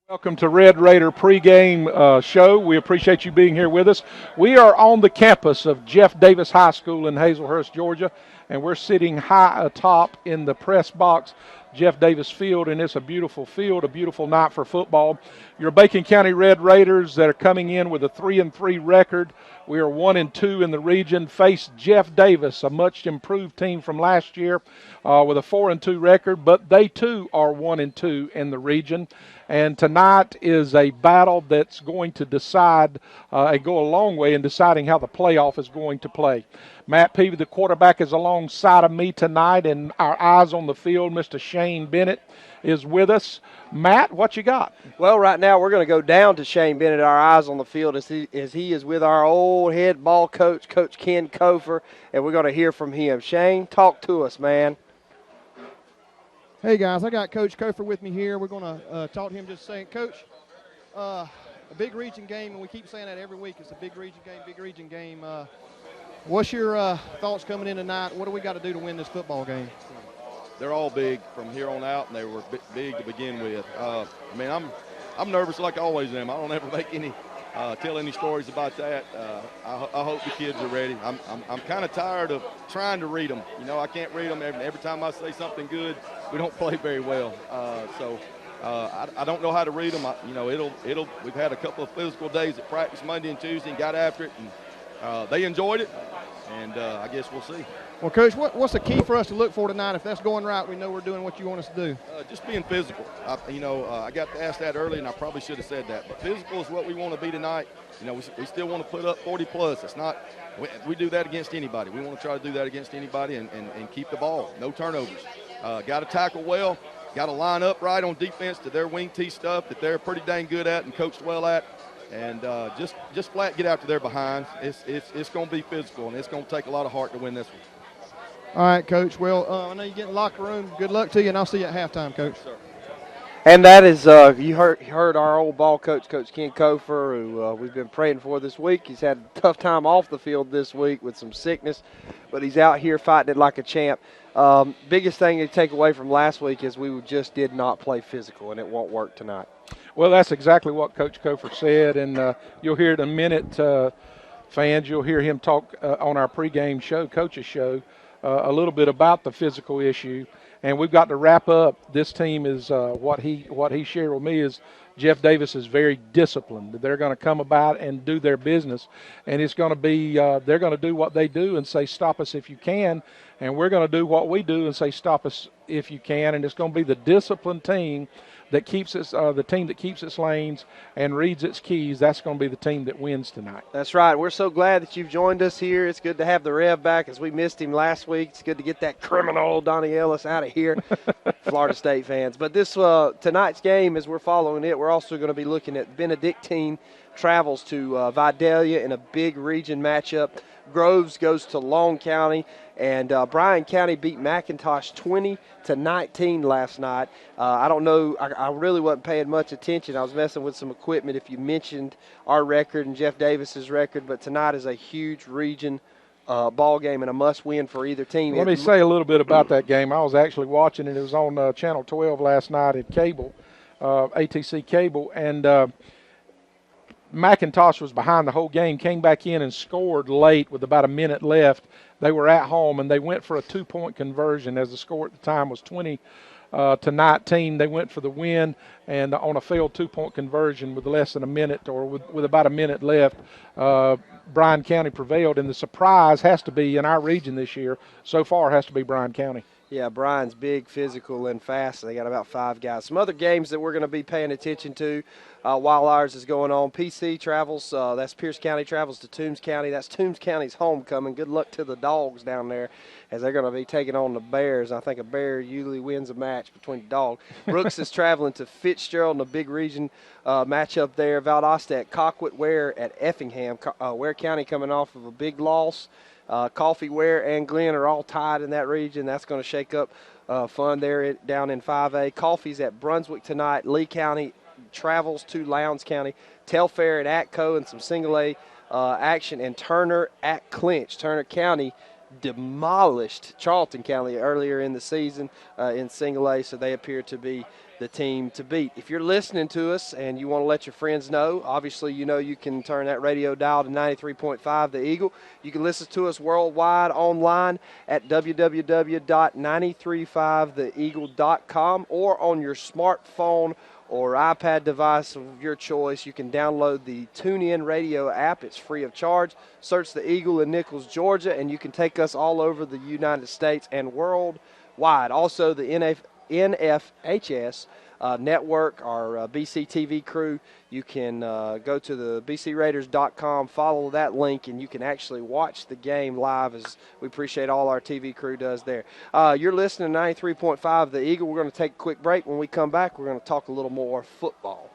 Welcome to Red Raider pregame show. We appreciate you being here with us. We are on the campus of Jeff Davis High School in Hazelhurst, Georgia, and we're sitting high atop in the press box, Jeff Davis Field, and it's a beautiful field, a beautiful night for football. Your Bacon County Red Raiders that are coming in with a 3-3 record. We are 1-2 in the region. Face Jeff Davis, a much improved team from last year, with a 4-2 record, but they too are 1-2 in the region. And tonight is a battle that's going to decide and go a long way in deciding how the playoff is going to play. Matt Peavy, the quarterback, is alongside of me tonight, and our eyes on the field, Mr. Shane Bennett, is with us. Matt, what you got? Well, right now we're going to go down to Shane Bennett, our eyes on the field, as he is with our old head ball coach, Coach Ken Kofer, and we're going to hear from him. Shane, talk to us, man. Hey, guys, I got Coach Kofer with me here. We're going to talk to him just saying, Coach, a big region game, and we keep saying that every week. It's a big region game, big region game. What's your thoughts coming in tonight? What do we got to do to win this football game? They're all big from here on out, and they were big to begin with. I'm nervous like I always am. I don't ever make any tell any stories about that. I hope the kids are ready. I'm kind of tired of trying to read them. You know, I can't read them. Every time I say something good, we don't play very well. I don't know how to read them. We've had a couple of physical days at practice Monday and Tuesday and got after it, and they enjoyed it. And I guess we'll see. Well, Coach, what's the key for us to look for tonight? If that's going right, we know we're doing what you want us to do. Just being physical. I got asked that early, and I probably should have said that. But physical is what we want to be tonight. You know, we still want to put up 40-plus. It's not we do that against anybody. We want to try to do that against anybody and keep the ball. No turnovers. Got to tackle well. Got to line up right on defense to their wing tee stuff that they're pretty dang good at and coached well at. And just flat get after their behind. It's going to be physical, and it's going to take a lot of heart to win this one. All right, Coach. Well, I know you get in the locker room. Good luck to you, and I'll see you at halftime, Coach. Yes, sir. And that is, you heard our old ball coach, Coach Ken Kofer, who we've been praying for this week. He's had a tough time off the field this week with some sickness, but he's out here fighting it like a champ. Biggest thing to take away from last week is we just did not play physical, and it won't work tonight. Well, that's exactly what Coach Kofer said, and you'll hear it in a minute, fans. You'll hear him talk on our pregame show, Coach's show, a little bit about the physical issue. And we've got to wrap up. This team is what he shared with me is Jeff Davis is very disciplined. They're going to come about and do their business, and it's going to be they're going to do what they do and say stop us if you can, and we're going to do what we do and say stop us if you can. And it's going to be the disciplined team that keeps its the team that keeps its lanes and reads its keys. That's going to be the team that wins tonight. That's right. We're so glad that you've joined us here. It's good to have the Rev back as we missed him last week. It's good to get that criminal Donnie Ellis out of here, Florida State fans. But this tonight's game, as we're following it, we're also going to be looking at Benedictine travels to Vidalia in a big region matchup. Groves goes to Long County, and Bryan County beat McIntosh 20-19 last night. I don't know. I really wasn't paying much attention. I was messing with some equipment if you mentioned our record and Jeff Davis's record, but tonight is a huge region ball game and a must-win for either team. Let me say a little bit about that game. I was actually watching it. It was on Channel 12 last night at cable, ATC cable, and McIntosh was behind the whole game, came back in and scored late with about a minute left. They were at home, and they went for a 2-point conversion as the score at the time was 20-19. They went for the win, and on a failed 2-point conversion with less than a minute or with about a minute left, Bryan County prevailed. And the surprise has to be in our region this year so far has to be Bryan County. Yeah, Bryan's big, physical, and fast. They got about 5 guys. Some other games that we're going to be paying attention to while ours is going on. PC travels, that's Pierce County, travels to Toombs County. That's Toombs County's homecoming. Good luck to the Dogs down there as they're going to be taking on the Bears. I think a Bear usually wins a match between the Dogs. Brooks is traveling to Fitzgerald in a big region matchup there. Valdosta at Colquitt, Ware at Effingham. Ware County coming off of a big loss. Coffee, Ware, and Glenn are all tied in that region. That's going to shake up fun there down in 5A. Coffee's at Brunswick tonight. Lee County travels to Lowndes County. Telfair at Atco and some single A action. And Turner at Clinch. Turner County demolished Charlton County earlier in the season in single A, so they appear to be the team to beat. If you're listening to us and you want to let your friends know, obviously you can turn that radio dial to 93.5 The Eagle. You can listen to us worldwide online at www.935theeagle.com or on your smartphone or iPad device of your choice. You can download the TuneIn Radio app. It's free of charge. Search the Eagle in Nichols, Georgia, and you can take us all over the United States and worldwide. Also, the NFHS network, our BCTV crew, you can go to the bcraiders.com, follow that link, and you can actually watch the game live, as we appreciate all our TV crew does there. You're listening to 93.5 The Eagle. We're going to take a quick break. When we come back, we're going to talk a little more football.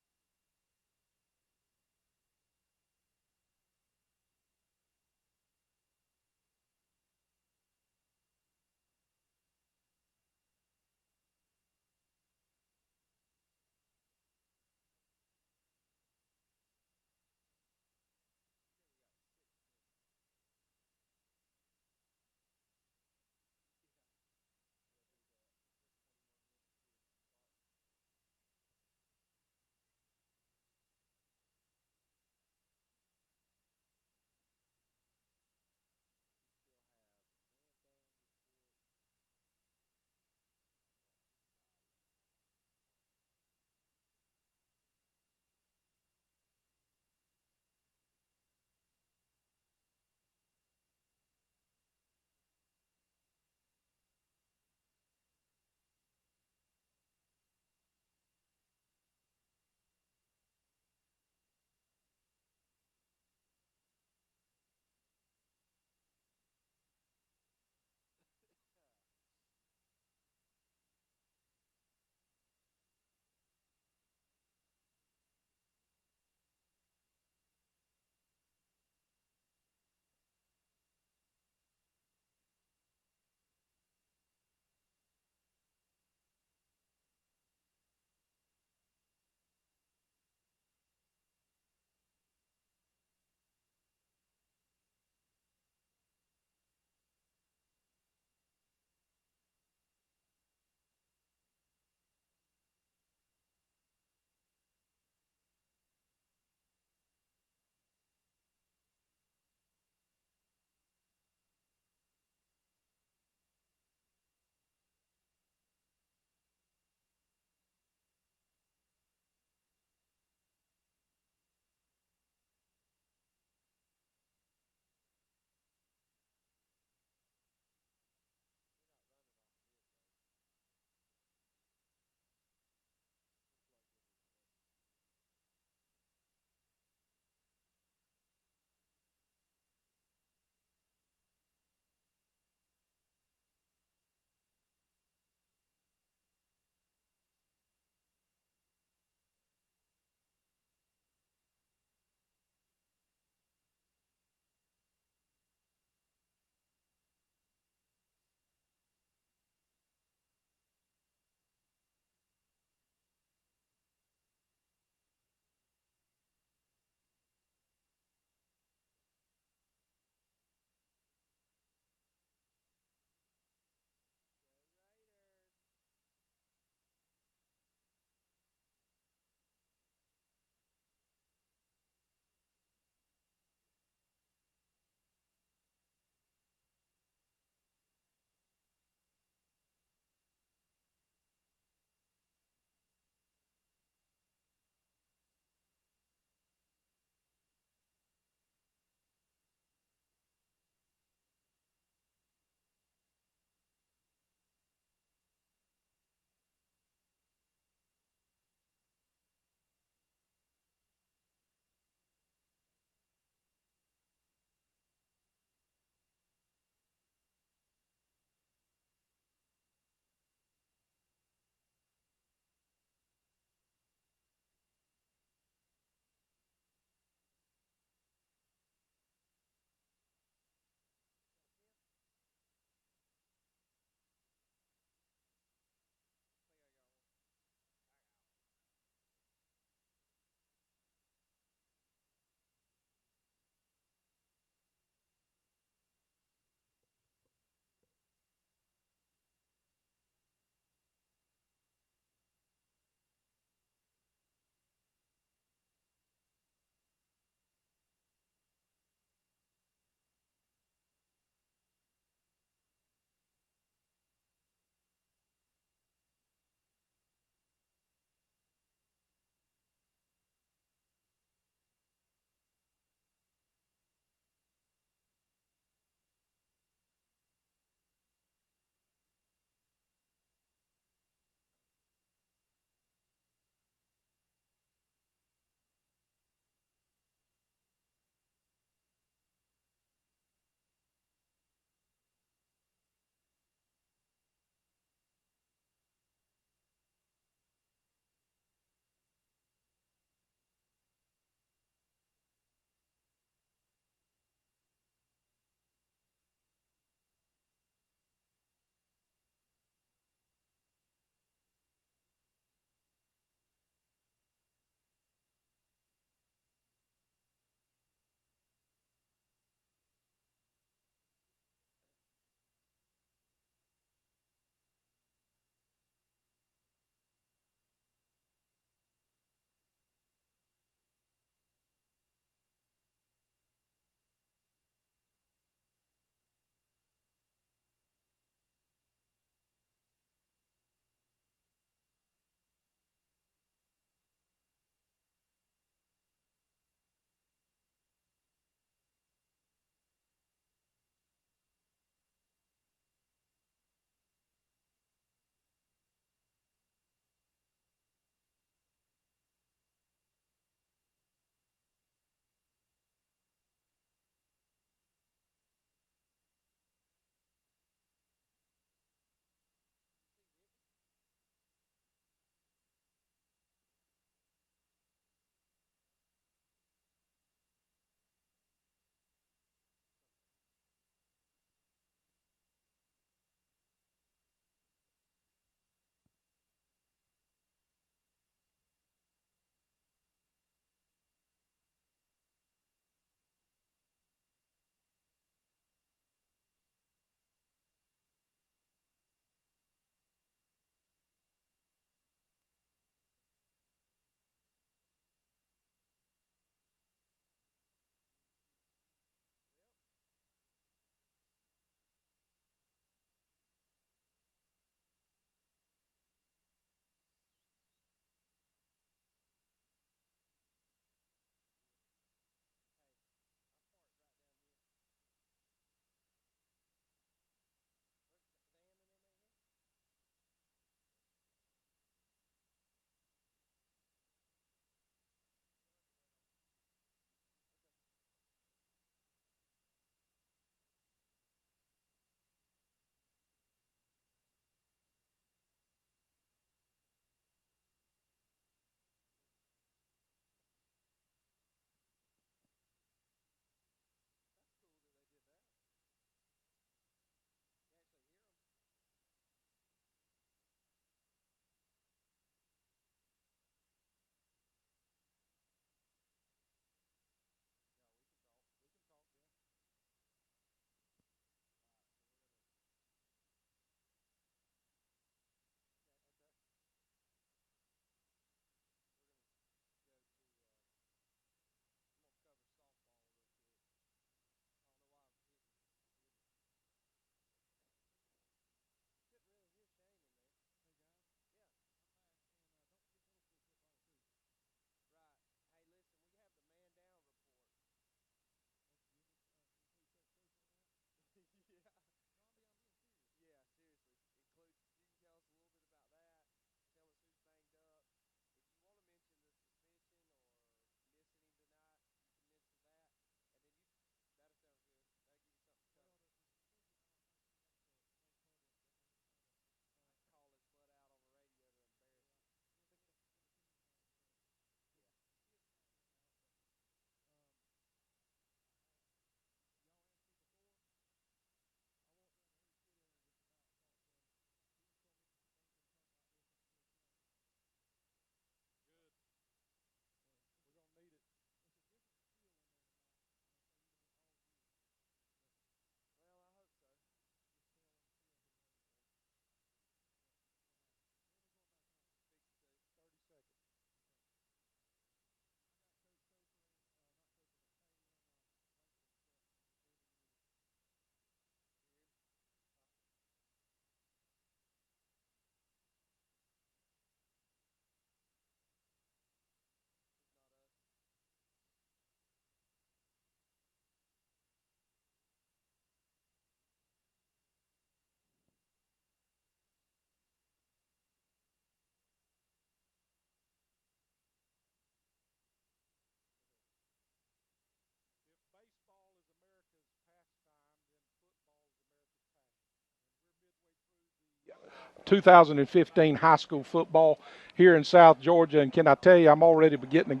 2015 high school football here in South Georgia. And can I tell you, I'm already beginning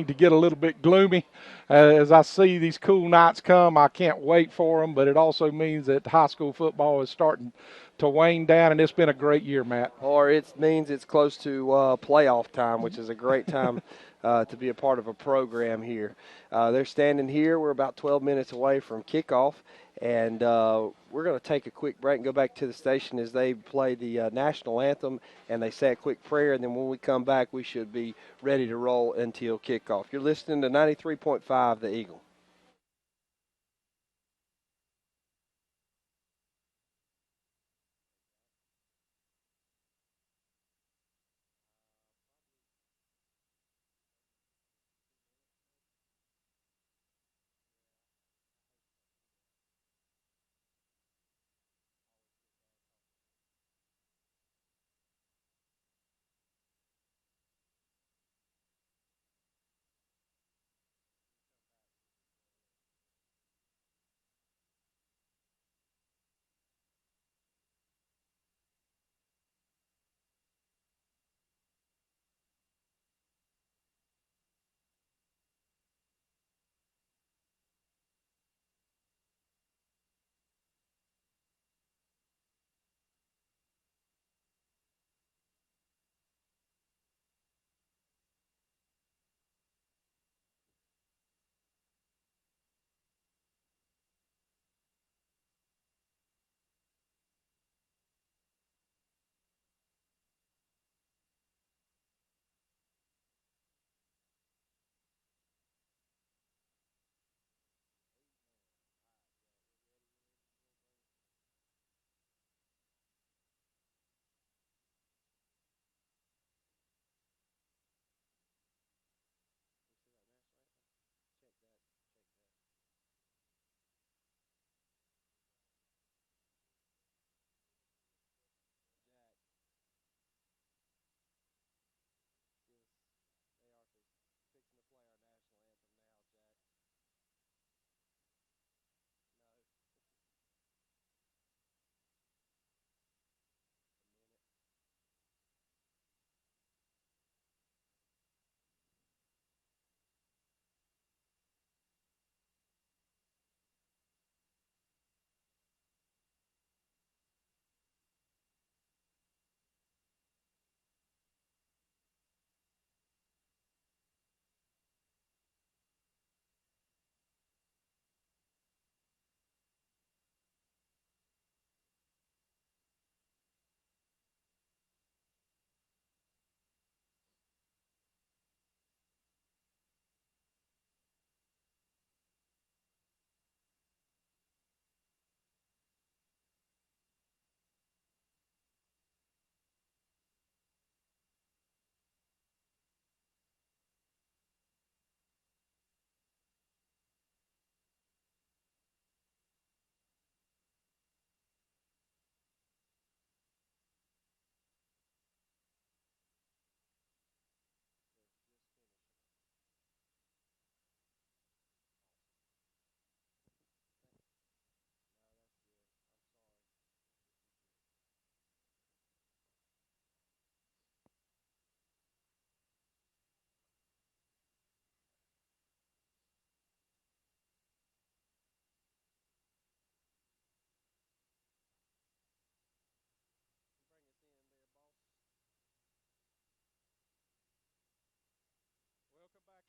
to get a little bit gloomy as I see these cool nights come. I can't wait for them, but it also means that high school football is starting to wane down, and it's been a great year, Matt. Or it means it's close to playoff time, which is a great time to be a part of a program here. They're standing here. We're about 12 minutes away from kickoff, and we're going to take a quick break and go back to the station as they play the national anthem, and they say a quick prayer, and then when we come back, we should be ready to roll until kickoff. You're listening to 93.5 The Eagle.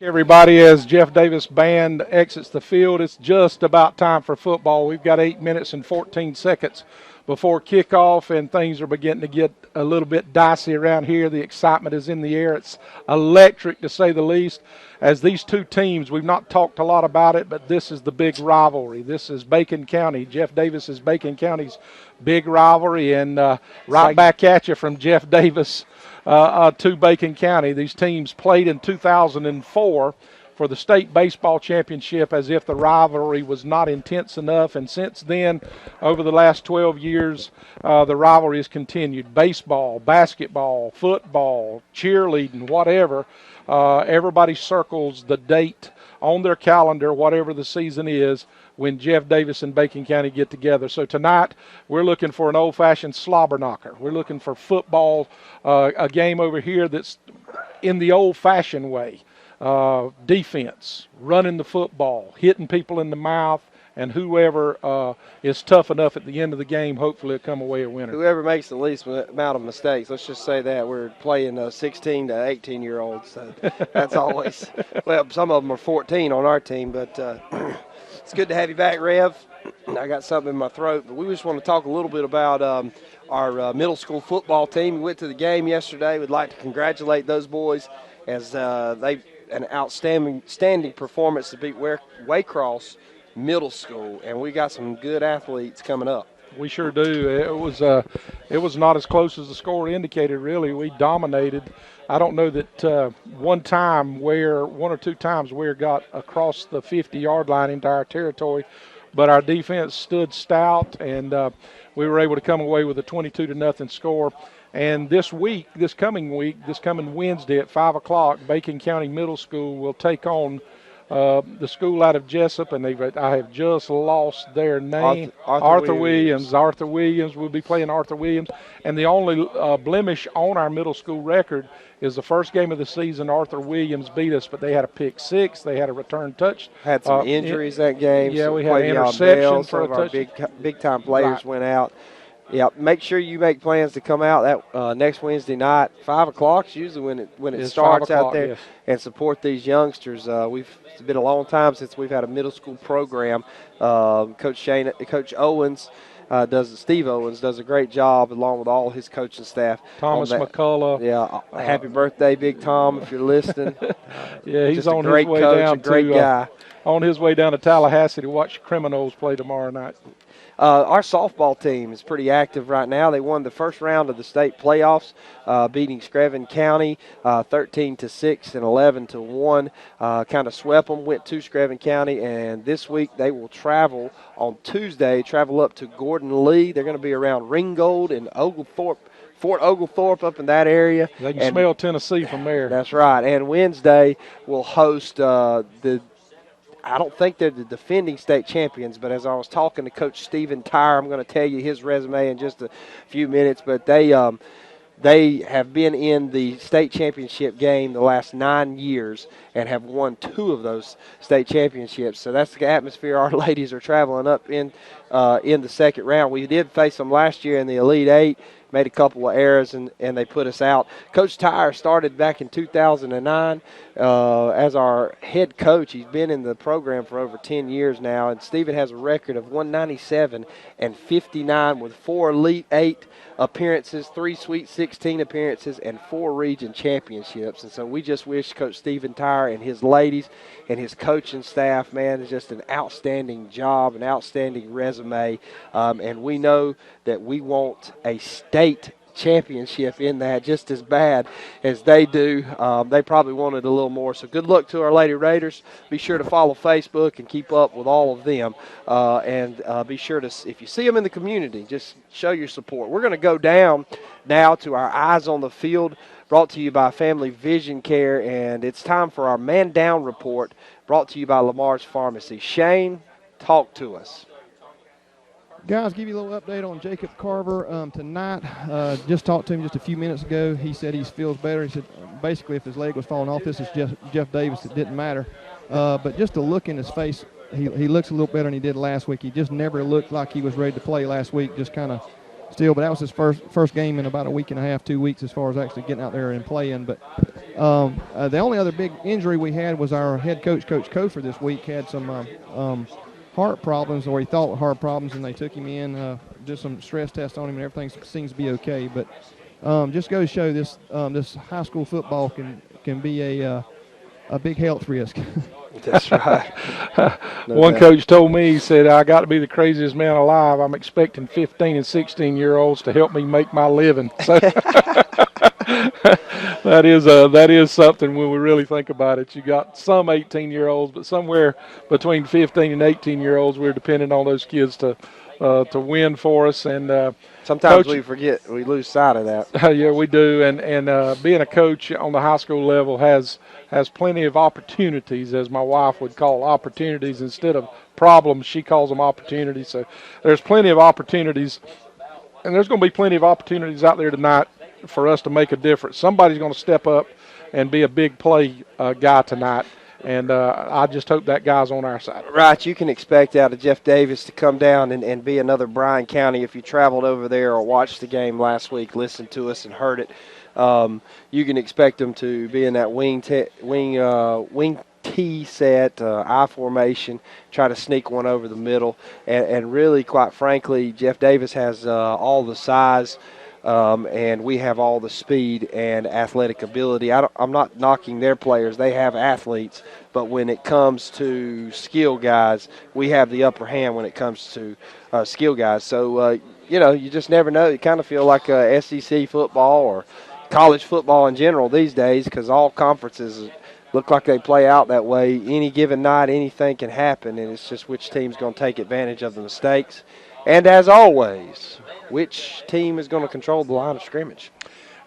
Everybody, as Jeff Davis Band exits the field, it's just about time for football. We've got 8 minutes and 14 seconds before kickoff, and things are beginning to get a little bit dicey around here. The excitement is in the air. It's electric, to say the least, as these two teams, we've not talked a lot about it, but this is the big rivalry. This is Bacon County. Jeff Davis is Bacon County's big rivalry, and right back at you from Jeff Davis to Bacon County. These teams played in 2004 for the state baseball championship, as if the rivalry was not intense enough. And since then, over the last 12 years, the rivalry has continued. Baseball, basketball, football, cheerleading, whatever. Everybody circles the date on their calendar, whatever the season is, when Jeff Davis and Bacon County get together. So tonight we're looking for an old-fashioned slobber knocker. We're looking for football, a game over here that's in the old-fashioned way. Defense, running the football, hitting people in the mouth, and whoever is tough enough at the end of the game, hopefully will come away a winner. Whoever makes the least amount of mistakes, let's just say that. We're playing 16 to 18-year-olds. So that's always – well, some of them are 14 on our team. But it's good to have you back, Rev. I got something in my throat. But we just want to talk a little bit about our middle school football team. We went to the game yesterday. We'd like to congratulate those boys as they – an outstanding performance to beat Waycross Middle School, and we got some good athletes coming up. We sure do. It was not as close as the score indicated. Really, we dominated. I don't know that one or two times Ware got across the 50-yard line into our territory, but our defense stood stout, and we were able to come away with a 22-0 score. And this coming Wednesday at 5 o'clock, Bacon County Middle School will take on the school out of Jessup, and I have just lost their name. Arthur Williams. Arthur Williams. We'll be playing Arthur Williams. And the only blemish on our middle school record is the first game of the season, Arthur Williams beat us, but they had a pick six. They had a return touch. Had some injuries that game. Yeah, we had an interception for a touch. Big-time players went out. Yeah, make sure you make plans to come out that next Wednesday night, 5 o'clock. It's usually when it starts out there, yes. And support these youngsters. It's been a long time since we've had a middle school program. Coach Owens Steve Owens does a great job along with all his coaching staff. Thomas McCullough. Yeah, happy birthday, Big Tom, if you're listening. Yeah, he's just on a great his way coach, down a great guy. On his way down to Tallahassee to watch Criminals play tomorrow night. Our softball team is pretty active right now. They won the first round of the state playoffs, beating Screven County 13-6 and 11-1. Kind of swept them, went to Screven County, and this week they will travel on Tuesday, travel up to Gordon Lee. They're going to be around Ringgold and Fort Oglethorpe up in that area. They can smell Tennessee from there. That's right. And Wednesday we'll host I don't think they're the defending state champions, but as I was talking to Coach Stephen Tyre, I'm going to tell you his resume in just a few minutes, but they have been in the state championship game the last 9 years and have won 2 of those state championships. So that's the atmosphere our ladies are traveling up in the second round. We did face them last year in the Elite Eight. Made a couple of errors, and they put us out. Coach Tyre started back in 2009 as our head coach. He's been in the program for over 10 years now, and Stephen has a record of 197 and 59 with 4 Elite 8 appearances, 3 Sweet 16 appearances, and 4 region championships. And so we just wish Coach Stephen Tyre and his ladies and his coaching staff, man, is just an outstanding job, an outstanding resume. And we know that we want a state championship in that just as bad as they do. They probably wanted a little more. So good luck to our Lady Raiders. Be sure to follow Facebook and keep up with all of them. And be sure to, if you see them in the community, just show your support. We're going to go down now to our Eyes on the Field, brought to you by Family Vision Care. And it's time for our Man Down Report, brought to you by Lamar's Pharmacy. Shane, talk to us. Guys, give you a little update on Jacob Carver tonight. Just talked to him just a few minutes ago. He said he feels better. He said basically if his leg was falling off, this is Jeff Davis. It didn't matter. But just to look in his face, he looks a little better than he did last week. He just never looked like he was ready to play last week, just kind of still. But that was his first game in about a week and a half, 2 weeks as far as actually getting out there and playing. But the only other big injury we had was our head coach, Coach Kofer, this week had some heart problems, or he thought heart problems, and they took him in, did some stress tests on him, and everything seems to be okay. But just goes to show this high school football can be a big health risk. That's right. One coach told me, he said, I got to be the craziest man alive. I'm expecting 15 and 16-year-olds to help me make my living. So that is something when we really think about it. You got some 18-year-olds, but somewhere between 15 and 18-year-olds, we're depending on those kids to to win for us. And Sometimes Coach, we forget, we lose sight of that. yeah, we do. And being a coach on the high school level has plenty of opportunities, as my wife would call opportunities instead of problems. She calls them opportunities. So there's plenty of opportunities, and there's going to be plenty of opportunities out there tonight for us to make a difference. Somebody's going to step up and be a big play guy tonight. And I just hope that guy's on our side. Right, you can expect out of Jeff Davis to come down and be another Bryan County. If you traveled over there or watched the game last week, listened to us and heard it, you can expect him to be in that wing T set, I formation, try to sneak one over the middle. And really, quite frankly, Jeff Davis has all the size. And we have all the speed and athletic ability. I'm not knocking their players. They have athletes. But when it comes to skill guys, we have the upper hand when it comes to skill guys. So, you just never know. You kind of feel like SEC football or college football in general these days, because all conferences look like they play out that way. Any given night, anything can happen, and it's just which team's going to take advantage of the mistakes. And as always, which team is going to control the line of scrimmage?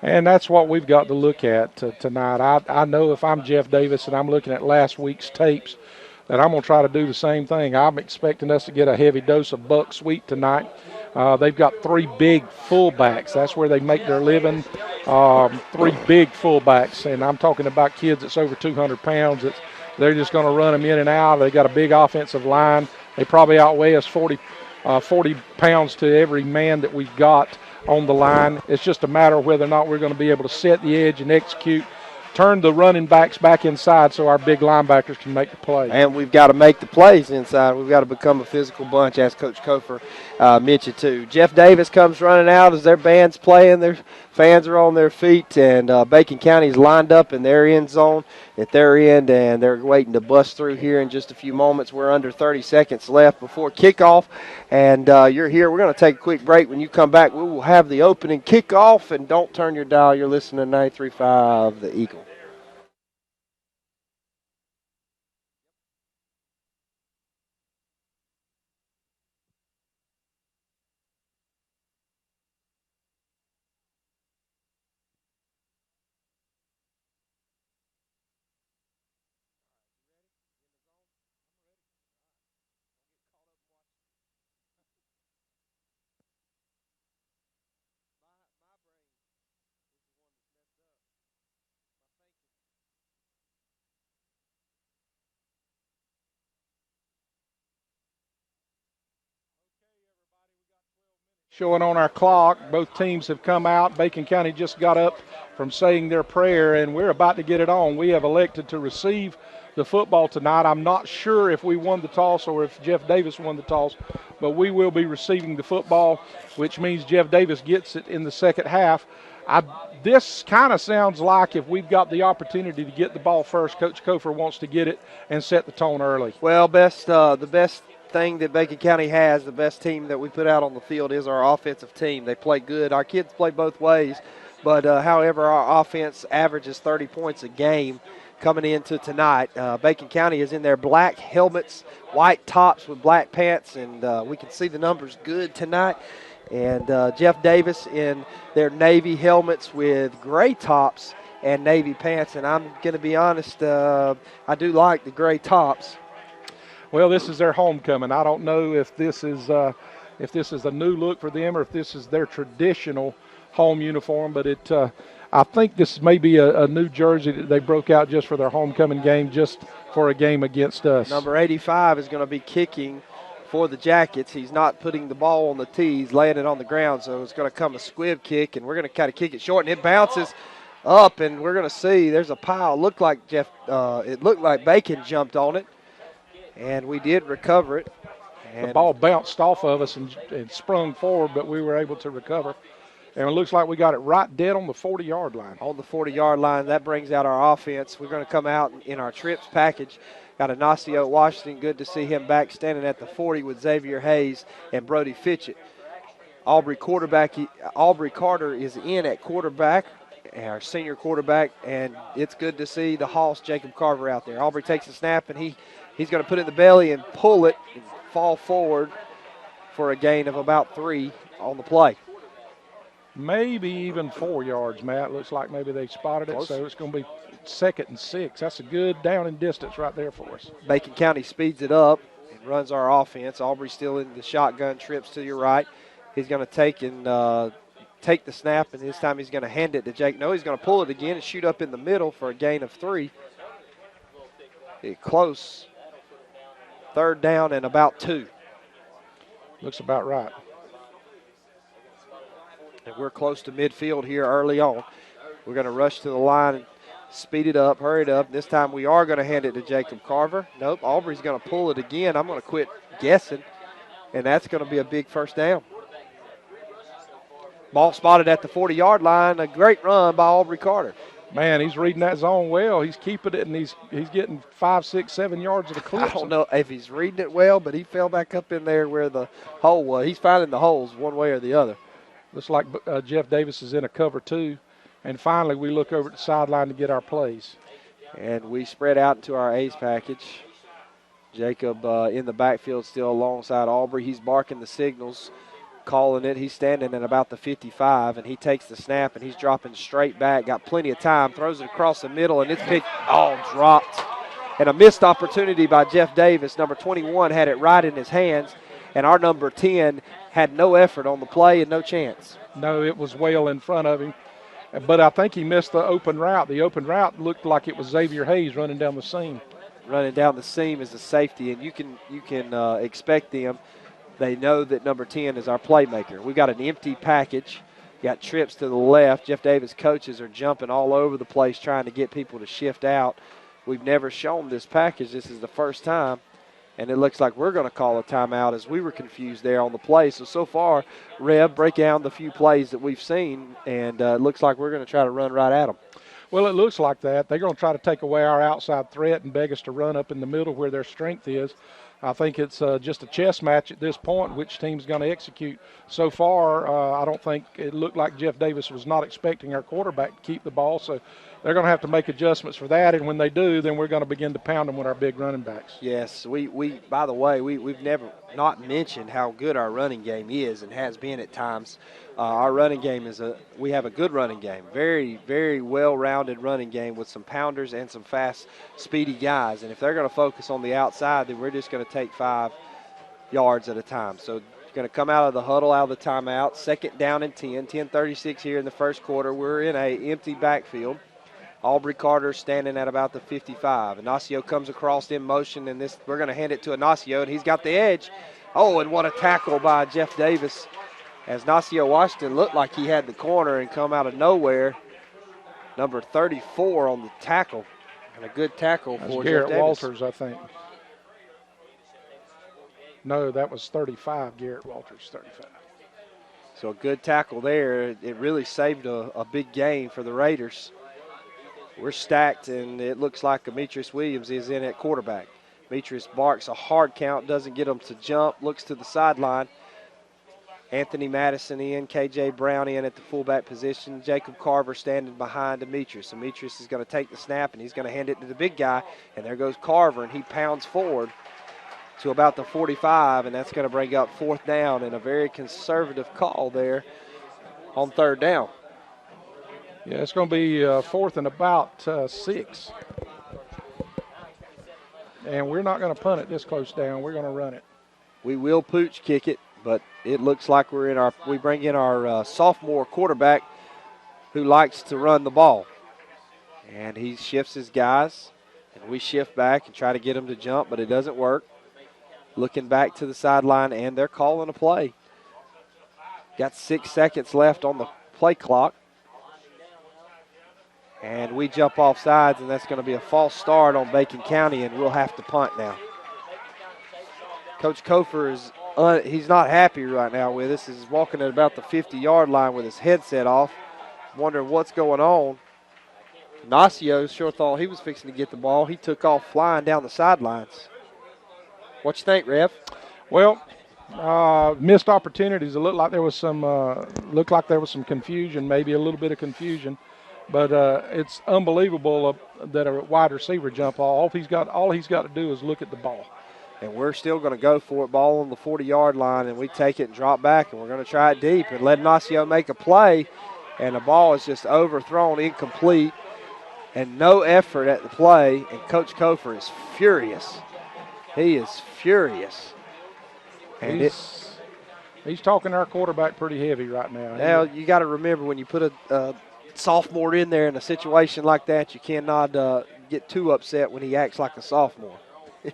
And that's what we've got to look at tonight. I know if I'm Jeff Davis and I'm looking at last week's tapes that I'm going to try to do the same thing. I'm expecting us to get a heavy dose of buck sweet tonight. They've got three big fullbacks. That's where they make their living, three big fullbacks. And I'm talking about kids that's over 200 pounds. They're just going to run them in and out. They got a big offensive line. They probably outweigh us 40 pounds to every man that we've got on the line. It's just a matter of whether or not we're going to be able to set the edge and execute, turn the running backs back inside so our big linebackers can make the play. And we've got to make the plays inside. We've got to become a physical bunch, as Coach Kofer mentioned too. Jeff Davis comes running out as their band's playing. Their fans are on their feet, and Bacon County's lined up in their end zone at their end, and they're waiting to bust through here in just a few moments. We're under 30 seconds left before kickoff, and you're here. We're going to take a quick break. When you come back, we will have the opening kickoff, and don't turn your dial. You're listening to 93.5 The Eagle. Showing on our clock, both teams have come out. Bacon County just got up from saying their prayer, and we're about to get it on. We have elected to receive the football tonight. I'm not sure if we won the toss or if Jeff Davis won the toss, but we will be receiving the football, which means Jeff Davis gets it in the second half. This kind of sounds like if we've got the opportunity to get the ball first, Coach Kofer wants to get it and set the tone early. Well, the best thing that Bacon County has, the best team that we put out on the field, is our offensive team. They play good. Our kids play both ways, but however, our offense averages 30 points a game coming into tonight. Bacon County is in their black helmets, white tops with black pants, and we can see the numbers good tonight. And Jeff Davis in their navy helmets with gray tops and navy pants, and I'm going to be honest, I do like the gray tops. Well, this is their homecoming. I don't know if this is a new look for them or if this is their traditional home uniform, but I think this may be a new jersey that they broke out just for their homecoming game, just for a game against us. Number 85 is going to be kicking for the Jackets. He's not putting the ball on the tee. He's laying it on the ground, so it's going to come a squib kick, and we're going to kind of kick it short, and it bounces up, and we're going to see there's a pile. It looked like Bacon jumped on it. And we did recover it. And the ball bounced off of us and sprung forward, but we were able to recover. And it looks like we got it right dead on the 40-yard line. On the 40-yard line, that brings out our offense. We're going to come out in our trips package. Got Ignacio Washington. Good to see him back standing at the 40 with Xavier Hayes and Brody Fitchett. Aubrey Carter is in at quarterback, our senior quarterback, and it's good to see the Hoss Jacob Carver out there. Aubrey takes a snap, and he's going to put it in the belly and pull it and fall forward. for a gain of about 3 on the play. Maybe even 4 yards, Matt. Looks like maybe they spotted it, Close. so it's going to be 2nd and 6. That's a good down and distance right there for us. Macon County speeds it up and runs our offense. Aubrey still in the shotgun, trips to your right. He's going to take the snap, and this time he's going to hand it to Jake. No, he's going to pull it again and shoot up in the middle for a gain of 3. Close. 3rd down and about 2. Looks about right. And we're close to midfield here early on. We're going to rush to the line and speed it up, hurry it up. This time we are going to hand it to Jacob Carver. Nope, Aubrey's going to pull it again. I'm going to quit guessing, and that's going to be a big 1st down. Ball spotted at the 40-yard line. A great run by Aubrey Carter. Man, he's reading that zone well. He's keeping it, and he's getting 5, 6, 7 yards of the clip. I don't know if he's reading it well, but he fell back up in there where the hole was. He's finding the holes one way or the other. Looks like Jeff Davis is in a cover 2. And finally, we look over at the sideline to get our plays. And we spread out into our ace package. Jacob in the backfield still alongside Aubrey. He's barking the signals, calling it. He's standing at about the 55, and he takes the snap, and he's dropping straight back. Got plenty of time. Throws it across the middle, and it's picked. Oh, dropped. And a missed opportunity by Jeff Davis. Number 21 had it right in his hands, and our number 10 had no effort on the play and no chance. No, it was well in front of him. But I think he missed the open route. The open route looked like it was Xavier Hayes running down the seam. Running down the seam is a safety, and you can expect them. They know that number 10 is our playmaker. We got an empty package. Got trips to the left. Jeff Davis coaches are jumping all over the place trying to get people to shift out. We've never shown this package. This is the first time. And it looks like we're going to call a timeout as we were confused there on the play. So far, Rev, break down the few plays that we've seen, and it looks like we're going to try to run right at them. Well, it looks like that. They're going to try to take away our outside threat and beg us to run up in the middle where their strength is. I think it's just a chess match at this point, which team's going to execute. So far, I don't think it looked like Jeff Davis was not expecting our quarterback to keep the ball, so they're going to have to make adjustments for that, and when they do, then we're going to begin to pound them with our big running backs. Yes, we by the way, we've never not mentioned how good our running game is and has been at times. Our running game we have a good running game, very, very well-rounded running game with some pounders and some fast, speedy guys. And if they're going to focus on the outside, then we're just going to take 5 yards at a time. So going to come out of the huddle, out of the timeout, 2nd down and 10:36 here in the first quarter. We're in an empty backfield. Aubrey Carter standing at about the 55. Ignacio comes across in motion, and we're going to hand it to Ignacio, and he's got the edge. Oh, and what a tackle by Jeff Davis. As Ignacio Washington looked like he had the corner and come out of nowhere. Number 34 on the tackle. And a good tackle for Garrett Jeff Davis. Walters, I think. No, that was 35, Garrett Walters, 35. So a good tackle there. It really saved a big gain for the Raiders. We're stacked, and it looks like Demetrius Williams is in at quarterback. Demetrius barks a hard count, doesn't get him to jump, looks to the sideline. Anthony Madison in, KJ Brown in at the fullback position. Jacob Carver standing behind Demetrius. Demetrius is going to take the snap, and he's going to hand it to the big guy, and there goes Carver, and he pounds forward to about the 45, and that's going to bring up 4th down, and a very conservative call there on 3rd down. Yeah, it's going to be 4th and about 6. And we're not going to punt it this close down. We're going to run it. We will pooch kick it, but it looks like we bring in our sophomore quarterback who likes to run the ball. And he shifts his guys, and we shift back and try to get him to jump, but it doesn't work. Looking back to the sideline, and they're calling a play. Got 6 seconds left on the play clock. And we jump off sides, and that's going to be a false start on Bacon County, and we'll have to punt now. Coach Kofer he's not happy right now with us. He's walking at about the 50-yard line with his headset off, wondering what's going on. Ignacio sure thought he was fixing to get the ball. He took off flying down the sidelines. What you think, Rev? Well, missed opportunities. It looked like there was some confusion, maybe a little bit of confusion. But it's unbelievable that a wide receiver jump off. All he's got to do is look at the ball. And we're still going to go for it, ball on the 40-yard line, and we take it and drop back, and we're going to try it deep and let Ignacio make a play, and the ball is just overthrown, incomplete, and no effort at the play, and Coach Kofer is furious. He is furious. And he's talking our quarterback pretty heavy right now. Now, you got to remember when you put a sophomore in there in a situation like that, you cannot get too upset when he acts like a sophomore.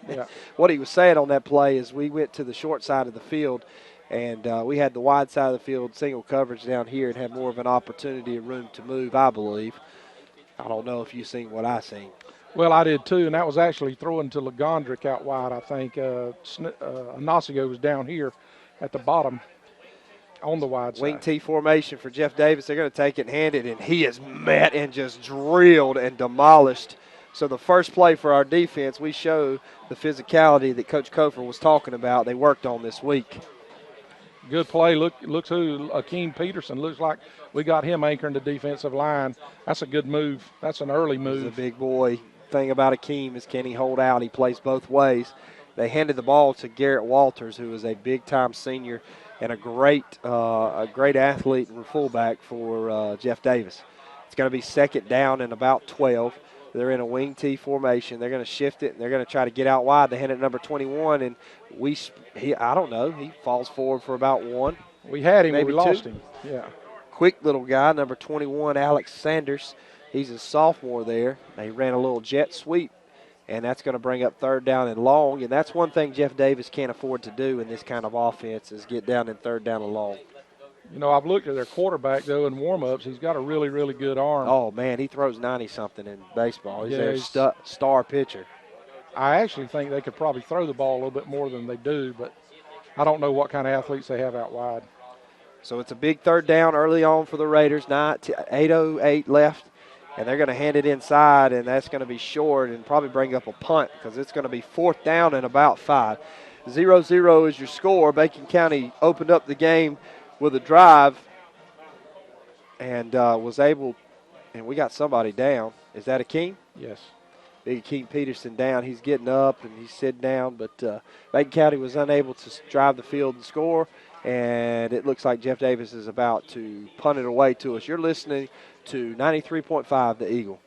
Yeah. What he was saying on that play is we went to the short side of the field, and we had the wide side of the field single coverage down here and had more of an opportunity and room to move, I believe. I don't know if you've seen what I seen. Well, I did too, and that was actually throwing to Legondrick out wide, I think. Ignacio was down here at the bottom on the wide side. Wing T formation for Jeff Davis. They're going to take it and hand it, and he is met and just drilled and demolished. So the first play for our defense, we show the physicality that Coach Kofer was talking about they worked on this week. Good play. Looks who, Akeem Peterson. Looks like we got him anchoring the defensive line. That's a good move. That's an early move. He's a big boy. Thing about Akeem is can he hold out? He plays both ways. They handed the ball to Garrett Walters, who is a big-time senior and a great athlete and fullback for Jeff Davis. It's going to be second down and about 12. They're in a wing T formation. They're going to shift it, and they're going to try to get out wide. They hand it number 21, and I don't know. He falls forward for about one. We had him, maybe we lost two. him. Yeah. Quick little guy, number 21, Alex Sanders. He's a sophomore there. They ran a little jet sweep, and that's going to bring up third down and long. And that's one thing Jeff Davis can't afford to do in this kind of offense is get down in third down and long. You know, I've looked at their quarterback, though, in warm-ups. He's got a really, really good arm. Oh, man, he throws 90-something in baseball. He's their star pitcher. I actually think they could probably throw the ball a little bit more than they do, but I don't know what kind of athletes they have out wide. So it's a big third down early on for the Raiders. 8:08 left, and they're going to hand it inside, and that's going to be short and probably bring up a punt because it's going to be fourth down and about 5. 0-0 is your score. Bacon County opened up the game with a drive and was able, and we got somebody down. Is that Akeem? Yes. Big Akeem Peterson down. He's getting up and he's sitting down, but Bacon County was unable to drive the field and score, and it looks like Jeff Davis is about to punt it away to us. You're listening to 93.5 The Eagle.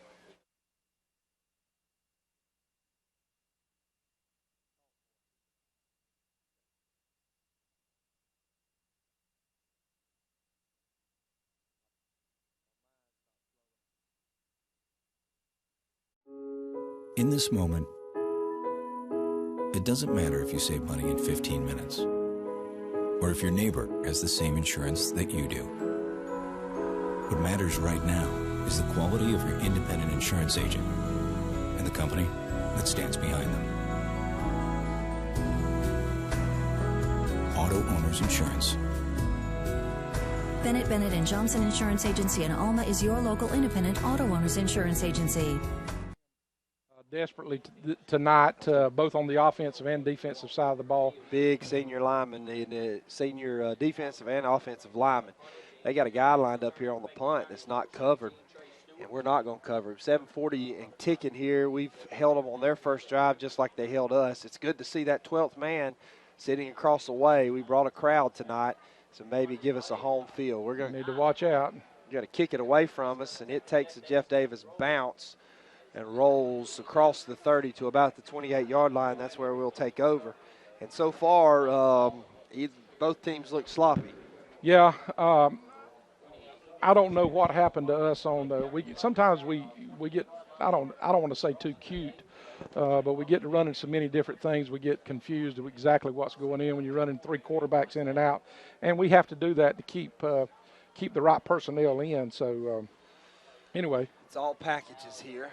In this moment, it doesn't matter if you save money in 15 minutes or if your neighbor has the same insurance that you do. What matters right now is the quality of your independent insurance agent and the company that stands behind them. Auto Owners Insurance. Bennett Bennett & Johnson Insurance Agency in Alma is your local independent auto owners insurance agency. Desperately tonight, both on the offensive and defensive side of the ball. Big senior lineman, the senior defensive and offensive lineman. They got a guy lined up here on the punt that's not covered, and we're not going to cover him. 7:40 and ticking here. We've held them on their first drive just like they held us. It's good to see that 12th man sitting across the way. We brought a crowd tonight, so maybe give us a home field. We're going to need to watch out. Got to kick it away from us, and it takes a Jeff Davis bounce and rolls across the 30 to about the 28-yard line. That's where we'll take over. And so far, both teams look sloppy. Yeah, I don't know what happened to us on the. Sometimes we get. I don't want to say too cute, but we get to running so many different things. We get confused of exactly what's going in when you're running 3 quarterbacks in and out, and we have to do that to keep the right personnel in. So anyway, it's all packages here.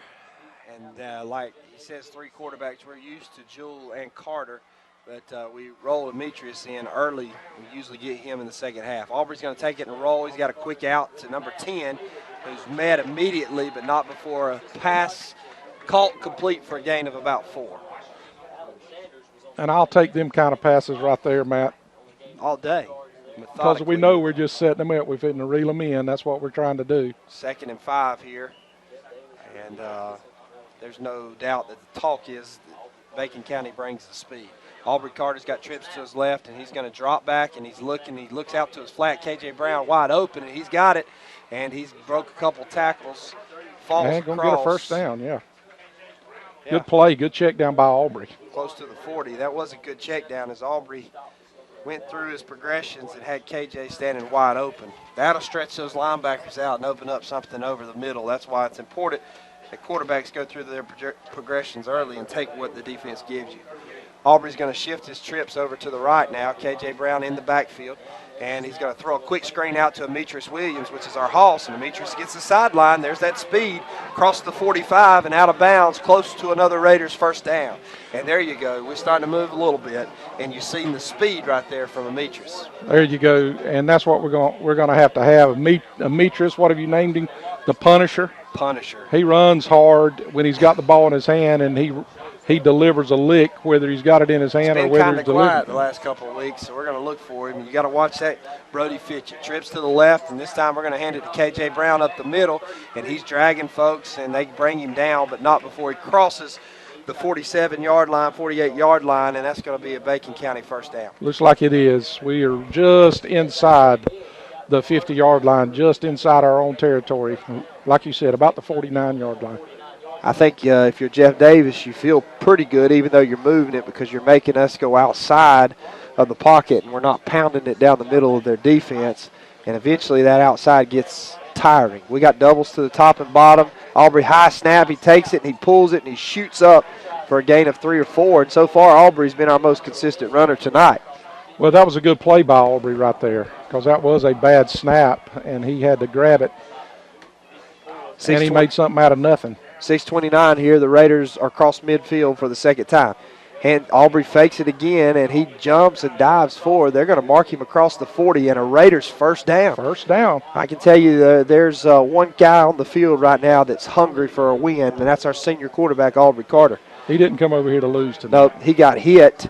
And like he says, 3 quarterbacks. We're used to Jewell and Carter, but we roll Demetrius in early. We usually get him in the second half. Aubrey's going to take it and roll. He's got a quick out to number 10, who's met immediately, but not before a pass caught complete for a gain of about 4. And I'll take them kind of passes right there, Matt. All day. Because we know we're just setting them up. We're fitting to reel them in. That's what we're trying to do. 2nd and 5 here. And there's no doubt that the talk is Bacon County brings the speed. Aubrey Carter's got trips to his left, and he's going to drop back, and he's looking. He looks out to his flat. K.J. Brown wide open, and he's got it, and he's broke a couple tackles, falls And across. going to get a first down, yeah. Good play, good check down by Aubrey. Close to the 40. That was a good check down as Aubrey went through his progressions and had KJ standing wide open. That'll stretch those linebackers out and open up something over the middle. That's why it's important that quarterbacks go through their progressions early and take what the defense gives you. Aubrey's going to shift his trips over to the right now. KJ Brown in the backfield. And he's going to throw a quick screen out to Demetrius Williams, which is our Hoss. And Demetrius gets the sideline. There's that speed across the 45 and out of bounds, close to another Raiders first down. And there you go. We're starting to move a little bit, and you've seen the speed right there from Demetrius. There you go, and that's what we're going to have. Demetrius, what have you named him? The Punisher. Punisher. He runs hard when he's got the ball in his hand, and he delivers a lick, whether he's got it in his hand or whether He's been kind of quiet the last couple of weeks, so we're going to look for him. You got to watch that Brody Fitchett. Trips to the left, and this time we're going to hand it to K.J. Brown up the middle, and he's dragging folks, and they bring him down, but not before he crosses the 47-yard line, 48-yard line, and that's going to be a Bacon County first down. Looks like it is. We are just inside the 50-yard line, just inside our own territory. Like you said, about the 49-yard line. I think if you're Jeff Davis, you feel pretty good, even though you're moving it, because you're making us go outside of the pocket, and we're not pounding it down the middle of their defense. And eventually that outside gets tiring. We got doubles to the top and bottom. Aubrey high snap. He takes it, and he pulls it, and he shoots up for a gain of 3 or 4. And so far, Aubrey's been our most consistent runner tonight. Well, that was a good play by Aubrey right there, because that was a bad snap, and he had to grab it, and he made something out of nothing. 6:29 here. The Raiders are across midfield for the second time. And Aubrey fakes it again, and he jumps and dives forward. They're going to mark him across the 40, and a Raiders first down. First down. I can tell you there's one guy on the field right now that's hungry for a win, and that's our senior quarterback, Aubrey Carter. He didn't come over here to lose tonight. No, he got hit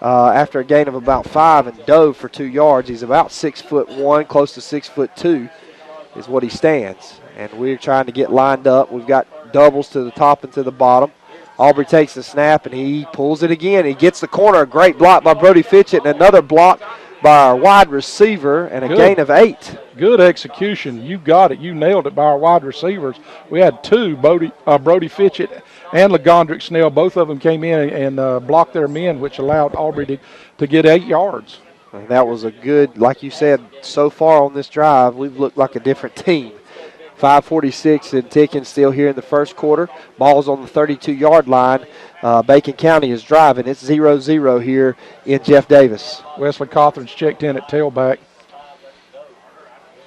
after a gain of about 5 and dove for 2 yards. He's about 6'1", close to 6'2", is what he stands. And we're trying to get lined up. We've got doubles to the top and to the bottom. Aubrey takes the snap, and he pulls it again. He gets the corner. A great block by Brody Fitchett, and another block by our wide receiver, and a gain of 8. Good execution. You got it. You nailed it by our wide receivers. We had 2, Brody Fitchett and Legondrick Snell. Both of them came in and blocked their men, which allowed Aubrey to get 8 yards. And that was a good, like you said, so far on this drive, we've looked like a different team. 5:46 and ticking still here in the first quarter. Ball's on the 32-yard line. Bacon County is driving. It's 0-0 here in Jeff Davis. Wesley Cothran's checked in at tailback.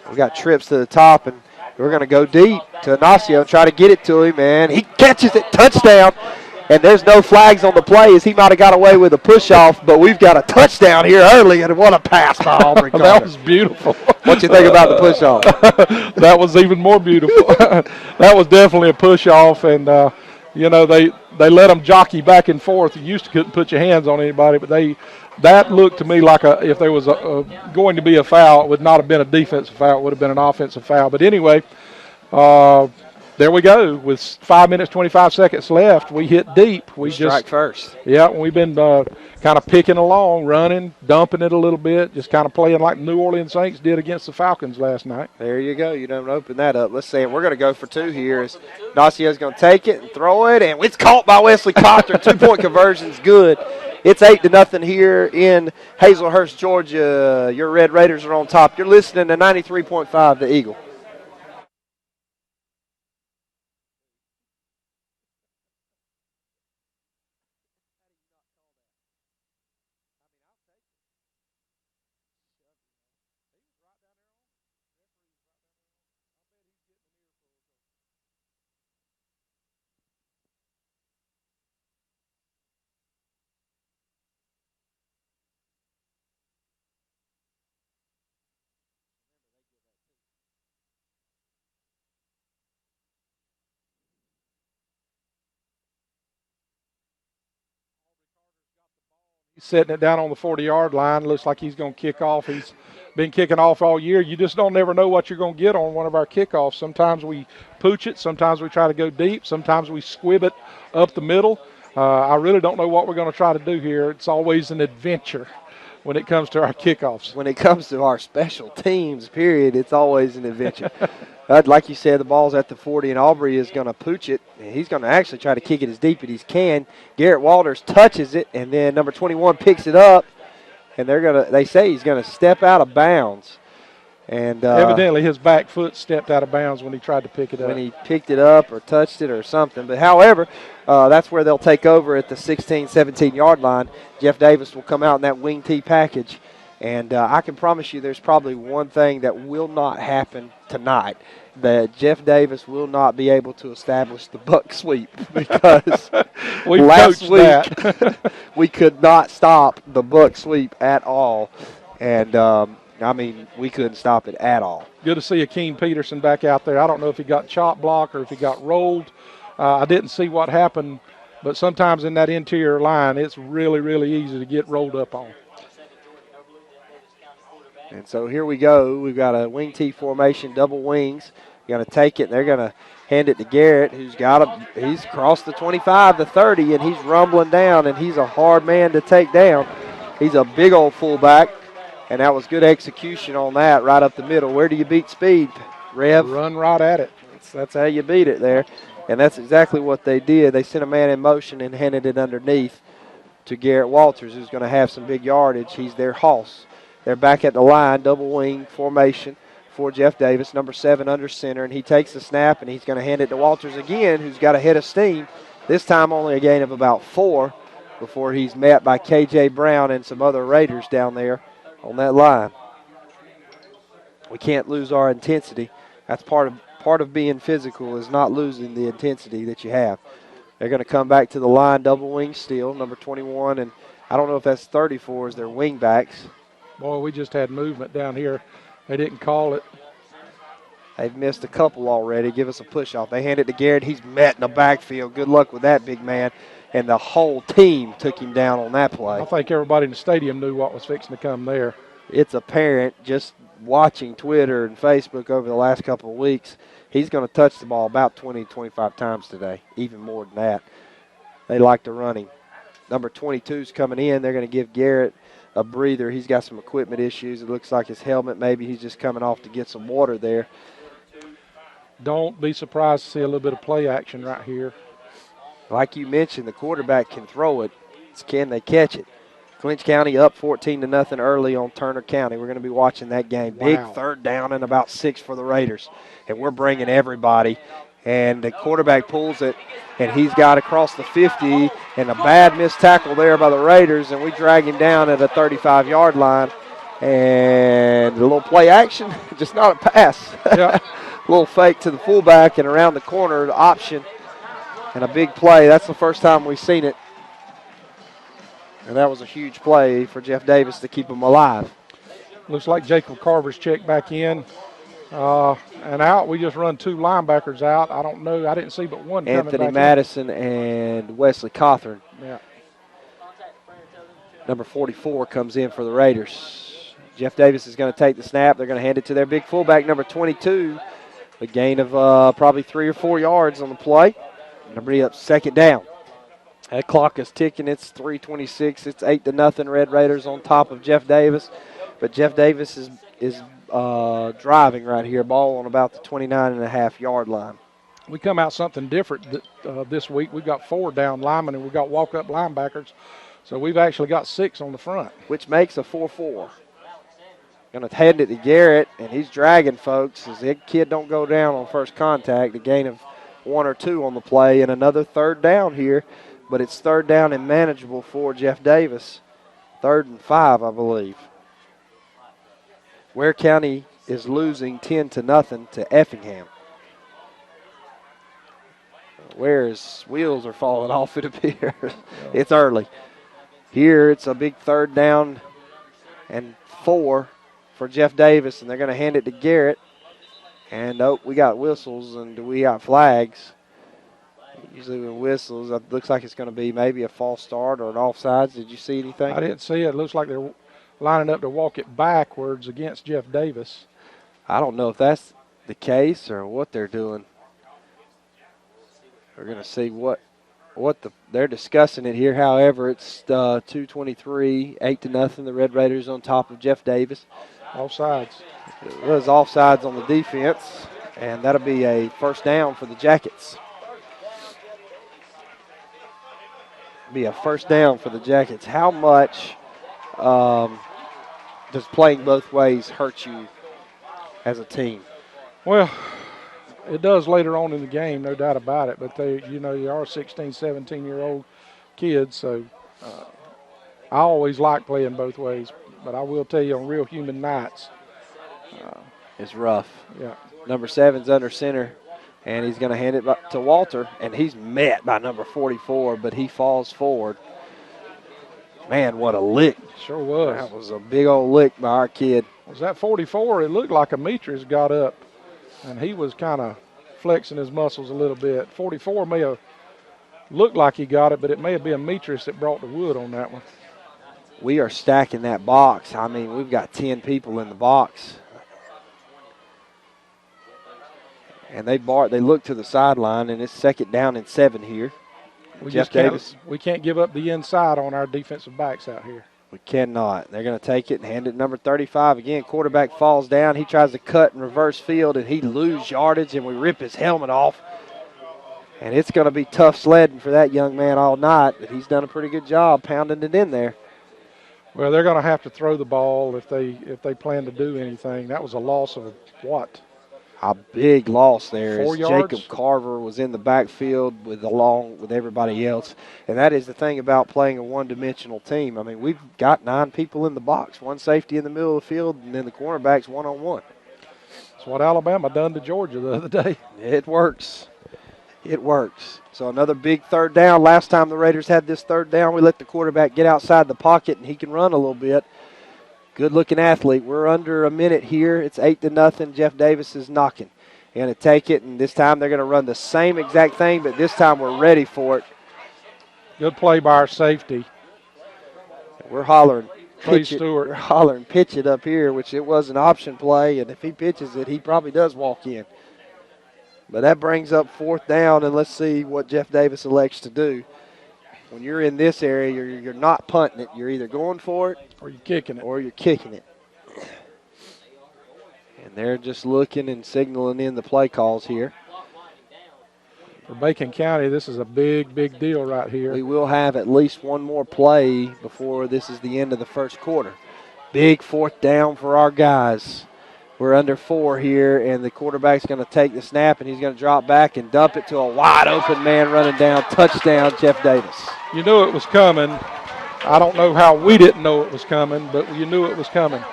We got trips to the top, and we're going to go deep to Ignacio and try to get it to him, and he catches it. Touchdown. And there's no flags on the play, as he might have got away with a push-off, but we've got a touchdown here early, and what a pass by Aubrey Carter. That was beautiful. What you think about the push-off? That was even more beautiful. That was definitely a push-off, and, they let them jockey back and forth. You used to couldn't put your hands on anybody, but that looked to me like if there was going to be a foul, it would not have been a defensive foul. It would have been an offensive foul. But anyway, there we go. With 5 minutes, 25 seconds left, we hit deep. We strike first. Yeah, we've been kind of picking along, running, dumping it a little bit, just kind of playing like New Orleans Saints did against the Falcons last night. There you go. You don't open that up. Let's see. We're going to go for 2 here. Nacio's going to take it and throw it, and it's caught by Wesley Cotter. 2-point conversion's good. It's 8-0 here in Hazelhurst, Georgia. Your Red Raiders are on top. You're listening to 93.5 The Eagle. He's setting it down on the 40-yard line. Looks like he's going to kick off. He's been kicking off all year. You just don't never know what you're going to get on one of our kickoffs. Sometimes we pooch it. Sometimes we try to go deep. Sometimes we squib it up the middle. I really don't know what we're going to try to do here. It's always an adventure when it comes to our kickoffs. When it comes to our special teams, period, it's always an adventure. Like you said, the ball's at the 40, and Aubrey is going to pooch it. And he's going to actually try to kick it as deep as he can. Garrett Walters touches it, and then number 21 picks it up. And they say he's going to step out of bounds. And evidently his back foot stepped out of bounds when he tried to pick it up. When he picked it up or touched it or something. But however, that's where they'll take over at the 16, 17-yard line. Jeff Davis will come out in that wing T package. And I can promise you there's probably one thing that will not happen tonight, that Jeff Davis will not be able to establish the buck sweep because last week we could not stop the buck sweep at all. And we couldn't stop it at all. Good to see Akeem Peterson back out there. I don't know if he got chop block or if he got rolled. I didn't see what happened, but sometimes in that interior line, it's really, really easy to get rolled up on. And so here we go. We've got a wing T formation, double wings. They're going to take it, and they're going to hand it to Garrett, he's crossed the 25, the 30, and he's rumbling down, and he's a hard man to take down. He's a big old fullback. And that was good execution on that right up the middle. Where do you beat speed, Rev? Run right at it. That's how you beat it there. And that's exactly what they did. They sent a man in motion and handed it underneath to Garrett Walters, who's going to have some big yardage. He's their hoss. They're back at the line, double wing formation for Jeff Davis, number 7 under center. And he takes the snap, and he's going to hand it to Walters again, who's got a head of steam. This time only a gain of about 4 before he's met by K.J. Brown and some other Raiders down there on that line. We can't lose our intensity. That's part of being physical, is not losing the intensity that you have. They're going to come back to the line, double wing still, number 21, and I don't know if that's 34 as their wing backs. Boy, we just had movement down here. They didn't call it. They've missed a couple already. Give us a push off. They hand it to Garrett. He's met in the backfield. Good luck with that, big man. And the whole team took him down on that play. I think everybody in the stadium knew what was fixing to come there. It's apparent just watching Twitter and Facebook over the last couple of weeks. He's going to touch the ball about 20, 25 times today, even more than that. They like to run him. Number 22 is coming in. They're going to give Garrett a breather. He's got some equipment issues. It looks like his helmet, maybe he's just coming off to get some water there. Don't be surprised to see a little bit of play action right here. Like you mentioned, the quarterback can throw it. It's can they catch it? Clinch County up 14-0 early on Turner County. We're going to be watching that game. Wow. Big third down and about 6 for the Raiders. And we're bringing everybody. And the quarterback pulls it, and he's got across the 50, and a bad missed tackle there by the Raiders, and we drag him down at a 35-yard line. And a little play action, just not a pass. Yeah. A little fake to the fullback and around the corner, the option. And a big play. That's the first time we've seen it. And that was a huge play for Jeff Davis to keep him alive. Looks like Jacob Carver's checked back in. And out, we just run 2 linebackers out. I don't know. I didn't see but one coming Anthony back Madison and Wesley Cawthorn. Yeah. Number 44 comes in for the Raiders. Jeff Davis is going to take the snap. They're going to hand it to their big fullback, number 22. A gain of probably 3 or 4 yards on the play. Number up, second down. That clock is ticking. It's 3:26. It's 8-0 Red Raiders on top of Jeff Davis. But Jeff Davis is driving right here. Ball on about the 29.5-yard line. We come out something different this week. We've got 4 down linemen, and we've got walk-up linebackers. So we've actually got 6 on the front. Which makes a 4-4. Going to hand it to Garrett, and he's dragging folks. As that kid don't go down on first contact, a gain of 1 or 2 on the play, and another third down here. But it's third down and manageable for Jeff Davis. 3rd and 5, I believe. Ware County is losing 10-0 to Effingham. Ware's wheels are falling off, it appears. It's early. Here it's a big third down and 4 for Jeff Davis, and they're going to hand it to Garrett. And, we got whistles and we got flags. Usually with whistles, it looks like it's going to be maybe a false start or an offsides. Did you see anything? I didn't see it. It looks like they're lining up to walk it backwards against Jeff Davis. I don't know if that's the case or what they're doing. We're going to see what they're discussing it here. However, it's 2:23, 8-0. The Red Raiders on top of Jeff Davis. Offsides. It was offsides on the defense, and that'll be a first down for the Jackets. Be a first down for the Jackets. How much does playing both ways hurt you as a team? Well, it does later on in the game, no doubt about it. But they are 16, 17-year-old kids, so I always like playing both ways. But I will tell you, on real human nights, it's rough. Yeah. Number 7's under center, and he's going to hand it to Walter, and he's met by number 44, but he falls forward. Man, what a lick. Sure was. That was a big old lick by our kid. Was that 44? It looked like Ametris got up, and he was kind of flexing his muscles a little bit. 44 may have looked like he got it, but it may have been Ametris that brought the wood on that one. We are stacking that box. I mean, we've got 10 people in the box. And they look to the sideline, and it's 2nd down and 7 here. We can't give up the inside on our defensive backs out here. We cannot. They're going to take it and hand it to number 35. Again, quarterback falls down. He tries to cut and reverse field, and he loses yardage, and we rip his helmet off. And it's going to be tough sledding for that young man all night, but he's done a pretty good job pounding it in there. Well, they're going to have to throw the ball if they plan to do anything. That was a loss of what? A big loss there. 4 yards? Jacob Carver was in the backfield along with everybody else. And that is the thing about playing a one-dimensional team. I mean, we've got 9 people in the box, 1 safety in the middle of the field, and then the cornerbacks one-on-one. That's what Alabama done to Georgia the other day. It works. It works. So another big 3rd down. Last time the Raiders had this 3rd down, we let the quarterback get outside the pocket, and he can run a little bit. Good-looking athlete. We're under a minute here. It's 8-0. Jeff Davis is knocking. They're going to take it, and this time they're going to run the same exact thing, but this time we're ready for it. Good play by our safety. We're hollering. Trey Stewart. We're hollering pitch it up here, which it was an option play, and if he pitches it, he probably does walk in. But that brings up 4th down, and let's see what Jeff Davis elects to do. When you're in this area, you're not punting it. You're either going for it or you're kicking it. Or you're kicking it. And they're just looking and signaling in the play calls here. For Bacon County, this is a big, big deal right here. We will have at least one more play before this is the end of the first quarter. Big 4th down for our guys. We're under 4 here, and the quarterback's going to take the snap, and he's going to drop back and dump it to a wide-open man running down. Touchdown, Jeff Davis. You knew it was coming. I don't know how we didn't know it was coming, but you knew it was coming.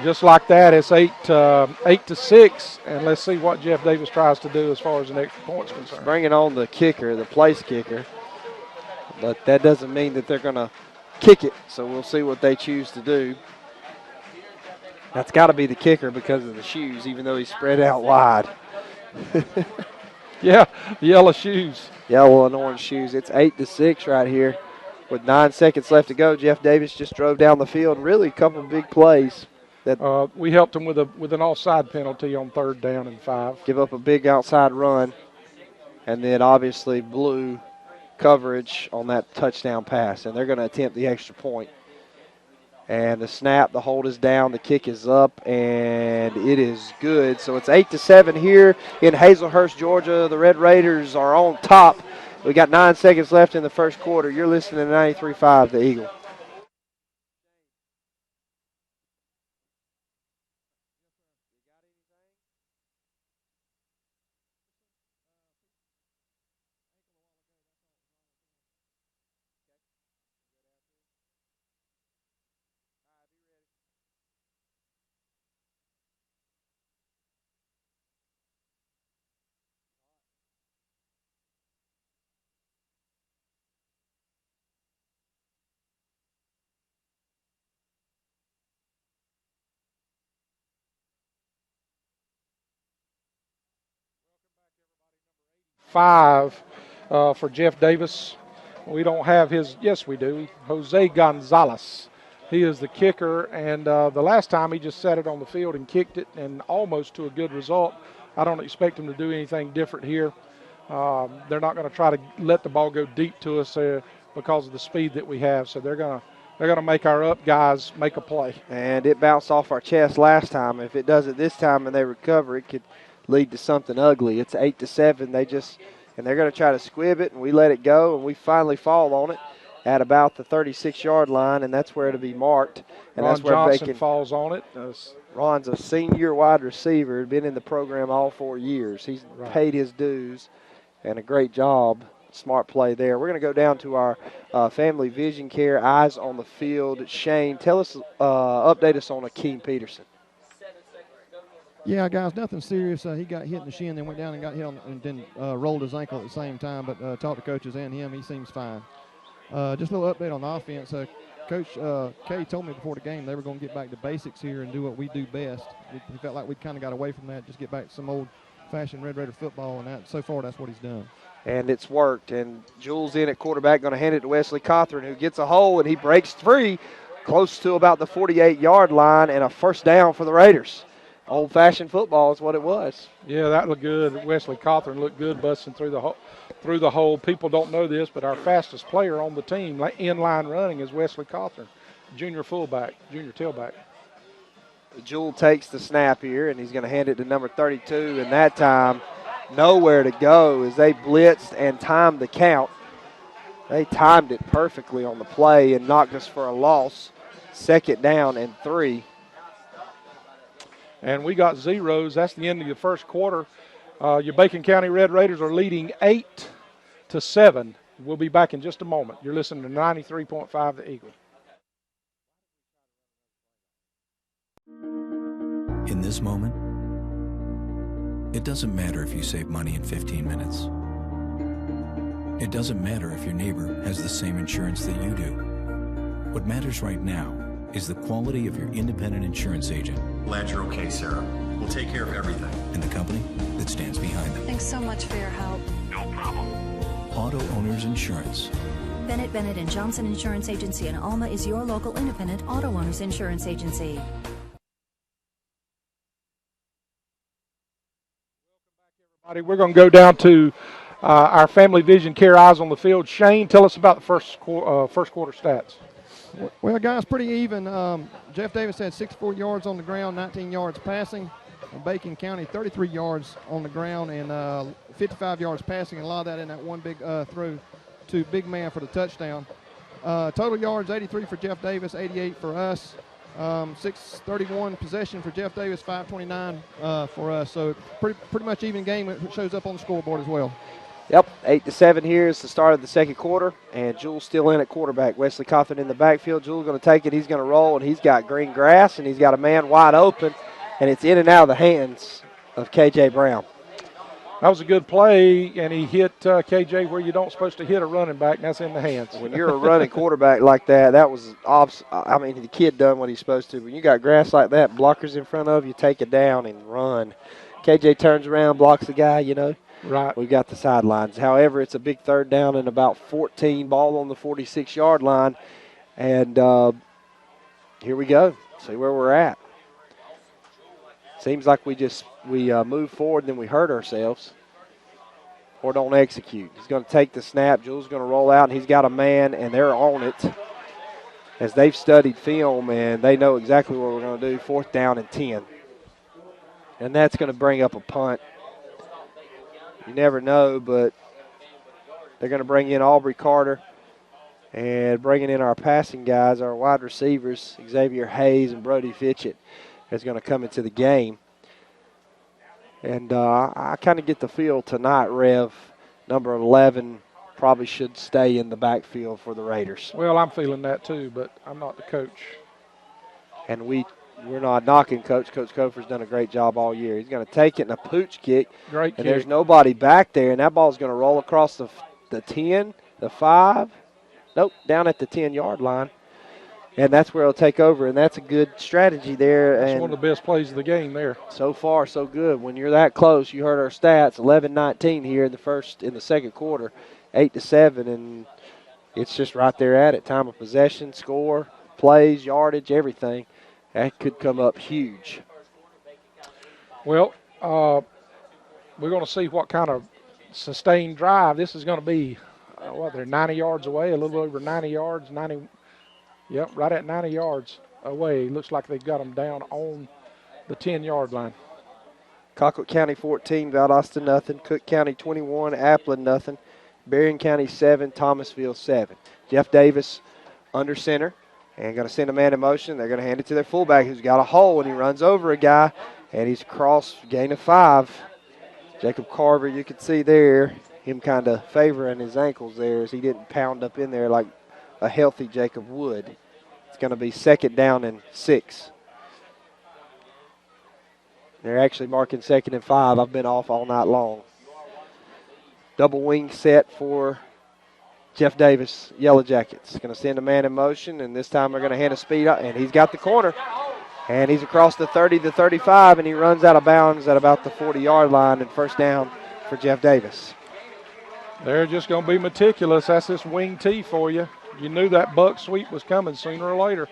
Just like that, it's 8-6, and let's see what Jeff Davis tries to do as far as an extra point's concerned. Bringing on the kicker, the place kicker, but that doesn't mean that they're going to kick it, so we'll see what they choose to do. That's got to be the kicker because of the shoes, even though he's spread out wide. Yeah, the yellow shoes. Yellow and orange shoes. It's 8-6 right here. With 9 seconds left to go, Jeff Davis just drove down the field. Really a couple of big plays. We helped him with an offside penalty on 3rd down and 5. Give up a big outside run, and then obviously blew coverage on that touchdown pass, and they're going to attempt the extra point. And the snap, the hold is down, the kick is up, and it is good. So it's 8-7 here in Hazelhurst, Georgia. The Red Raiders are on top. We got 9 seconds left in the first quarter. You're listening to 93.5 The Eagle. Five for Jeff Davis. We don't have his, yes we do, Jose Gonzalez. He is the kicker, and the last time he just set it on the field and kicked it, and almost to a good result. I don't expect him to do anything different here. They're not going to try to let the ball go deep to us because of the speed that we have. So they're going to make our up guys make a play. And it bounced off our chest last time. If it does it this time and they recover, it could lead to something ugly. It's 8-7. They're going to try to squib it, and we let it go, and we finally fall on it at about the 36-yard line, and that's where it'll be marked. And Ron that's where Johnson falls on it. Ron's a senior wide receiver, been in the program all 4 years. He's paid his dues, and a great job. Smart play there. We're going to go down to our Family Vision Care Eyes on the Field. Shane, update us on Akeem Peterson. Yeah, guys, nothing serious. He got hit in the shin, then went down and got hit and then rolled his ankle at the same time. But talked to coaches and him, he seems fine. Just a little update on the offense. Coach Kay told me before the game they were going to get back to basics here and do what we do best. He felt like we kind of got away from that, just get back to some old-fashioned Red Raider football, and so far that's what he's done. And it's worked. And Jules in at quarterback, going to hand it to Wesley Cothran, who gets a hole, and he breaks free close to about the 48-yard line, and a first down for the Raiders. Old-fashioned football is what it was. Yeah, that looked good. Wesley Cothran looked good busting through the hole. People don't know this, but our fastest player on the team, in-line running, is Wesley Cothran, junior tailback. Jewel takes the snap here, and he's going to hand it to number 32, and that time nowhere to go as they blitzed and timed the count. They timed it perfectly on the play and knocked us for a loss. 2nd down and 3. And we got zeros. That's the end of the first quarter. Your Bacon County Red Raiders are leading 8-7. We'll be back in just a moment. You're listening to 93.5 The Eagle. In this moment, it doesn't matter if you save money in 15 minutes. It doesn't matter if your neighbor has the same insurance that you do. What matters right now is the quality of your independent insurance agent. Glad you're okay, Sarah. We'll take care of everything. And the company that stands behind them. Thanks so much for your help. No problem. Auto Owners Insurance. Bennett Bennett and Johnson Insurance Agency in Alma is your local independent auto owners insurance agency. We're going to go down to our Family Vision Care Eyes on the Field. Shane, tell us about the first quarter stats. Well, guys, pretty even. Jeff Davis had 64 yards on the ground, 19 yards passing. Bacon County, 33 yards on the ground and 55 yards passing, and a lot of that in that one big throw to Big Man for the touchdown. Total yards, 83 for Jeff Davis, 88 for us. 631 possession for Jeff Davis, 529 for us. So pretty much even game. It shows up on the scoreboard as well. Yep, 8-7 here is the start of the second quarter, and Jules still in at quarterback. Wesley Cothran in the backfield. Jules going to take it. He's going to roll, and he's got green grass, and he's got a man wide open, and it's in and out of the hands of K.J. Brown. That was a good play, and he hit K.J. where you don't supposed to hit a running back, and that's in the hands. When you're a running quarterback like that was the kid done what he's supposed to. When you got grass like that, blockers in front of you, take it down and run. K.J. turns around, blocks the guy, Right. We've got the sidelines. However, it's a big 3rd down and about 14, ball on the 46-yard line. And here we go. See where we're at. Seems like we move forward and then we hurt ourselves or don't execute. He's going to take the snap. Jules is going to roll out, and he's got a man, and they're on it as they've studied film, and they know exactly what we're going to do. 4th down and 10. And that's going to bring up a punt. You never know, but they're going to bring in Aubrey Carter and bringing in our passing guys, our wide receivers, Xavier Hayes and Brody Fitchett is going to come into the game. And I kind of get the feel tonight, Rev, number 11 probably should stay in the backfield for the Raiders. Well, I'm feeling that too, but I'm not the coach. And we're not knocking Coach. Coach Kofer's done a great job all year. He's going to take it in a pooch kick. Great and kick. There's nobody back there, and that ball's going to roll across the 10, the 5. Nope, down at the 10-yard line. And that's where he'll take over, and that's a good strategy there. That's and one of the best plays of the game there. So far, so good. When you're that close, you heard our stats, 11-19 here in the second quarter, 8-7, and it's just right there at it. Time of possession, score, plays, yardage, everything. That could come up huge. Well, we're going to see what kind of sustained drive. This is going to be, they're 90 yards away, a little over 90 yards, 90, yep, right at 90 yards away. Looks like they've got them down on the 10-yard line. Colquitt County 14, Valdosta nothing. Cook County 21, Applin nothing. Berrien County 7, Thomasville 7. Jeff Davis under center and going to send a man in motion. They're going to hand it to their fullback who's got a hole, and he runs over a guy, and he's across, gain of 5. Jacob Carver, you can see there, him kind of favoring his ankles there as he didn't pound up in there like a healthy Jacob would. It's going to be 2nd down and 6. They're actually marking 2nd and 5. I've been off all night long. Double wing set for Jeff Davis, Yellow Jackets. Going to send a man in motion, and this time they're going to hand a speed up, and he's got the corner. And he's across the 30 to 35, and he runs out of bounds at about the 40-yard line, and 1st down for Jeff Davis. They're just going to be meticulous. That's this wing tee for you. You knew that buck sweep was coming sooner or later.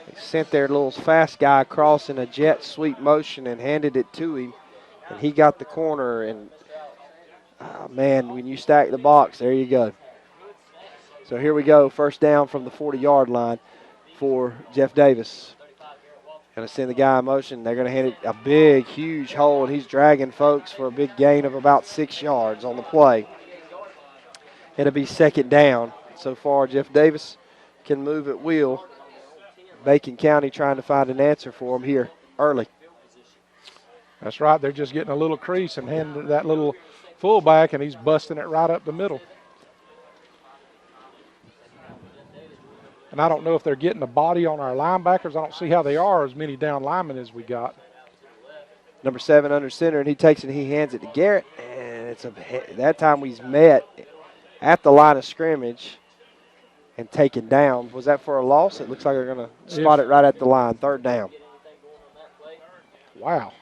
They sent their little fast guy across in a jet sweep motion and handed it to him, and he got the corner. And, man, when you stack the box, there you go. So here we go, 1st down from the 40-yard line for Jeff Davis. Going to send the guy in motion. They're going to hand it a big, huge hole, and he's dragging folks for a big gain of about 6 yards on the play. It'll be 2nd down. So far, Jeff Davis can move at will. Bacon County trying to find an answer for him here early. That's right. They're just getting a little crease and handing that little fullback, and he's busting it right up the middle. And I don't know if they're getting a body on our linebackers. I don't see how they are, as many down linemen as we got. Number 7 under center, and he takes it and he hands it to Garrett. And that time he's met at the line of scrimmage and taken down. Was that for a loss? It looks like they're going to spot it right at the line, 3rd down. Wow.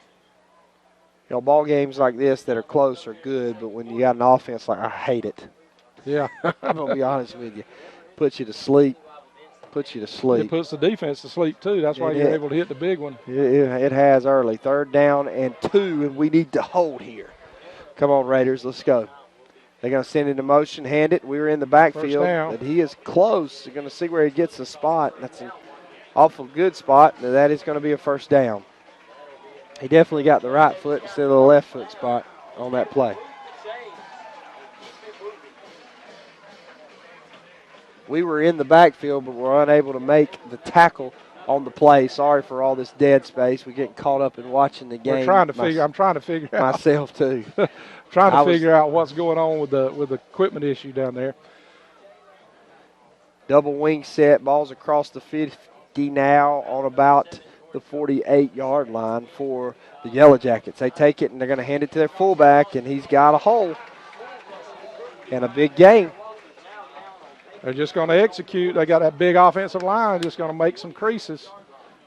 You know, ball games like this that are close are good, but when you got an offense like I hate it. Yeah. I'm going to be honest with you. Puts you to sleep. Puts you to sleep. It puts the defense to sleep, too. That's why you're able to hit the big one. It has early. 3rd down and 2, and we need to hold here. Come on, Raiders, let's go. They're going to send it in motion, hand it. We were in the backfield, but he is close. They're going to see where he gets the spot. That's an awful good spot, and that is going to be a 1st down. He definitely got the right foot instead of the left foot spot on that play. We were in the backfield, but we're unable to make the tackle on the play. Sorry for all this dead space. We're getting caught up in watching the game. I'm trying to figure out. Myself, too. Trying to figure out what's going on with the equipment issue down there. Double wing set. Ball's across the 50 now on about the 48-yard line for the Yellow Jackets. They take it, and they're going to hand it to their fullback, and he's got a hole. And a big gain. They're just going to execute. They got that big offensive line, just going to make some creases.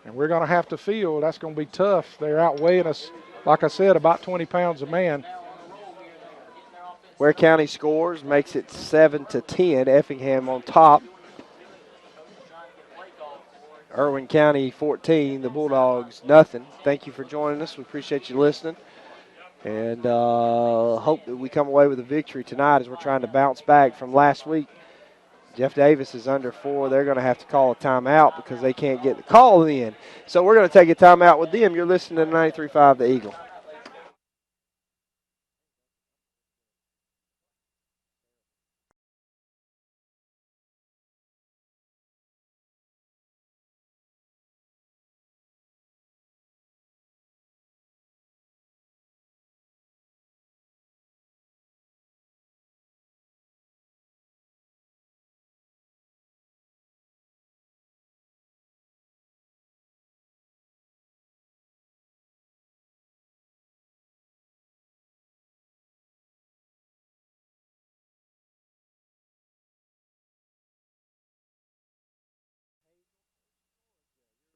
And we're going to have to field. That's going to be tough. They're outweighing us, like I said, about 20 pounds a man. Ware County scores, makes it 7-10. Effingham on top. Irwin County 14, the Bulldogs nothing. Thank you for joining us. We appreciate you listening. And hope that we come away with a victory tonight as we're trying to bounce back from last week. Jeff Davis is under 4. They're going to have to call a timeout because they can't get the call in. So we're going to take a timeout with them. You're listening to 93.5 The Eagle.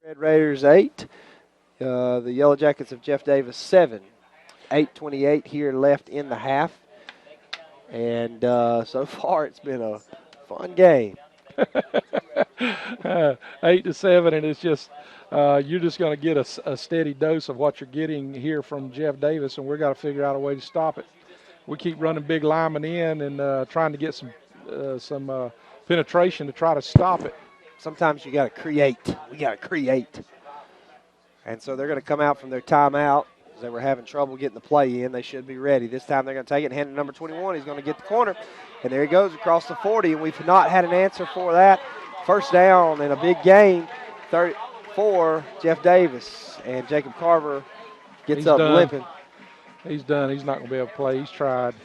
Red Raiders 8. The Yellow Jackets of Jeff Davis 7. 8:28 here left in the half. And so far it's been a fun game. 8-7, and it's just you're just going to get a steady dose of what you're getting here from Jeff Davis, and we've got to figure out a way to stop it. We keep running big linemen in and trying to get some penetration to try to stop it. Sometimes you got to create. We got to create. And so they're going to come out from their timeout. They were having trouble getting the play in. They should be ready. This time they're going to take it and hand it to number 21. He's going to get the corner. And there he goes across the 40, and we've not had an answer for that. First down in a big game, 34, Jeff Davis. And Jacob Carver gets up limping. He's done. He's not going to be able to play. He's tried.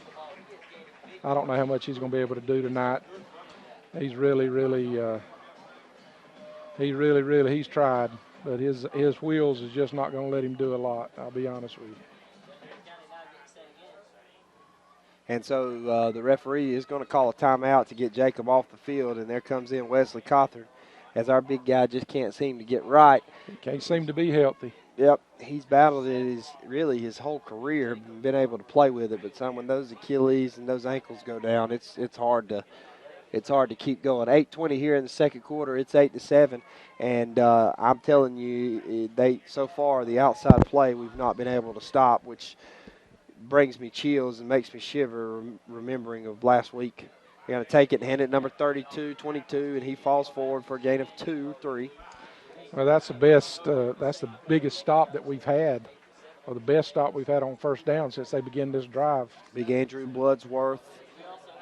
I don't know how much he's going to be able to do tonight. He's he's tried. But his wheels is just not going to let him do a lot, I'll be honest with you. And so the referee is going to call a timeout to get Jacob off the field, and there comes in Wesley Cawthorn, as our big guy just can't seem to get right. He can't seem to be healthy. Yep, he's battled it his whole career, been able to play with it. But when those Achilles and those ankles go down, it's hard to keep going. 8:20 here in the second quarter. It's 8-7, and I'm telling you, so far the outside play we've not been able to stop, which brings me chills and makes me shiver remembering of last week. They're going to take it and hand it number 32, 22, and he falls forward for a gain of 2 or 3. Well, that's the best. That's the biggest stop that we've had, or the best stop we've had on first down since they began this drive. Big Andrew Bloodsworth,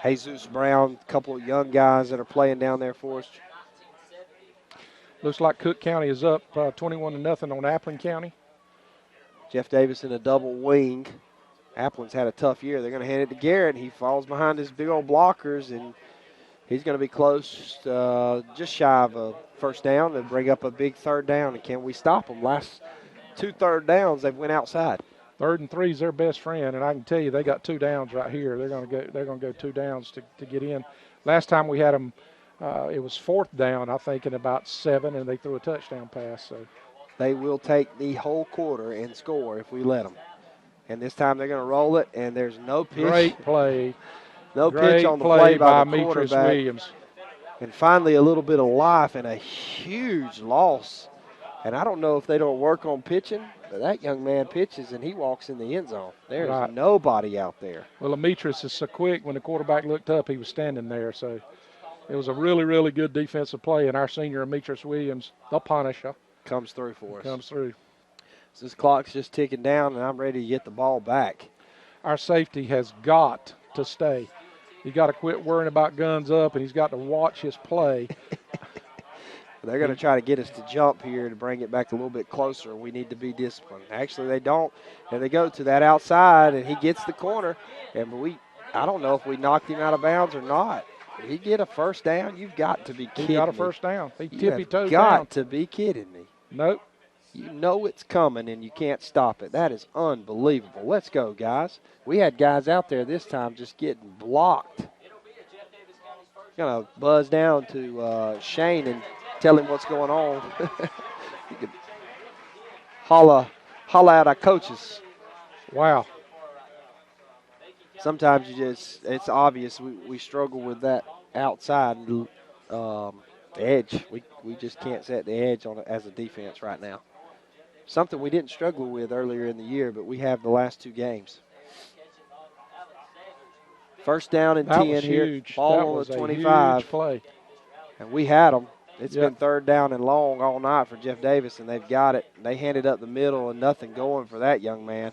Jesus Brown, a couple of young guys that are playing down there for us. Looks like Cook County is up 21-0 on Appling County. Jeff Davis in a double wing. Applin's had a tough year. They're going to hand it to Garrett. He falls behind his big old blockers, and he's going to be close, just shy of a first down, and bring up a big third down. And can we stop them? Last 2 third downs, they've went outside. 3rd and 3 is their best friend, and I can tell you they got 2 downs right here. They're going to go 2 downs to get in. Last time we had them, it was 4th down, I think, in about 7, and they threw a touchdown pass. So they will take the whole quarter and score if we let them. And this time they're going to roll it, and there's no pitch. Great play. No pitch on the play by the Demetrius quarterback. Williams. And finally a little bit of life and a huge loss. And I don't know if they don't work on pitching, but that young man pitches and he walks in the end zone. There's nobody out there. Well, Demetrius is so quick. When the quarterback looked up, he was standing there. So it was a really, really good defensive play. And our senior, Demetrius Williams, the Punisher, comes through for us. Comes through. So this clock's just ticking down, and I'm ready to get the ball back. Our safety has got to stay. He's got to quit worrying about guns up, and he's got to watch his play. They're going to try to get us to jump here to bring it back a little bit closer. We need to be disciplined. Actually, they don't. And they go to that outside, and he gets the corner. And I don't know if we knocked him out of bounds or not. Did he get a first down? You've got to be kidding me. He got a first down. He tippy-toed down. You've got to be kidding me. Nope. You know it's coming, and you can't stop it. That is unbelievable. Let's go, guys. We had guys out there this time just getting blocked. Going to buzz down to Shane and tell him what's going on. You can holla at our coaches. Wow. Sometimes it's obvious we struggle with that outside edge. We just can't set the edge on it as a defense right now. Something we didn't struggle with earlier in the year, but we have the last 2 games. First down and 10 here. Ball on the 25. Huge play. And we had them. It's been 3rd down and long all night for Jeff Davis, and they've got it. They handed up the middle and nothing going for that young man.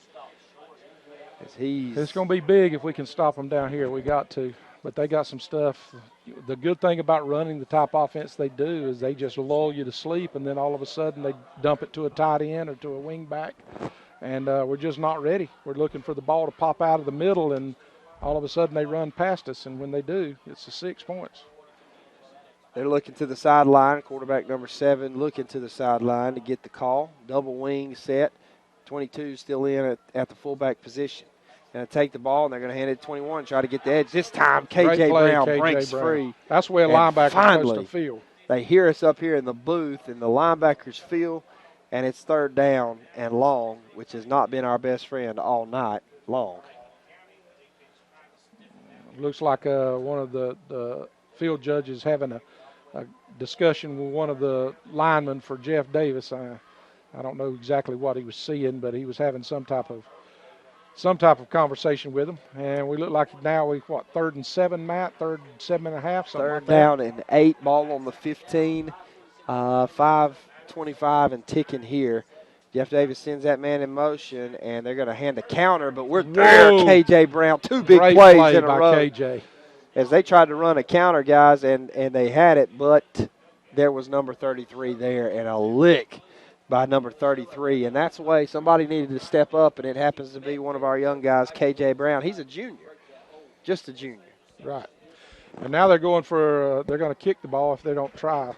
It's going to be big if we can stop them down here. We got to. But they got some stuff. The good thing about running the type offense they do is they just lull you to sleep, and then all of a sudden they dump it to a tight end or to a wing back, and we're just not ready. We're looking for the ball to pop out of the middle, and all of a sudden they run past us, and when they do, it's 6 points. They're looking to the sideline. Quarterback number 7 looking to the sideline to get the call. Double wing set. 22 still in at the fullback position. Going to take the ball, and they're going to hand it to 21, try to get the edge. This time, K.J. Brown breaks free. That's where a linebacker supposed to feel. They hear us up here in the booth, and the linebackers feel, and it's 3rd down and long, which has not been our best friend all night long. Looks like one of the field judges having discussion with one of the linemen for Jeff Davis. I don't know exactly what he was seeing, but he was having some type of conversation with him. And we look like now we, 3rd and 7, Matt? 3rd and 7.5, something like that. 3rd down and 8, ball on the 15, 5:25 and ticking here. Jeff Davis sends that man in motion, and they're going to hand a counter, but we're there. K.J. Brown, 2 big Great plays play in a by row. KJ. As they tried to run a counter, guys, and they had it, but there was number 33 there, and a lick by number 33. And that's the way somebody needed to step up, and it happens to be one of our young guys, K.J. Brown. He's a junior, just a junior. Right. And now they're going for they're going to kick the ball if they don't try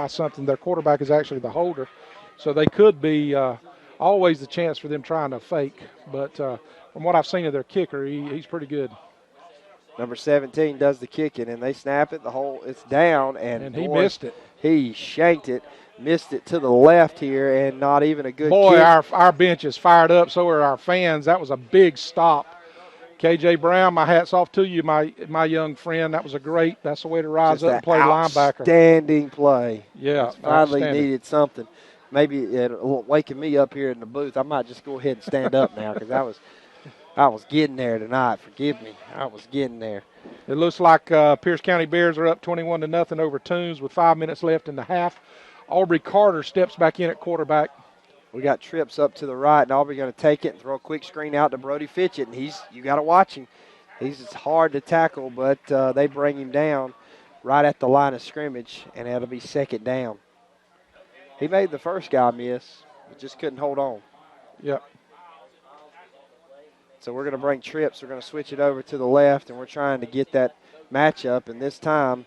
something. Their quarterback is actually the holder, so they could be always the chance for them trying to fake. But from what I've seen of their kicker, he's pretty good. Number 17 does the kicking, and they snap it. It's down, and he missed it. He shanked it, missed it to the left here, and not even a good Boy, kick. our bench is fired up. So are our fans. That was a big stop. K.J. Brown, my hat's off to you, my young friend. That's the way to rise up and play linebacker. Outstanding play. Yeah, Finally needed something. Maybe waking me up here in the booth. I might just go ahead and stand up now because I was getting there tonight. Forgive me. I was getting there. It looks like Pierce County Bears are up 21-0 over Toombs with 5 minutes left in the half. Aubrey Carter steps back in at quarterback. We got trips up to the right, and Aubrey going to take it and throw a quick screen out to Brody Fitchett. And you got to watch him. He's hard to tackle, but they bring him down right at the line of scrimmage, and that'll be 2nd down. He made the first guy miss, but just couldn't hold on. Yep. So we're going to bring trips. We're going to switch it over to the left, and we're trying to get that matchup. And this time,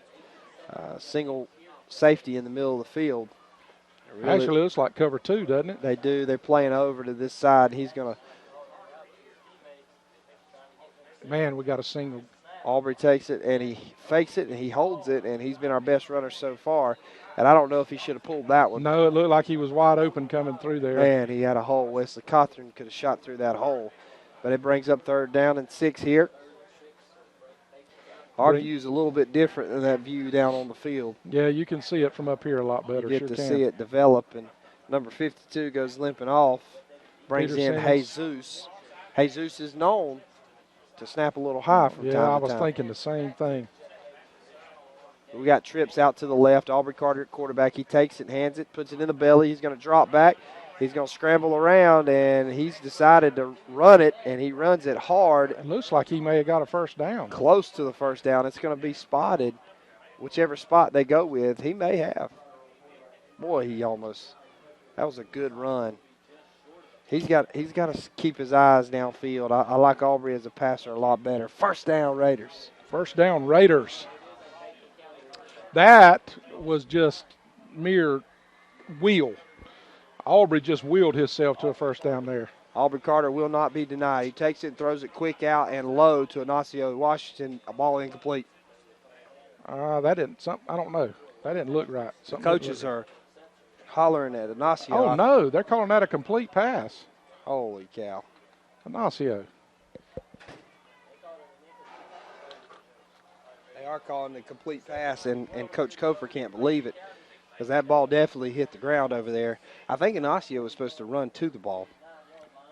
single safety in the middle of the field. Really, actually looks like cover 2, doesn't it? They do. They're playing over to this side. He's going to. Man, we got a single. Aubrey takes it, and he fakes it, and he holds it, and he's been our best runner so far. And I don't know if he should have pulled that one. No, it looked like he was wide open coming through there. Man, he had a hole. Wesley Cothran could have shot through that hole. But it brings up 3rd down and 6 here. Our view's a little bit different than that view down on the field. Yeah, you can see it from up here a lot better. You get to see it develop, and number 52 goes limping off, brings in Jesus. Jesus is known to snap a little high from time to time. Yeah, I was thinking the same thing. We got trips out to the left. Aubrey Carter at quarterback. He takes it, hands it, puts it in the belly. He's going to drop back. He's going to scramble around, and he's decided to run it, and he runs it hard. It looks like he may have got a first down. Close to the first down. It's going to be spotted. Whichever spot they go with, he may have. Boy, that was a good run. He's got to keep his eyes downfield. I like Aubrey as a passer a lot better. First down, Raiders. First down, Raiders. That was just mere wheel. Aubrey just wheeled himself to a first down there. Aubrey Carter will not be denied. He takes it and throws it quick out and low to Ignacio Washington. A ball incomplete. I don't know. That didn't look right. Coaches are hollering at Ignacio. Oh, no. They're calling that a complete pass. Holy cow. Ignacio. They are calling it a complete pass, and Coach Kofer can't believe it because that ball definitely hit the ground over there. I think Ignacio was supposed to run to the ball.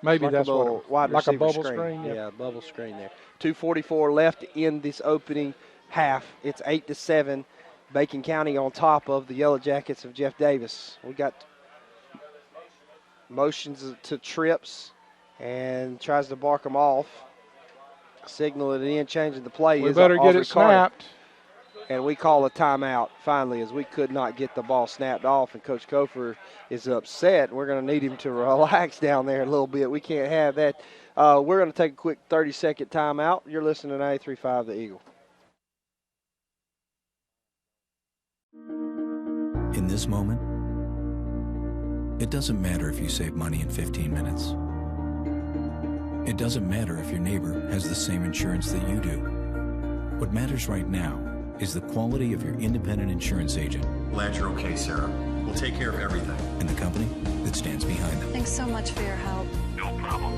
Maybe like that's like a bubble screen. Yeah, bubble screen there. 2:44 left in this opening half. It's 8-7. Bacon County on top of the Yellow Jackets of Jeff Davis. We got motions to trips and tries to bark them off. Signal it in, changing the play. We better get it snapped. And we call a timeout finally as we could not get the ball snapped off, and Coach Kofer is upset. We're going to need him to relax down there a little bit. We can't have that. We're going to take a quick 30-second timeout. You're listening to 93.5 The Eagle. In this moment, it doesn't matter if you save money in 15 minutes. It doesn't matter if your neighbor has the same insurance that you do. What matters right now is the quality of your independent insurance agent. Glad you're okay, Sarah. We'll take care of everything. And the company that stands behind them. Thanks so much for your help. No problem.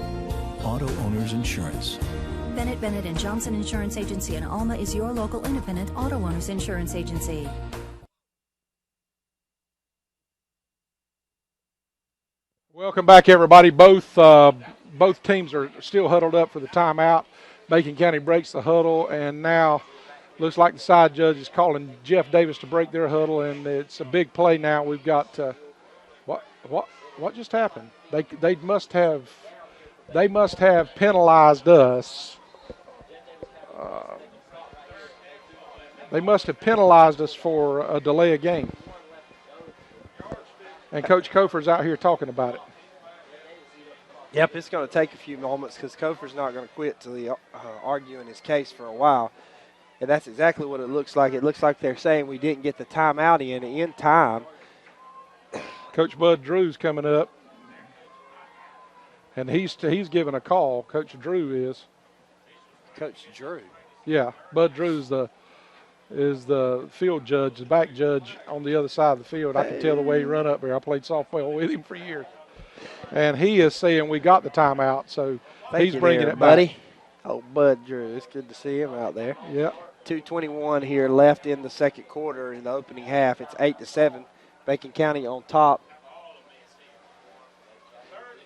Auto Owners Insurance. Bennett and Johnson Insurance Agency in Alma is your local independent auto owners insurance agency. Welcome back, everybody. Both teams are still huddled up for the timeout. Macon County breaks the huddle, and now looks like the side judge is calling Jeff Davis to break their huddle, and it's a big play now. We've got what just happened? They must have penalized us. They must have penalized us for a delay of game. And Coach Kofer's out here talking about it. Yep, it's going to take a few moments because Kofer's not going to quit till he arguing his case for a while. And that's exactly what it looks like. It looks like they're saying we didn't get the timeout in time. Coach Bud Drew's coming up. And he's giving a call. Coach Drew is. Coach Drew? Yeah, Bud Drew's is the field judge, the back judge on the other side of the field. I can tell the way he run up there. I played softball with him for years. And he is saying we got the timeout, so he's bringing it buddy. back. Oh, Bud Drew. It's good to see him out there. Yeah. 2:21 here left in the second quarter in the opening half. It's 8-7. Macon County on top.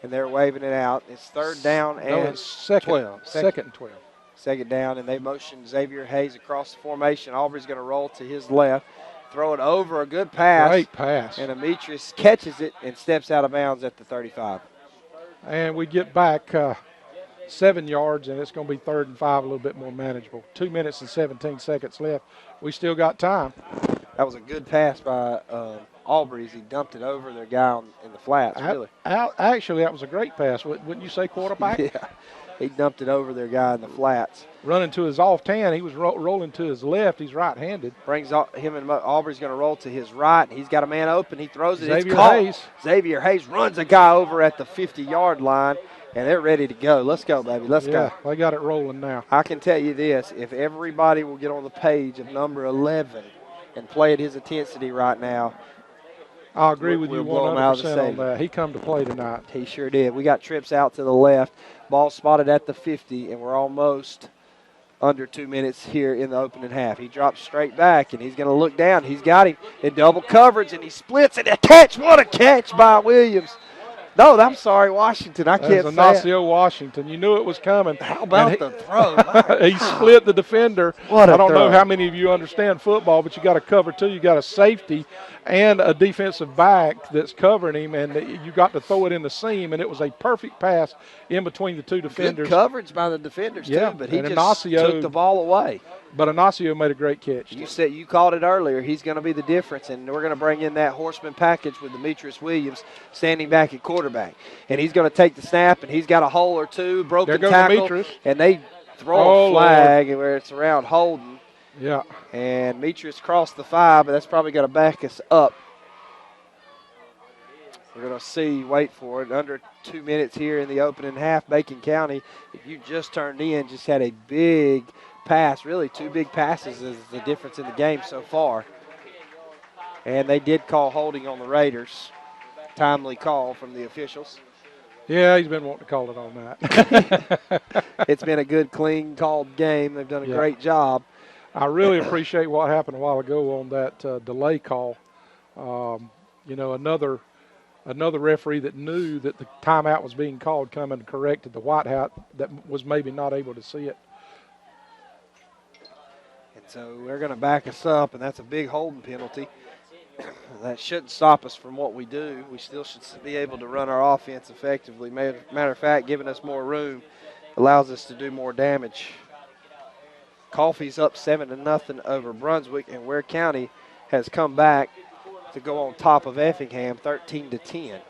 And they're waving it out. It's third down and it's second, 12. Second and 12. Second down, and they motion Xavier Hayes across the formation. Aubrey's going to roll to his left, throw it over, a good pass. Great pass. And Demetrius catches it and steps out of bounds at the 35. And we get back 7 yards, and it's going to be 3rd and 5, a little bit more manageable. 2 minutes and 17 seconds left. We still got time. That was a good pass by Aubrey's. He dumped it over their guy in the flats, really. Actually, that was a great pass. Wouldn't you say, quarterback? Yeah. He dumped it over their guy in the flats. Running to his off tan. He was rolling to his left. He's right-handed. Brings him and Aubrey's going to roll to his right. He's got a man open. He throws it. Xavier It's caught. Hayes. Xavier Hayes runs a guy over at the 50-yard line, and they're ready to go. Let's go, baby. Let's go. They got it rolling now. I can tell you this. If everybody will get on the page of number 11 and play at his intensity right now, I agree with you blow him out of the 100% on stadium. that. He come to play tonight. He sure did. We got trips out to the left. Ball spotted at the 50, and we're almost under 2 minutes here in the opening half. He drops straight back, and he's going to look down. He's got him in double coverage, and he splits it. A catch. What a catch by Williams. No, I'm sorry, Washington. I can't say Ignacio Washington. You knew it was coming. How about the throw? He split the defender. What a I don't know throw. how many of you understand football, but you got to cover two. You got a safety and a defensive back that's covering him, and you got to throw it in the seam, and it was a perfect pass in between the two defenders. Good coverage by the defenders, Yeah, too, but he and just Ignacio- took the ball away. But Ignacio made a great catch. You called it earlier. He's going to be the difference, and we're going to bring in that horseman package with Demetrius Williams standing back at quarterback. And he's going to take the snap, and he's got a hole or two, broken There goes tackle, Demetrius. and they throw a flag where it's around Holden. Yeah. And Demetrius crossed the 5, but that's probably going to back us up. We're going to see, wait for it, under 2 minutes here in the opening half. Macon County, if you just turned in, just had a big pass, really 2 big passes is the difference in the game so far. And they did call holding on the Raiders. Timely call from the officials. Yeah, he's been wanting to call it all night. It's been a good, clean, called game. They've done a great job. I really appreciate what happened a while ago on that delay call. Another referee that knew that the timeout was being called come and corrected the white hat that was maybe not able to see it. And so we're going to back us up, and that's a big holding penalty. That shouldn't stop us from what we do. We still should be able to run our offense effectively. Matter of fact, giving us more room allows us to do more damage. Coffey's up 7-0 over Brunswick, and Ware County has come back to go on top of Effingham 13-10.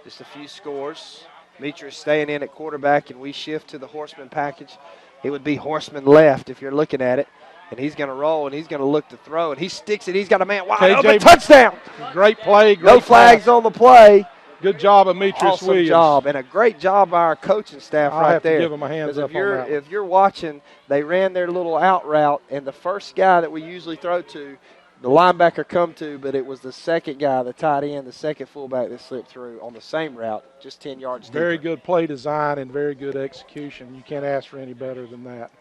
Just a few scores. Demetrius staying in at quarterback, and we shift to the horseman package. It would be horseman left if you're looking at it. And he's going to roll, and he's going to look to throw, and he sticks it. He's got a man wide open. Touchdown! Great play. Great No flags pass. on the play. Good job of Demetrius Awesome Williams. job, and a great job by our coaching staff I'll right have to there. give them a hands 'Cause up on that one. if you're watching, they ran their little out route, and the first guy that we usually throw to, the linebacker come to, but it was the second guy, the tight end, the second fullback that slipped through on the same route, just 10 yards Very deeper. good play design and very good execution. You can't ask for any better than that.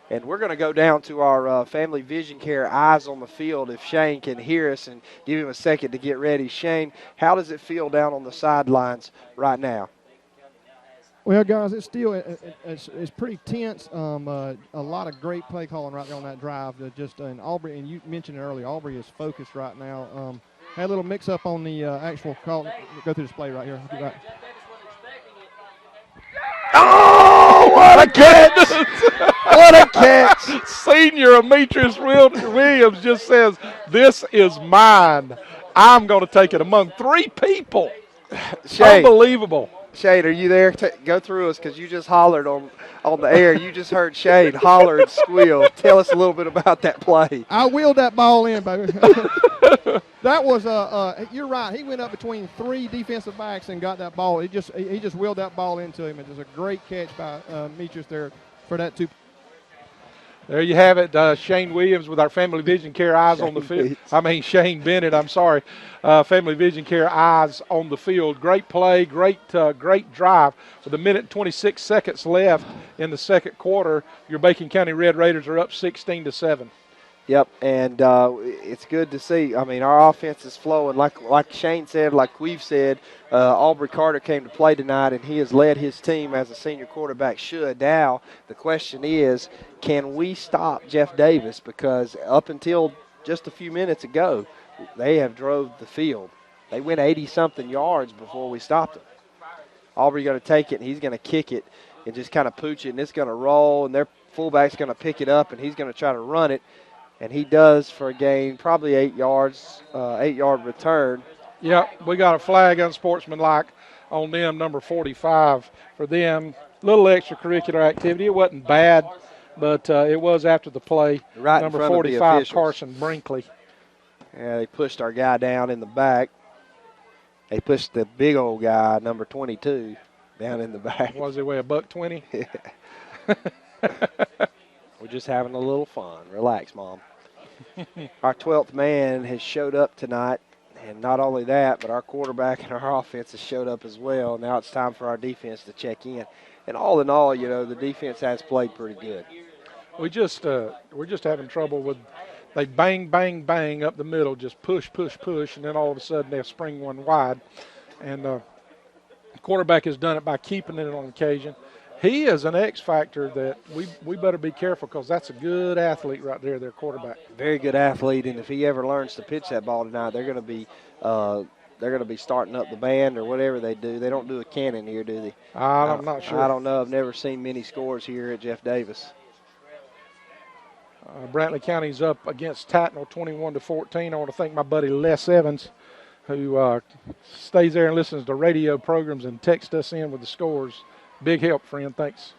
And we're going to go down to our Family Vision Care Eyes on the Field if Shane can hear us and give him a second to get ready. Shane, how does it feel down on the sidelines right now? Well, guys, it's still it's pretty tense. A lot of great play calling right there on that drive. And Aubrey, and you mentioned it earlier, Aubrey is focused right now. Had a little mix-up on the actual call. Go through this play right here. Right. Oh, what a catch! What a catch! Senior Demetrius Williams just says, "This is mine. I'm going to take it among 3 people." Shane, Unbelievable. Shane, are you there? Go through us because you just hollered on the air. You just heard Shane holler and squeal. Tell us a little bit about that play. I wheeled that ball in, baby. That was you're right. He went up between 3 defensive backs and got that ball. He just wheeled that ball into him. It was a great catch by Demetrius there for that 2. There you have it, Shane Williams with our Family Vision Care Eyes on the field. Shane Bennett, I'm sorry. Family Vision Care Eyes on the field. Great play, great drive. With 1 minute and 26 seconds left in the second quarter, your Bacon County Red Raiders are up 16-7. Yep, and it's good to see. Our offense is flowing. Like Shane said, like we've said, Aubrey Carter came to play tonight, and he has led his team as a senior quarterback should. Now, the question is, can we stop Jeff Davis? Because up until just a few minutes ago, they have drove the field. They went 80-something yards before we stopped them. Aubrey going to take it, and he's going to kick it and just kind of pooch it, and it's going to roll, and their fullback's going to pick it up, and he's going to try to run it. And he does for a gain, probably 8 yards, 8-yard return. Yep, we got a flag unsportsmanlike on them, number 45 for them. Little extracurricular activity. It wasn't bad, but it was after the play. Right number in front 45, of the officials. Carson Brinkley. Yeah, they pushed our guy down in the back. They pushed the big old guy, number 22, down in the back. What does he weigh, $120? Yeah. We're just having a little fun. Relax, Mom. Our 12th man has showed up tonight, and not only that, but our quarterback and our offense has showed up as well. Now it's time for our defense to check in. And all in all, the defense has played pretty good. We're just having trouble with they bang, bang, bang up the middle, just push, push, push, and then all of a sudden they'll spring one wide. And the quarterback has done it by keeping it on occasion. He is an X factor that we better be careful because that's a good athlete right there, their quarterback. Very good athlete, and if he ever learns to pitch that ball tonight, they're going to be starting up the band or whatever they do. They don't do a cannon here, do they? I'm not sure. I don't know. I've never seen many scores here at Jeff Davis. Brantley County's up against Tatnall 21-14. I want to thank my buddy Les Evans, who stays there and listens to radio programs and texts us in with the scores. Big help, friend. Thanks.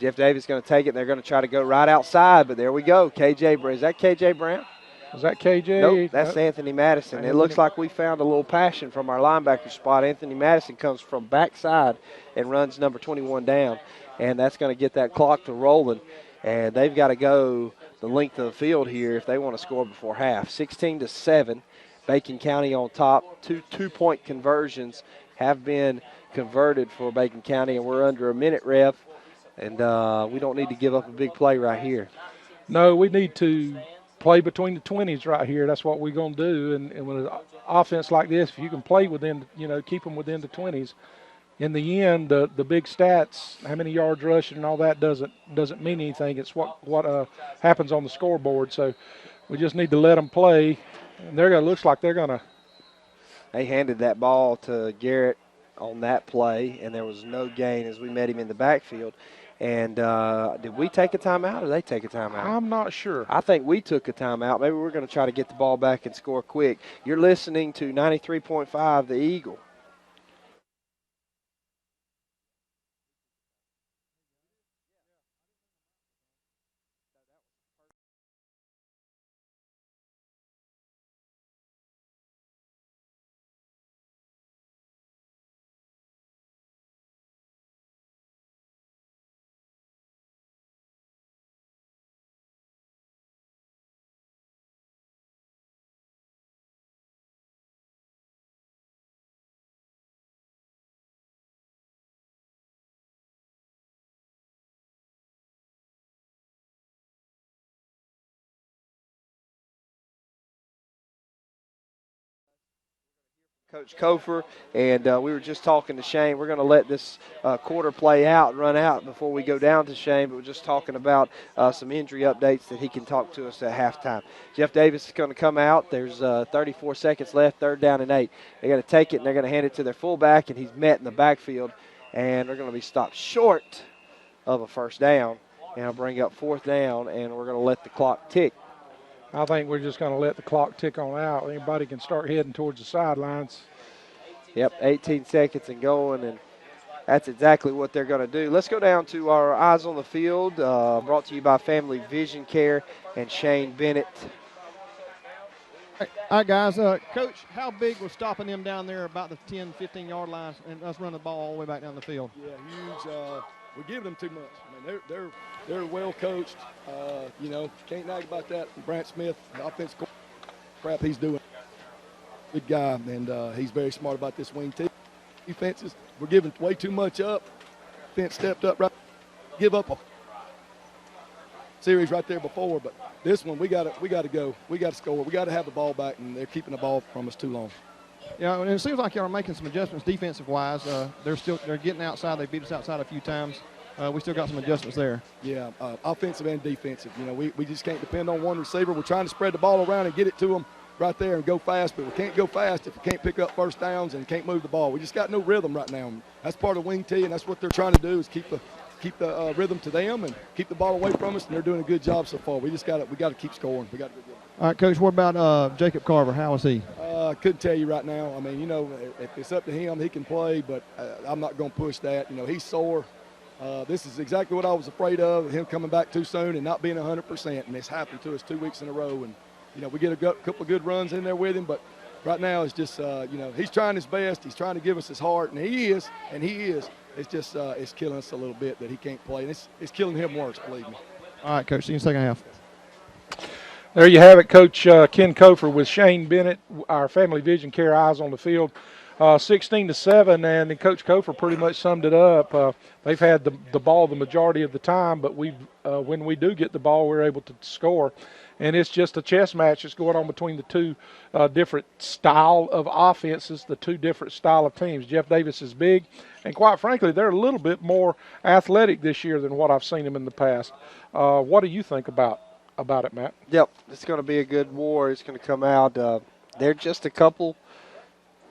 Jeff Davis is going to take it. They're going to try to go right outside, but there we go. KJ Brown. Is that KJ Brown? Is that KJ? Nope, that's Anthony Madison. It looks like we found a little passion from our linebacker spot. Anthony Madison comes from backside and runs number 21 down, and that's going to get that clock to rolling. And they've got to go the length of the field here if they want to score before half. 16-7, Bacon County on top. Two-point conversions have been converted for Bacon County, and we're under a minute ref, and we don't need to give up a big play right here. No, we need to play between the 20s right here. That's what we're going to do. And with an offense like this, if you can play within, keep them within the 20s, in the end, the big stats, how many yards rushing and all that doesn't mean anything. It's what happens on the scoreboard. So we just need to let them play. And looks like they're going to. They handed that ball to Garrett on that play, and there was no gain as we met him in the backfield. And did we take a timeout or they take a timeout? I'm not sure. I think we took a timeout. Maybe we're going to try to get the ball back and score quick. You're listening to 93.5 The Eagle. Coach Kofer, and we were just talking to Shane. We're going to let this quarter play out and run out before we go down to Shane, but we're just talking about some injury updates that he can talk to us at halftime. Jeff Davis is going to come out. There's 34 seconds left, 3rd down and 8. They're going to take it, and they're going to hand it to their fullback, and he's met in the backfield, and they're going to be stopped short of a 1st down, and I'll bring up 4th down, and we're going to let the clock tick. I think we're just going to let the clock tick on out. Anybody can start heading towards the sidelines. Yep, 18 seconds and going, and that's exactly what they're going to do. Let's go down to our Eyes on the Field, brought to you by Family Vision Care and Shane Bennett. All right, guys. Coach, how big was stopping them down there about the 10, 15-yard line and us running the ball all the way back down the field? Yeah, huge. We're giving them too much. I mean, they're well coached. You know, can't nag about that. Brant Smith, the offensive crap he's doing. Good guy, and he's very smart about this wing team. Defenses, we're giving way too much up. Defense stepped up right. Give up a series right there before, but this one we got to go. We got to score. We got to have the ball back, and they're keeping the ball from us too long. Yeah, and it seems like y'all are making some adjustments defensive-wise. They're getting outside. They beat us outside a few times. We still got some adjustments there. Yeah, offensive and defensive. You know, we just can't depend on one receiver. We're trying to spread the ball around and get it to them right there and go fast, but we can't go fast if we can't pick up 1st downs and can't move the ball. We just got no rhythm right now. That's part of wing T, and that's what they're trying to do is keep the rhythm to them and keep the ball away from us, and they're doing a good job so far. We got to keep scoring. We got to do good. All right, Coach, what about Jacob Carver? How is he? I couldn't tell you right now. I mean, you know, if it's up to him, he can play, but I'm not going to push that. You know, he's sore. This is exactly what I was afraid of, him coming back too soon and not being 100%, and it's happened to us 2 weeks in a row. And, you know, we get a couple of good runs in there with him, but right now it's just, you know, he's trying his best. He's trying to give us his heart, and he is. It's just it's killing us a little bit that he can't play, and it's killing him worse, believe me. All right, Coach, see you in the 2nd half. There you have it, Coach Ken Kofer with Shane Bennett, our Family Vision Care Eyes on the Field. 16-7, and then Coach Kofer pretty much summed it up. They've had the ball the majority of the time, but when we do get the ball, we're able to score. And it's just a chess match that's going on between the two different style of offenses, the two different style of teams. Jeff Davis is big, and quite frankly, they're a little bit more athletic this year than what I've seen them in the past. What do you think about it, Matt? Yep, it's going to be a good war. It's going to come out. They're just a couple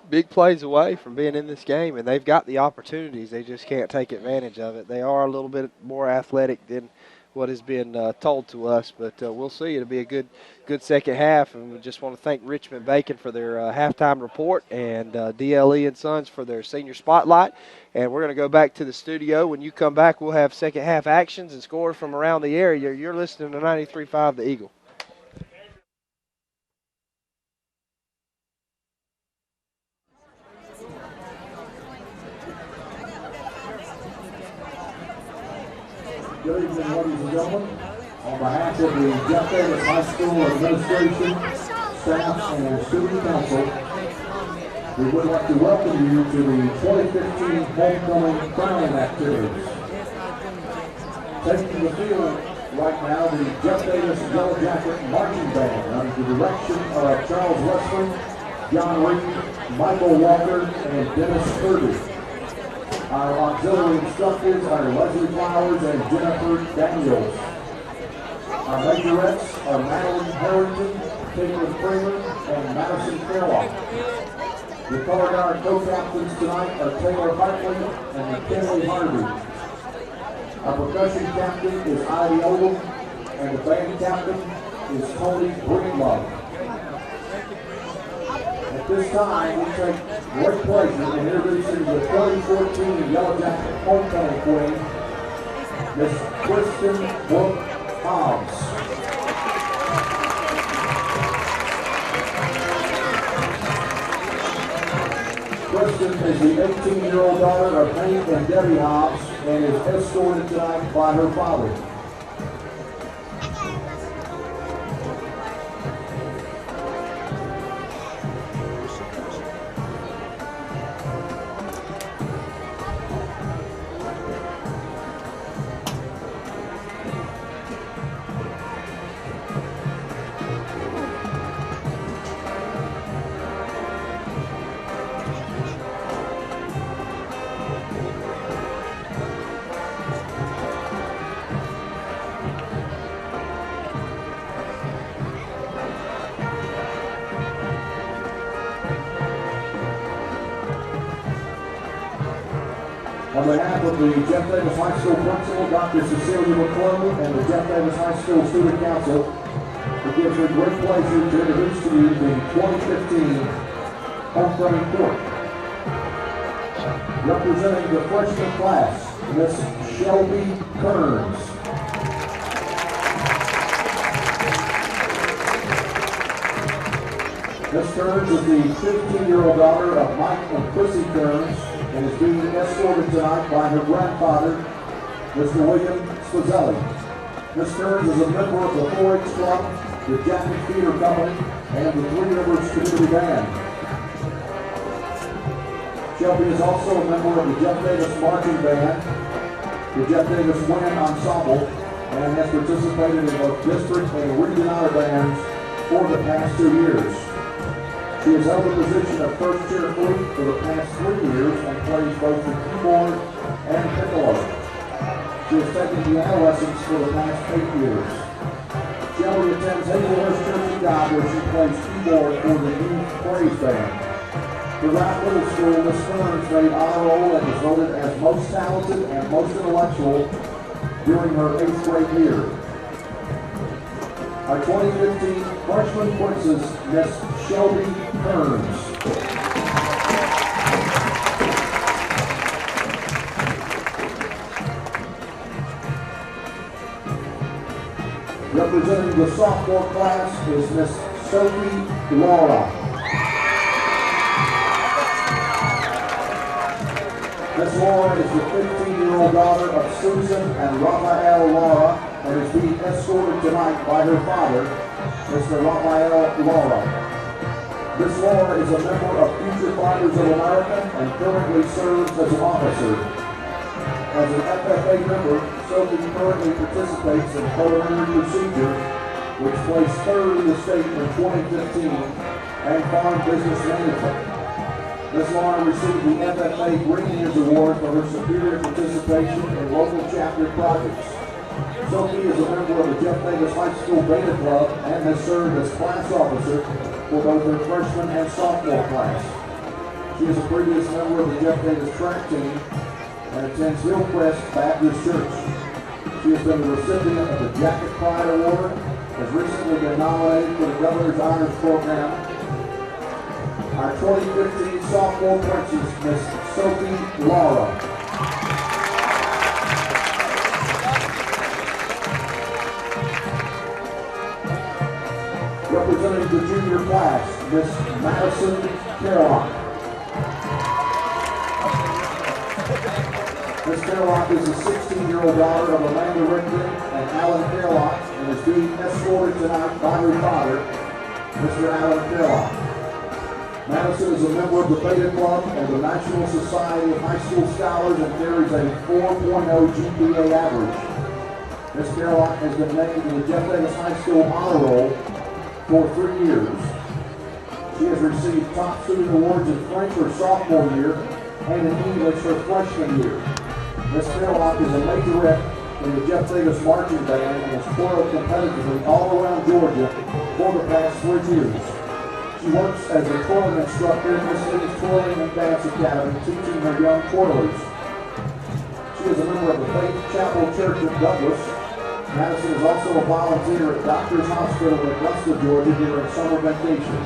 big plays away from being in this game, and they've got the opportunities. They just can't take advantage of it. They are a little bit more athletic than what has been told to us, but we'll see. It'll be a good 2nd half, and we just want to thank Richmond Bacon for their halftime report and DLE and Sons for their senior spotlight. And we're going to go back to the studio. When you come back, we'll have 2nd half actions and scores from around the area. You're listening to 93.5 The Eagle. Good evening, ladies and gentlemen. On behalf of the Jeff Davis High School administration, staff, and student council, we would like to welcome you to the 2015 Homecoming Crowning activities. Taking the field right now, the Jeff Davis Yellow Jacket Marching Band under the direction of Charles Wesley, John Reed, Michael Walker, and Dennis Kirby. Our auxiliary instructors are Leslie Flowers and Jennifer Daniels. Our majorettes are Madeline Harrington, Caitlin Kramer, and Madison Fairlock. The color guard co-captains tonight are Taylor Hartley and McKinley Harvey. Our percussion captain is Ivy Oldham, and the band captain is Tony Greenlove. At this time, we take great pleasure in introducing the 2014 Yellow Jacket Homecoming Queen, Miss Kristen Brooke Hobbs. Kristen is the 18-year-old daughter of Hank and Debbie Hobbs and is escorted tonight by her father. behalf of the Jeff Davis High School principal, Dr. Cecilia McClung, and the Jeff Davis High School Student Council, it gives me great pleasure to introduce to you the 2015 homecoming court. Representing the freshman class, Miss Shelby Kearns. Miss Kearns is the 15-year-old daughter of Mike and Chrissy Kearns and is being escorted tonight by her grandfather, Mr. William Spazzelli. Miss Kearns is a member of the 4-H Club, the Jacket Theater Company, and the Three Rivers Community Band. Shelby is also a member of the Jeff Davis Marching Band, the Jeff Davis Wind Ensemble, and has participated in both district and region honor bands for the past 2 years. She has held the position of first chair flute for the past 3 years and plays both the keyboard and piccolo. She has taken piano lessons for the past 8 years. Shelby attends Hazelhurst Church of God, where she plays keyboard for the youth praise band. Throughout middle school, Miss Kearns made honor roll and was voted as most talented and most intellectual during her 8th grade year. Our 2015 freshman princess, Miss Shelby Kearns. Representing the sophomore class is Miss Sophie Laura. Miss Laura is the 15-year-old daughter of Susan and Raphael Laura and is being escorted tonight by her father, Mr. Raphael Laura. Miss Laura is a member of Future Fighters of America and currently serves as an officer. As an FFA member, Sophie currently participates in preliminary procedure, which placed third in the state in 2015, and farm business management. Ms. Laura received the FFA Green Years Award for her superior participation in local chapter projects. Sophie is a member of the Jeff Davis High School Beta Club and has served as class officer for both her freshman and sophomore class. She is a previous member of the Jeff Davis track team and attends Hillcrest Baptist Church. She has been the recipient of the Jacket Pride Award, has recently been nominated for the Governor's Honors Program. Our 2015 sophomore princess, Miss Sophie Laura. Representing the junior class, Miss Madison Carlock. Miss Carlock is a 16-year-old daughter of Amanda Rigdon and Alan Carlock and is being escorted tonight by her father, Mr. Alan Carlock. Madison is a member of the Beta Club and the National Society of High School Scholars and carries a 4.0 GPA average. Ms. Carlock has been named to the Jeff Davis High School Honor Roll for 3 years. She has received top student awards in French her sophomore year and in English her freshman year. Ms. Carlock is a majorette in the Jeff Davis Marching Band and has twirled competitively all around Georgia for the past 3 years. She works as a twirling instructor in the city's Twirling and Dance Academy, teaching her young twirlers. She is a member of the Faith Chapel Church of Douglas. Madison is also a volunteer at Doctors Hospital in Augusta, Georgia during summer vacation.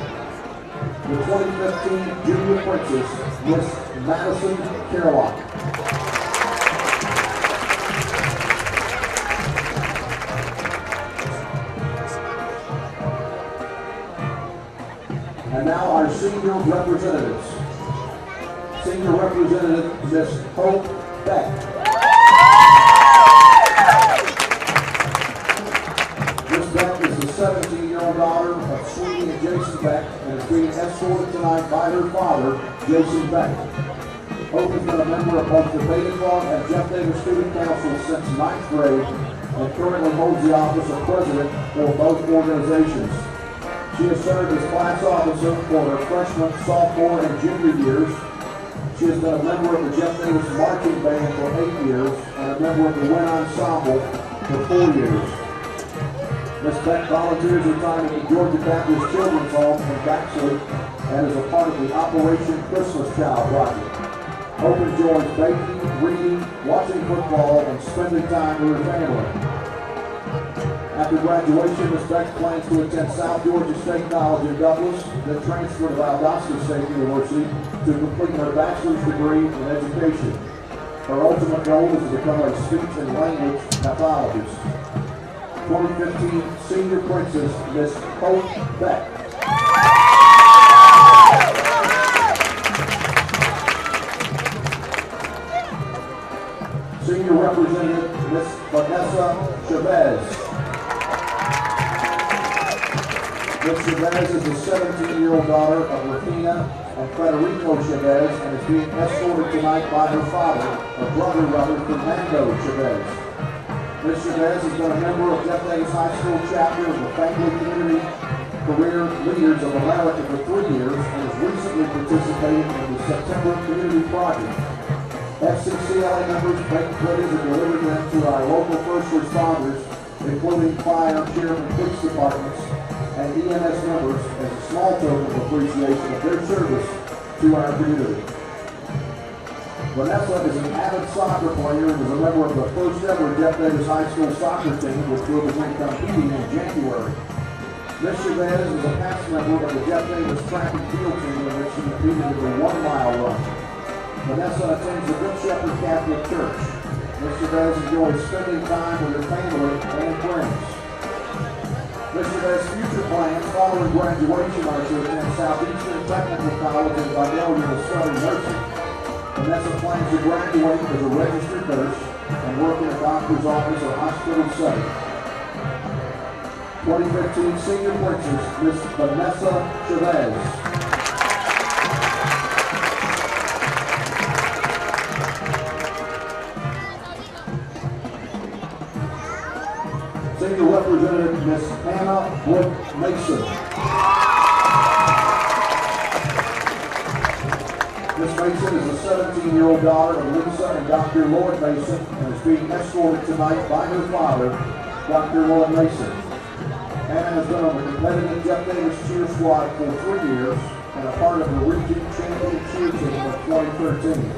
The 2015 Junior Princess, Miss Madison Carlock. And now our senior representatives. Senior Representative Miss Hope Beck. Miss Beck is the 17-year-old daughter of Sweetie and Jason Beck and is being escorted tonight by her father, Jason Beck. Hope has been a member of both the Beta Club and Jeff Davis Student Council since 9th grade and currently holds the office of president for both organizations. She has served as class officer for her freshman, sophomore, and junior years. She has been a member of the Jeff Davis Marching Band for 8 years and a member of the Wind Ensemble for 4 years. Ms. Beck volunteers her time at the Georgia Baptist Children's Home in Baxley and is a part of the Operation Christmas Child project. Hope enjoys baking, reading, watching football, and spending time with her family. After graduation, Ms. Beck plans to attend South Georgia State College in Douglas, then transfer to Valdosta State University to complete her bachelor's degree in education. Her ultimate goal is to become a speech and language pathologist. 2015 Senior Princess, Miss Hope Beck. Senior Representative, Miss Vanessa Chavez. Ms. Chavez is the 17-year-old daughter of Rafina and Federico Chavez and is being escorted tonight by her father, or brother rather, Fernando Chavez. Ms. Chavez has been a member of Jeff Davis High School chapter of the Family Community Career Leaders of America for 3 years and has recently participated in the September Community Project. FCCLA members make pledges and deliver them to our local first responders, including fire, sheriff, and police departments, and EMS members as a small token of appreciation of their service to our community. Vanessa is an avid soccer player and is a member of the first ever Jeff Davis High School soccer team, which will begin competing in January. Ms. Chavez is a past member of the Jeff Davis track and field team in which she competed in the 1-mile run. Vanessa attends the Good Shepherd Catholic Church. Ms. Chavez enjoys spending time with her family and friends. Ms. Chavez's future plans following graduation are to attend Southeastern Technical College in Vidalia with Southern Nursing. Vanessa plans to graduate as a registered nurse and work in a doctor's office or hospital setting. 2015 Senior Princess, Miss Vanessa Chavez. Senior Representative Miss Hannah Wood Mason. Miss Mason is a 17-year-old daughter of Lisa and Dr. Lloyd Mason and is being escorted tonight by her father, Dr. Lloyd Mason. Hannah has been on the competitive Jeff Davis cheer squad for 3 years and a part of the region champion cheer team of 2013.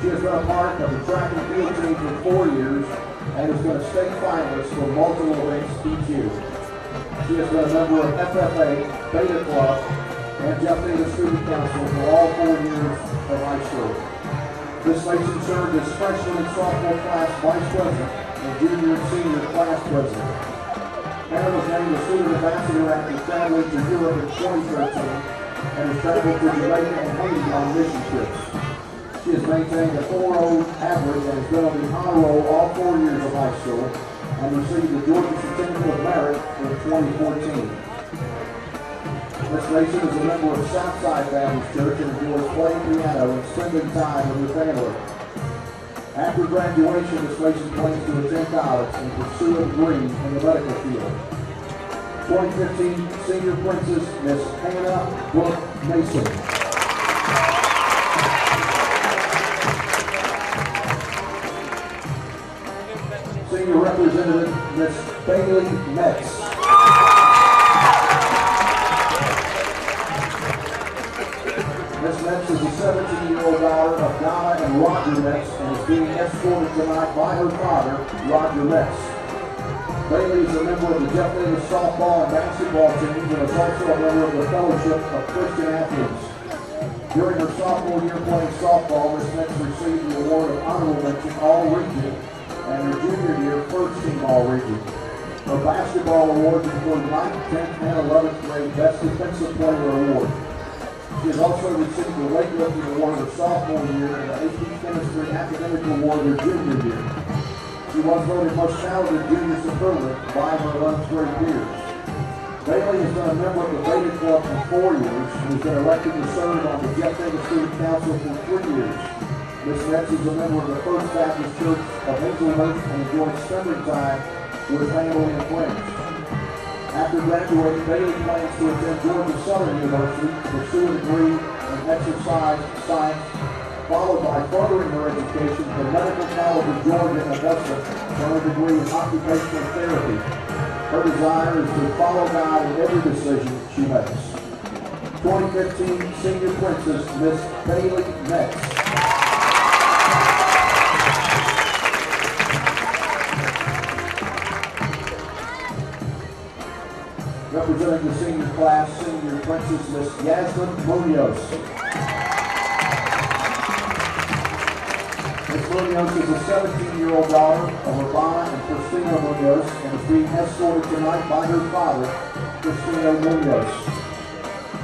She has been a part of the track and field team for 4 years and has been a state finalist for multiple events each year. She has been a member of FFA, Beta Club, and Jeff Davis Student Council for all 4 years of high school. Ms. Mason served as freshman and sophomore class vice president and junior and senior class president. Hannah was named the student ambassador after traveling to Europe in 2013 and has traveled to Jamaica and Haiti on mission trips. She has maintained a 4.0 average and has been on the honor roll all 4 years of high school and received the Georgia Certificate of Merit in 2014. Ms. Mason is a member of Southside Baptist Church and enjoys playing piano and spending time with her family. After graduation, Ms. Mason plans to attend college and pursue a degree in the medical field. 2015 Senior Princess, Ms. Hannah Brooke Mason. Senior Representative, Ms. Bailey Metz. Ms. Metz is a 17-year-old daughter of Donna and Roger Metz and is being escorted tonight by her father, Roger Metz. Bailey is a member of the Jeff Davis softball and basketball teams and is also a member of the Fellowship of Christian Athletes. During her sophomore year playing softball, Ms. Metz received the award of Honorable Mention All-Region and her junior year First Team All-Region. Her basketball awards include 9th, 10th, and 11th grade Best Defensive Player Award. She has also received the weightlifting award her sophomore year and the AP Chemistry Academic Award her junior year. She was voted most talented junior superlative by her 11th grade peers. Bailey has been a member of the Beta Club for 4 years and has been elected to serve on the Jeff Davis Student Council for 3 years. Ms. Metz is a member of the First Baptist Church of Hazelhurst and enjoys spending time with family and friends. After graduating, Bailey plans to attend Georgia Southern University to pursue a degree in exercise science, followed by furthering her education at the Medical College of Georgia in Augusta for a degree in occupational therapy. Her desire is to follow God in every decision she makes. 2015 Senior Princess, Miss Bailey Metz. Representing the senior class, senior princess, Miss Yasmin Munoz. Miss Munoz is a 17-year-old daughter of Urbana and Christina Munoz and is being escorted tonight by her father, Christina Munoz.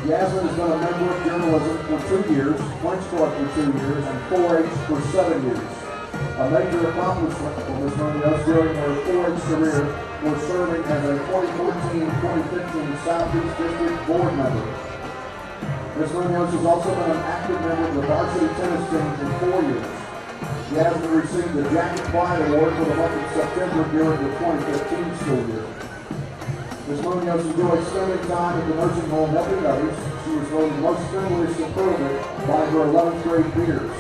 Yasmin has been a member of journalism for 2 years, French Club for 2 years, and 4-H for 7 years. A major accomplishment for Ms. Munoz during her 4-H career was serving as a 2014-2015 Southeast District Board member. Ms. Munoz has also been an active member of the varsity tennis team for 4 years. Yasmin received the Jacket Pride Award for the month of September during the 2015 school year. Ms. Munoz enjoyed spending time at the nursing home helping others. She was voted most friendly superlative by her 11th grade peers.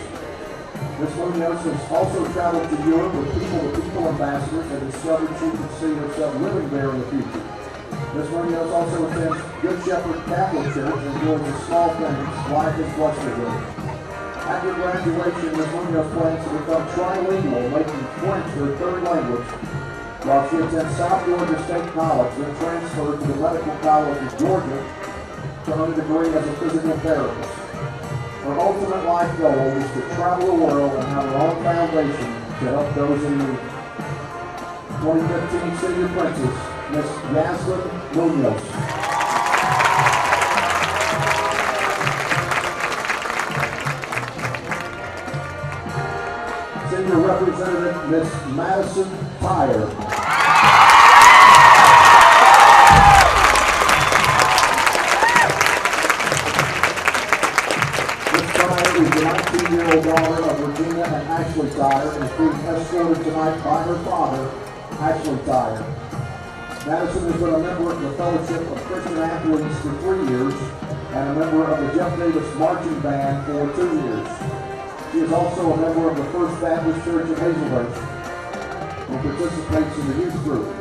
Ms. Munoz has also traveled to Europe with people-to-people ambassadors and discovered she could see herself living there in the future. Ms. Munoz also attends Good Shepherd Catholic Church and enjoys the small things life is blessed her with. After graduation, Ms. Munoz plans to become trilingual, making French her third language, while she attends South Georgia State College, then transferred to the Medical College of Georgia to earn a degree as a physical therapist. Her ultimate life goal is to travel the world and have her own foundation to help those in need. 2015 Senior Princess, Miss Yasmin Munoz. Senior Representative, Miss Madison Tyre. Is the 19-year-old daughter of Virginia and Ashley Tyre and is being escorted tonight by her father, Ashley Tyre. Madison has been a member of the Fellowship of Christian Athletes for 3 years and a member of the Jeff Davis Marching Band for 2 years. She is also a member of the First Baptist Church of Hazelhurst and participates in the youth group.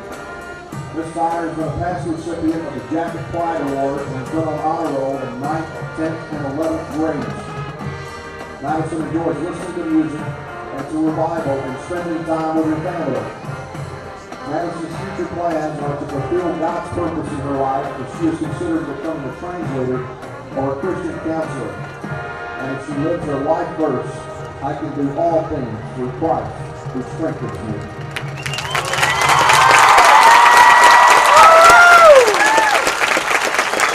Ms. Tyre has been a past recipient of the Jacket Pride Award and has been on honor roll in 9th, 10th, and 11th grades. Madison enjoys listening to music and to revival and spending time with her family. Madison's future plans are to fulfill God's purpose in her life if she is considered becoming a translator or a Christian counselor. And if she lives her life verse, I can do all things through Christ who strengthens me.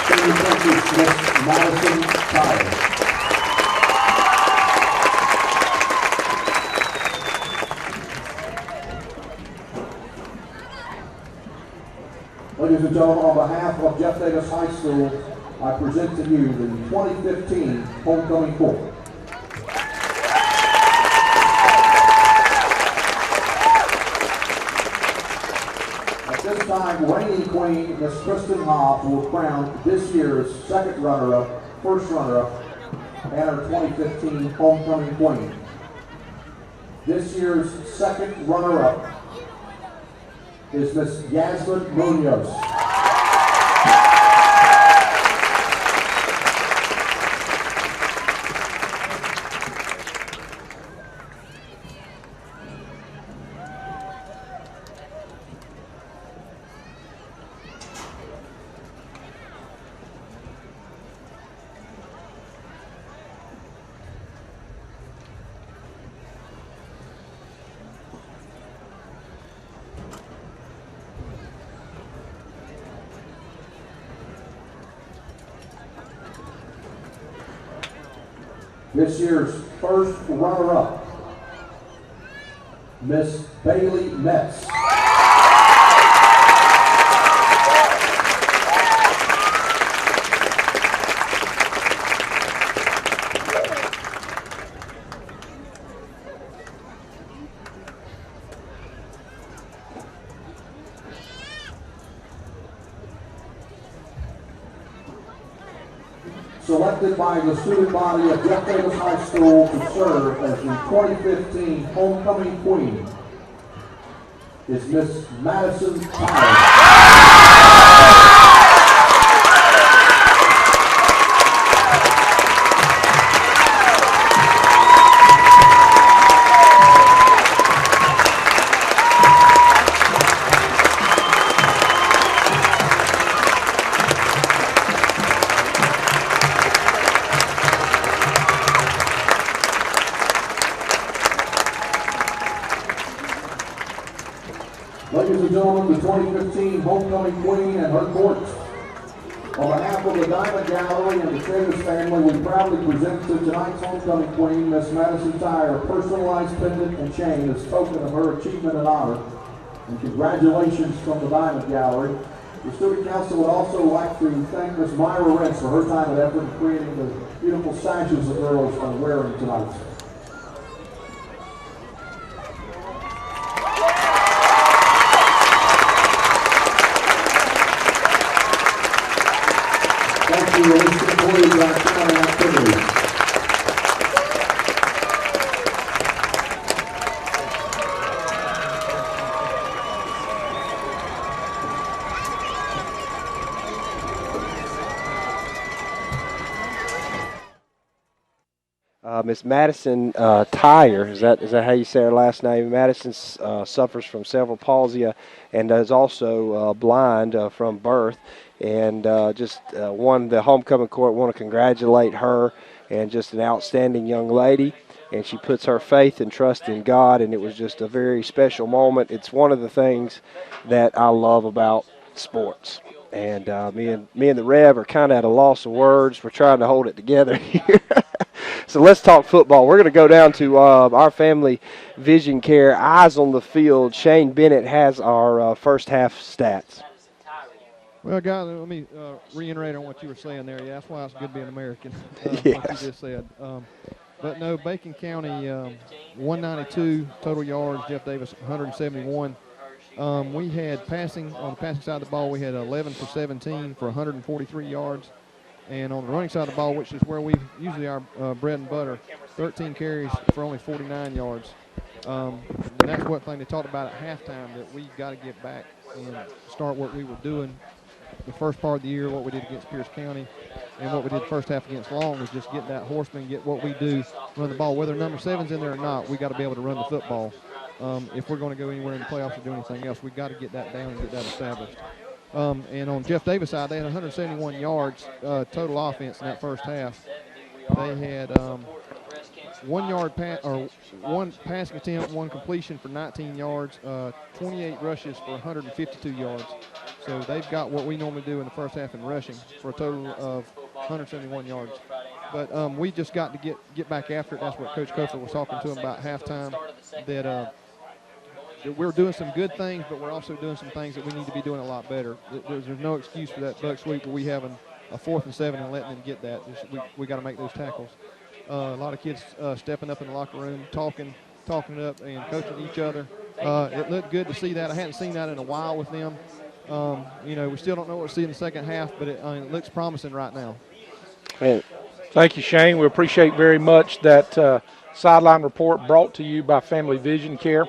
Senior Princess Miss Madison Tyre. Ladies and gentlemen, on behalf of Jeff Davis High School, I present to you the 2015 Homecoming Court. At this time, reigning queen, Miss Kristen Hobbs, will crown this year's second runner-up, first runner-up, and our 2015 Homecoming Queen. This year's second runner-up is Miss Yasmin Munoz. This year's first runner-up, Miss Bailey Metz. Selected by the student body of Jeff Davis High School to serve as the 2015 Homecoming Queen is Miss Madison Tyre. 2015 Homecoming Queen and her courts. On behalf of the Diamond Gallery and the Chavis family, we proudly present to tonight's Homecoming Queen, Miss Madison Tyre, a personalized pendant and chain as token of her achievement and honor. And congratulations from the Diamond Gallery. The Student Council would also like to thank Miss Myra Rentz for her time and effort in creating the beautiful sashes the girls are wearing tonight. Thank you. Release employees on county activities. Miss Madison Tyre, is that how you say her last name? Madison suffers from cerebral palsy and is also blind from birth, and just won the homecoming court. Want to congratulate her, and just an outstanding young lady. And she puts her faith and trust in God, and it was just a very special moment. It's one of the things that I love about sports. And me and the Rev are kind of at a loss of words. We're trying to hold it together here. So let's talk football. We're going to go down to our family vision care, eyes on the field. Shane Bennett has our first half stats. Well, guys, let me reiterate on what you were saying there. Yeah, that's why it's good to be an American, Yes. like you just said. But no, Bacon County, 192 total yards. Jeff Davis, 171. We had passing, on the passing side of the ball, we had 11 for 17 for 143 yards. And on the running side of the ball, which is where we usually our bread and butter, 13 carries for only 49 yards. And that's what thing they talked about at halftime, that we got to get back and start what we were doing the first part of the year, what we did against Pierce County, and what we did the first half against Long, is just get that horseman, get what we do, run the ball. Whether number 7's in there or not, we got to be able to run the football. If we're going to go anywhere in the playoffs or do anything else, we got to get that down and get that established. And on Jeff Davis' side, they had 171 yards total offense in that first half. They had one passing attempt, one completion for 19 yards, 28 rushes for 152 yards. So they've got what we normally do in the first half in rushing for a total of 171 yards. But we just got to get back after it. That's what Coach Kofer was talking to him about halftime, that we're doing some good things, but we're also doing some things that we need to be doing a lot better. There's no excuse for that buck sweep where we having a 4th and 7 and letting them get that. We got to make those tackles. A lot of kids stepping up in the locker room, talking it up, and coaching each other. It looked good to see that. I hadn't seen that in a while with them. We still don't know what to see in the second half, but it looks promising right now. Thank you, Shane. We appreciate very much that sideline report brought to you by Family Vision Care.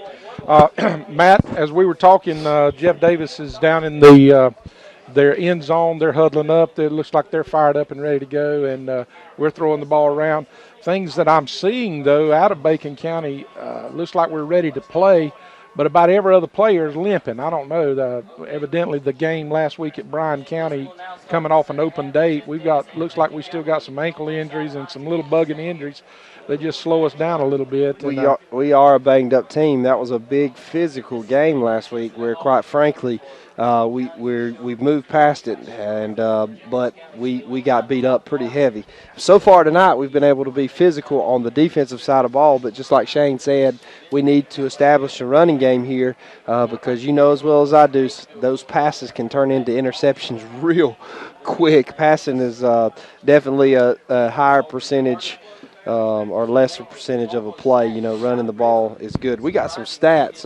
Matt, as we were talking, Jeff Davis is down in their end zone. They're huddling up. It looks like they're fired up and ready to go, and we're throwing the ball around. Things that I'm seeing, though, out of Bacon County, looks like we're ready to play, but about every other player is limping. I don't know. Evidently, the game last week at Bryan County, coming off an open date, looks like we still got some ankle injuries and some little bugging injuries. They just slow us down a little bit. We are a banged-up team. That was a big physical game last week where, quite frankly, we've moved past it, and but we got beat up pretty heavy. So far tonight, we've been able to be physical on the defensive side of the ball, but just like Shane said, we need to establish a running game here because you know as well as I do, those passes can turn into interceptions real quick. Passing is definitely a higher percentage or lesser percentage of a play. Running the ball is good. We got some stats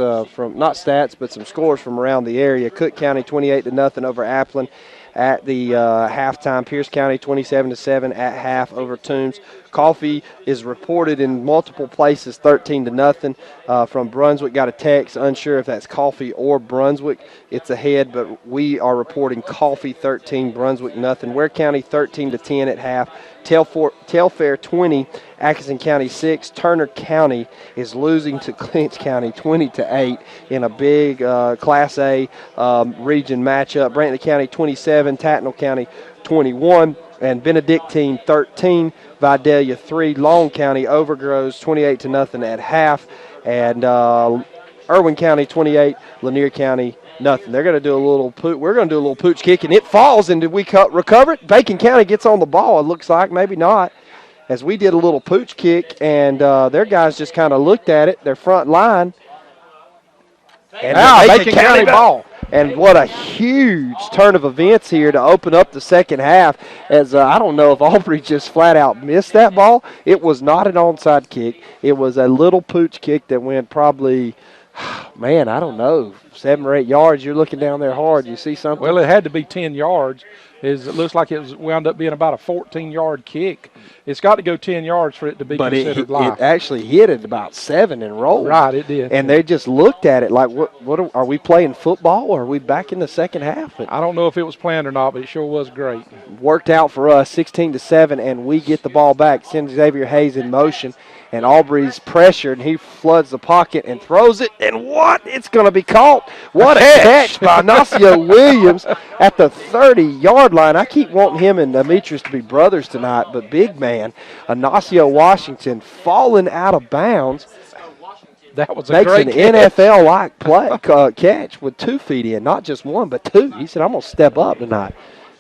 but some scores from around the area. Cook County 28-0 over Applin at the halftime. Pierce County 27-7 at half over Toombs. Coffee is reported in multiple places 13-0 from Brunswick. Got a text, unsure if that's Coffee or Brunswick. It's ahead, but we are reporting Coffee 13, Brunswick nothing. Ware County 13-10 at half. Telfair 20, Atkinson County 6. Turner County is losing to Clinch County 20-8 in a big Class A region matchup. Brantley County 27, Tattnall County 21, and Benedictine 13, Vidalia 3. Long County overgrows 28-0 at half, and Irwin County 28, Lanier County Nothing. They're going to do a little we're going to do a little pooch kick, and it falls. And did we recover it? Bacon County gets on the ball. It looks like maybe not, as we did a little pooch kick, and their guys just kind of looked at it. Their front line. And Bacon County ball. And what a huge turn of events here to open up the second half. As I don't know if Aubrey just flat out missed that ball. It was not an onside kick. It was a little pooch kick that went probably, man, I don't know, 7 or 8 yards. You're looking down there hard. You see something? Well, it had to be 10 yards. It looks like it wound up being about a 14-yard kick. It's got to go 10 yards for it to be considered live. It actually hit it about 7 and rolled. Right, it did. And they just looked at it like, what are we playing football, or are we back in the second half? I don't know if it was planned or not, but it sure was great. Worked out for us, 16-7, and we get the ball back. Send Xavier Hayes in motion, and Aubrey's pressured, and he floods the pocket and throws it, and what? It's going to be caught. What a catch by Ignacio Williams at the 30-yard line. I keep wanting him and Demetrius to be brothers tonight, but big man, Ignacio Washington falling out of bounds. That was a makes great an catch. NFL-like play, catch with 2 feet in, not just 1, but 2. He said, I'm going to step up tonight.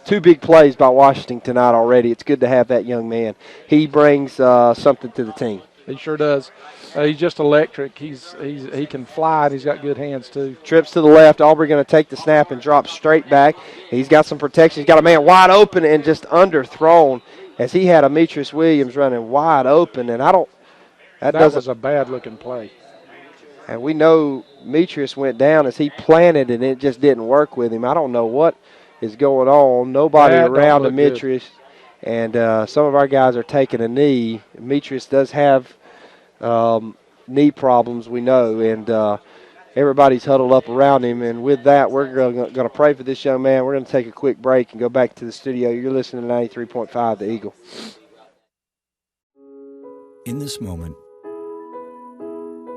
2 big plays by Washington tonight already. It's good to have that young man. He brings something to the team. He sure does. He's just electric. He can fly, and he's got good hands, too. Trips to the left. Aubrey going to take the snap and drop straight back. He's got some protection. He's got a man wide open and just underthrown, as he had Demetrius Williams running wide open. And that was a bad-looking play. And we know Demetrius went down as he planted, and it just didn't work with him. I don't know what is going on. Nobody around Demetrius. Good. And some of our guys are taking a knee. Demetrius does have knee problems, we know, and everybody's huddled up around him. And with that, we're going to pray for this young man. We're going to take a quick break and go back to the studio. You're listening to 93.5 The Eagle. In this moment,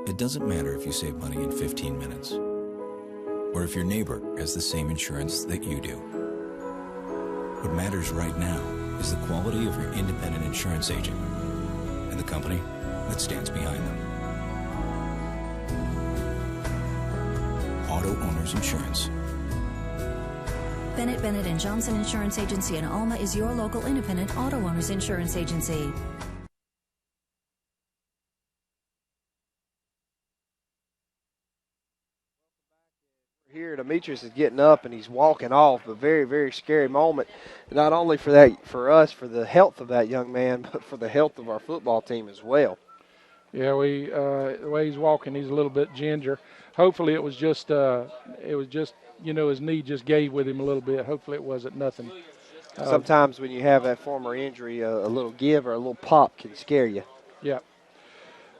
it doesn't matter if you save money in 15 minutes or if your neighbor has the same insurance that you do. What matters right now is the quality of your independent insurance agent and the company that stands behind them. Auto Owners Insurance. Bennett and Johnson Insurance Agency in Alma is your local independent auto owners insurance agency. Here, Demetrius is getting up and he's walking off. A very, very scary moment, not only for us, for the health of that young man, but for the health of our football team as well. Yeah, the way he's walking, he's a little bit ginger. Hopefully, it was just his knee just gave with him a little bit. Hopefully, it wasn't nothing. Sometimes when you have that former injury, a little give or a little pop can scare you. Yeah.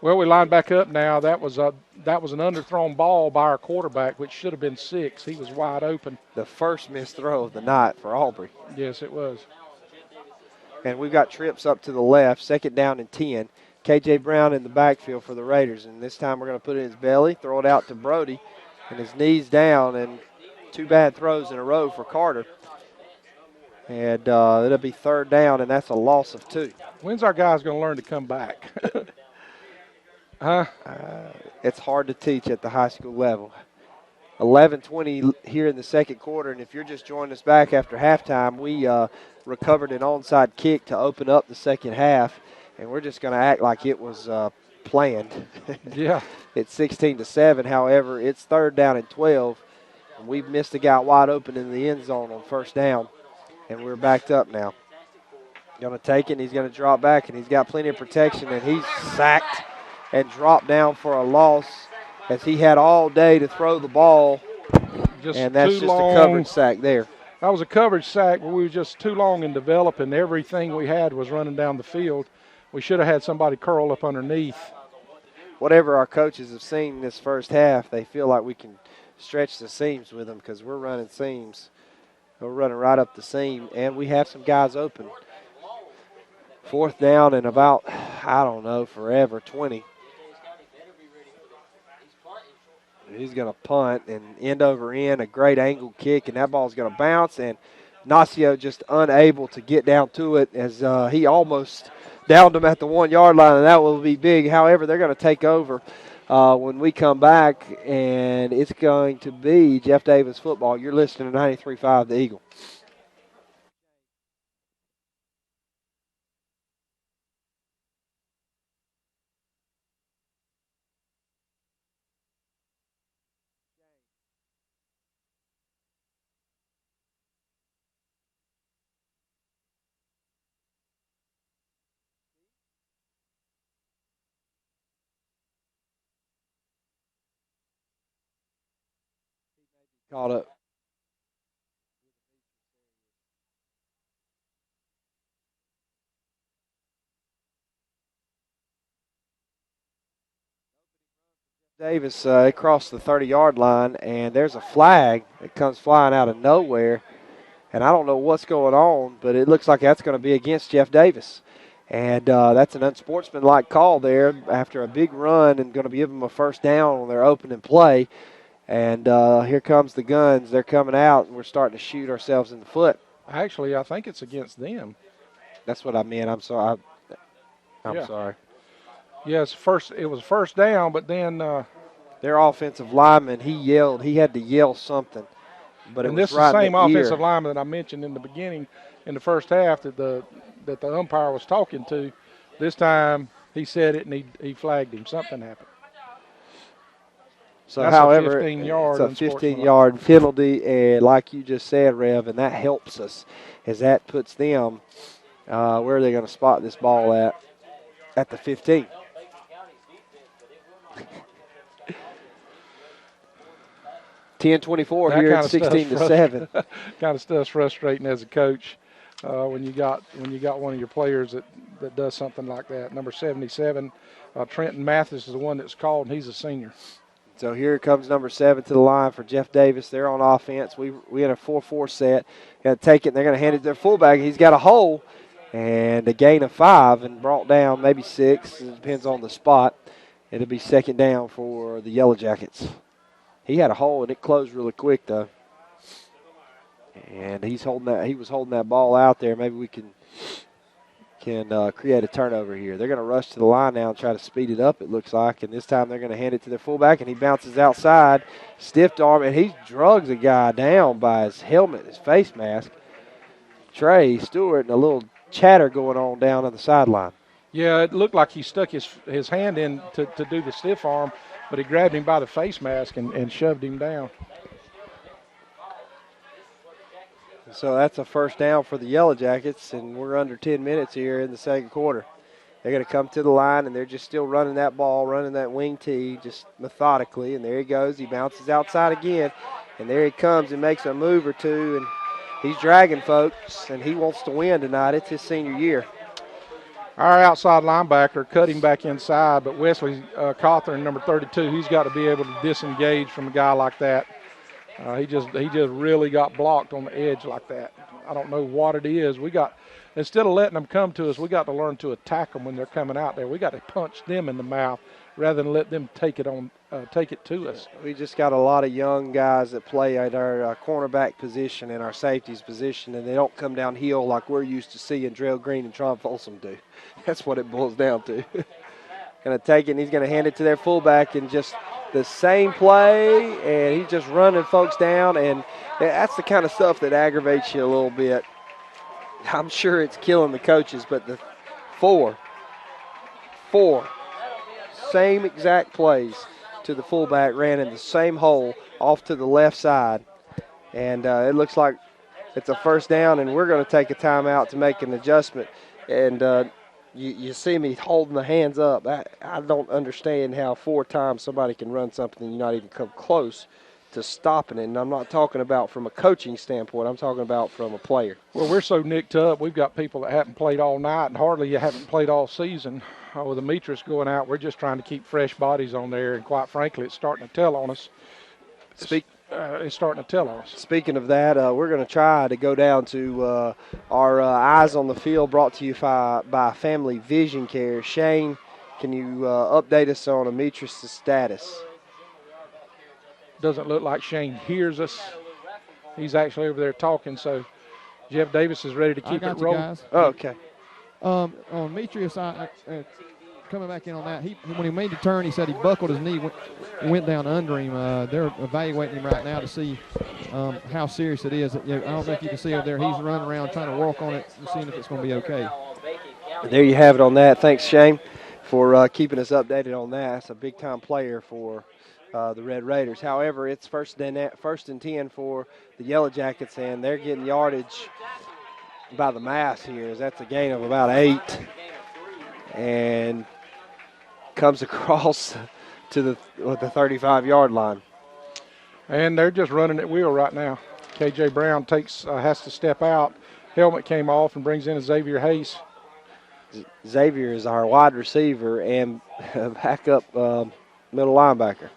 Well, we line back up now. That was an underthrown ball by our quarterback, which should have been 6. He was wide open. The first missed throw of the night for Aubrey. Yes, it was. And we've got trips up to the left, 2nd down and 10. K.J. Brown in the backfield for the Raiders, and this time we're going to put it in his belly, throw it out to Brody, and his knee's down, and 2 bad throws in a row for Carter. And it'll be 3rd down, and that's a loss of 2. When's our guys going to learn to come back? Huh? It's hard to teach at the high school level. 11:20 here in the 2nd quarter, and if you're just joining us back after halftime, we recovered an onside kick to open up the second half, and we're just going to act like it was planned. Yeah. It's 16-7. However, it's 3rd down and 12, and we've missed a guy wide open in the end zone on 1st down, and we're backed up now. Going to take it, and he's going to drop back, and he's got plenty of protection, and he's sacked and dropped down for a loss as he had all day to throw the ball, and that's just a coverage sack there. That was a coverage sack where we were just too long in developing. Everything we had was running down the field. We should have had somebody curl up underneath. Whatever our coaches have seen this first half, they feel like we can stretch the seams with them because we're running seams. We're running right up the seam, and we have some guys open. 4th down and about, I don't know, forever, 20. He's going to punt and end over end, a great angle kick, and that ball's going to bounce, and Ignacio just unable to get down to it as he almost downed him at the 1-yard line, and that will be big. However, they're going to take over when we come back, and it's going to be Jeff Davis football. You're listening to 93.5 The Eagle. Caught up. Davis, it crossed the 30-yard line, and there's a flag that comes flying out of nowhere. And I don't know what's going on, but it looks like that's going to be against Jeff Davis. And that's an unsportsmanlike call there after a big run and going to give them a first down on their opening play. And here comes the guns. They're coming out, and we're starting to shoot ourselves in the foot. Actually, I think it's against them. That's what I meant. I'm sorry. I'm sorry. Yes, it was first down, but then their offensive lineman, he yelled. He had to yell something. But it and was this is right the same in the offensive ear. lineman that I mentioned in the beginning, in the first half, that the umpire was talking to. This time he said it and he flagged him. Something happened. So, that's however, a 15-yard it's a 15-yard penalty, and like you just said, Rev, and that helps us as that puts them where are they going to spot this ball at the 15. 10-24 here at 16-7. Kind of stuff's frustrating as a coach when you got one of your players that does something like that. Number 77, Trenton Mathis is the one that's called, and he's a senior. So here comes number 7 to the line for Jeff Davis. They're on offense. We had a 4-4 set. Got to take it, and they're going to hand it to their fullback. He's got a hole and a gain of 5 and brought down maybe 6. It depends on the spot. It'll be second down for the Yellow Jackets. He had a hole, and it closed really quick, though. And he was holding that ball out there. Maybe we can create a turnover here. They're going to rush to the line now and try to speed it up, it looks like. And this time they're going to hand it to their fullback, and he bounces outside, stiff arm, and he drugs a guy down by his helmet, his face mask. Trey Stewart, and a little chatter going on down the sideline. Yeah, it looked like he stuck his hand in to do the stiff arm, but he grabbed him by the face mask and shoved him down. So that's a first down for the Yellow Jackets, and we're under 10 minutes here in the second quarter. They're going to come to the line, and they're just still running that ball, running that wing tee just methodically. And there he goes. He bounces outside again, and there he comes and makes a move or two. And he's dragging folks, and he wants to win tonight. It's his senior year. Our outside linebacker cut him back inside, but Wesley Cawthorn, number 32, he's got to be able to disengage from a guy like that. He just really got blocked on the edge like that. I don't know what it is. Instead of letting them come to us, we got to learn to attack them when they're coming out there. We got to punch them in the mouth rather than let them take it to us. We just got a lot of young guys that play at our cornerback position and our safeties position, and they don't come downhill like we're used to seeing Drell Green and Tron Folsom do. That's what it boils down to. Going to take it, and he's going to hand it to their fullback, and just the same play, and he's just running folks down, and that's the kind of stuff that aggravates you a little bit. I'm sure it's killing the coaches, but the four same exact plays to the fullback, ran in the same hole off to the left side, and it looks like it's a first down, and we're going to take a timeout to make an adjustment. And you see me holding the hands up. I don't understand how 4 times somebody can run something and you not even come close to stopping it. And I'm not talking about from a coaching standpoint. I'm talking about from a player. Well, we're so nicked up. We've got people that haven't played all night and hardly haven't played all season. With Demetrius going out, we're just trying to keep fresh bodies on there. And quite frankly, it's starting to tell on us. It's starting to tell on us. Speaking of that, we're going to try to go down to our Eyes on the Field, brought to you by Family Vision Care. Shane, can you update us on Demetrius' status? Doesn't look like Shane hears us. He's actually over there talking, so Jeff Davis is ready to keep it rolling. Guys. Oh, okay. On Demetrius, coming back in on that, when he made the turn, he said he buckled his knee, went down under him. They're evaluating him right now to see how serious it is. I don't know if you can see over there. He's running around trying to work on it and seeing if it's going to be okay. There you have it on that. Thanks, Shane, for keeping us updated on that. That's a big-time player for the Red Raiders. However, it's first and 10 for the Yellow Jackets, and they're getting yardage by the mass here. That's a gain of about 8, and comes across to the 35-yard line. And they're just running at will right now. KJ Brown has to step out. Helmet came off and brings in Xavier Hayes. Xavier is our wide receiver and backup middle linebacker.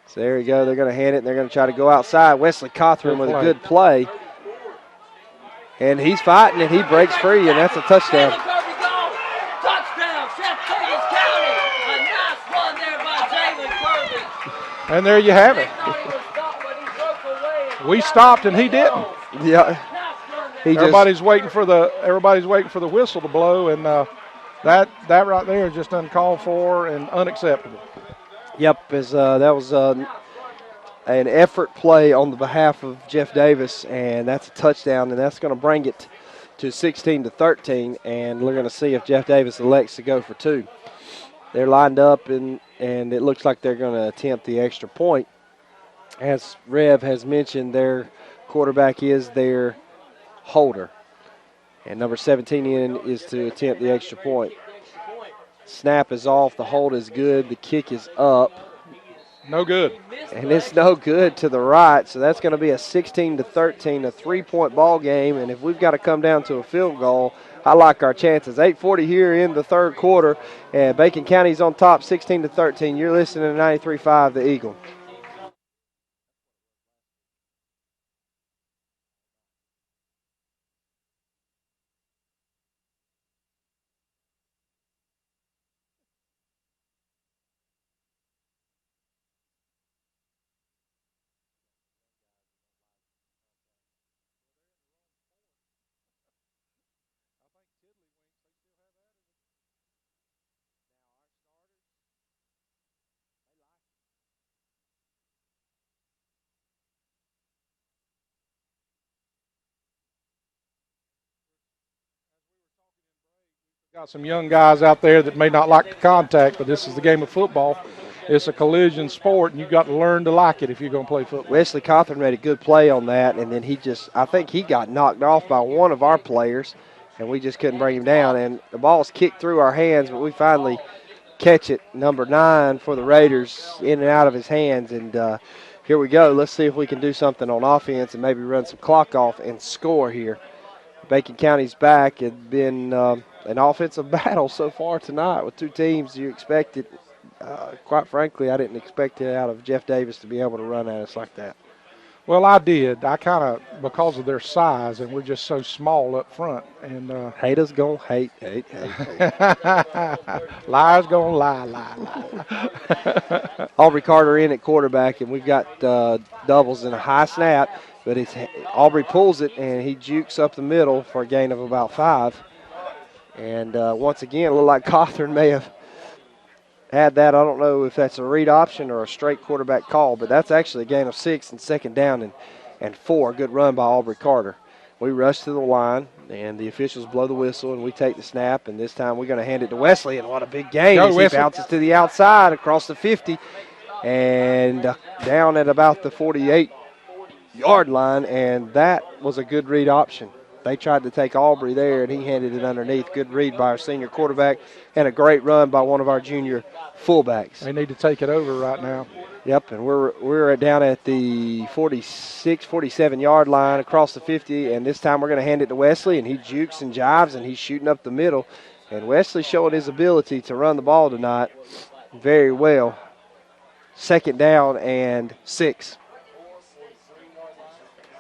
So there you go. They're going to hand it, and they're going to try to go outside. Wesley Cothran with a good play. And he's fighting, and he breaks free, and that's a touchdown. Touchdown, Jeff Davis County. A nice run there by Jalen Kirby. And there you have it. We stopped, and he didn't. Yeah. Everybody's waiting for the whistle to blow, and that right there is just uncalled for and unacceptable. Yep, that was an effort play on the behalf of Jeff Davis, and that's a touchdown, and that's going to bring it to 16-13, and we're going to see if Jeff Davis elects to go for 2. They're lined up, and it looks like they're going to attempt the extra point. As Rev has mentioned, their quarterback is their holder, and number 17 in is to attempt the extra point. Snap is off, the hold is good, the kick is up. No good. And it's no good to the right, so that's going to be a 16-13, a 3-point ball game, and if we've got to come down to a field goal, I like our chances. 8:40 here in the third quarter, and Bacon County's on top 16-13. You're listening to 93.5 The Eagle. Got some young guys out there that may not like the contact, but this is the game of football. It's a collision sport, and you've got to learn to like it if you're going to play football. Wesley Cothran made a good play on that, and then I think he got knocked off by one of our players, and we just couldn't bring him down. And the ball's kicked through our hands, but we finally catch it. Number 9 for the Raiders, in and out of his hands, and here we go. Let's see if we can do something on offense and maybe run some clock off and score here. Bacon County's back. It's been an offensive battle so far tonight with 2 teams. You expect it. Quite frankly, I didn't expect it out of Jeff Davis to be able to run at us like that. Well, I did. I kind of, because of their size, and we're just so small up front. And haters gonna hate. Liars gonna lie. Aubrey Carter in at quarterback, and we've got doubles and a high snap, but Aubrey pulls it, and he jukes up the middle for a gain of about 5. And once again, it looked like Cothran may have had that. I don't know if that's a read option or a straight quarterback call, but that's actually a gain of 6 and 2nd down and 4. Good run by Aubrey Carter. We rush to the line, and the officials blow the whistle, and we take the snap, and this time we're going to hand it to Wesley, and what a big gain as he bounces to the outside across the 50 and down at about the 48-yard line, and that was a good read option. They tried to take Aubrey there, and he handed it underneath. Good read by our senior quarterback, and a great run by one of our junior fullbacks. They need to take it over right now. Yep, and we're down at the 46, 47-yard line across the 50, and this time we're going to hand it to Wesley, and he jukes and jives, and he's shooting up the middle. And Wesley showing his ability to run the ball tonight very well. 2nd down and 6.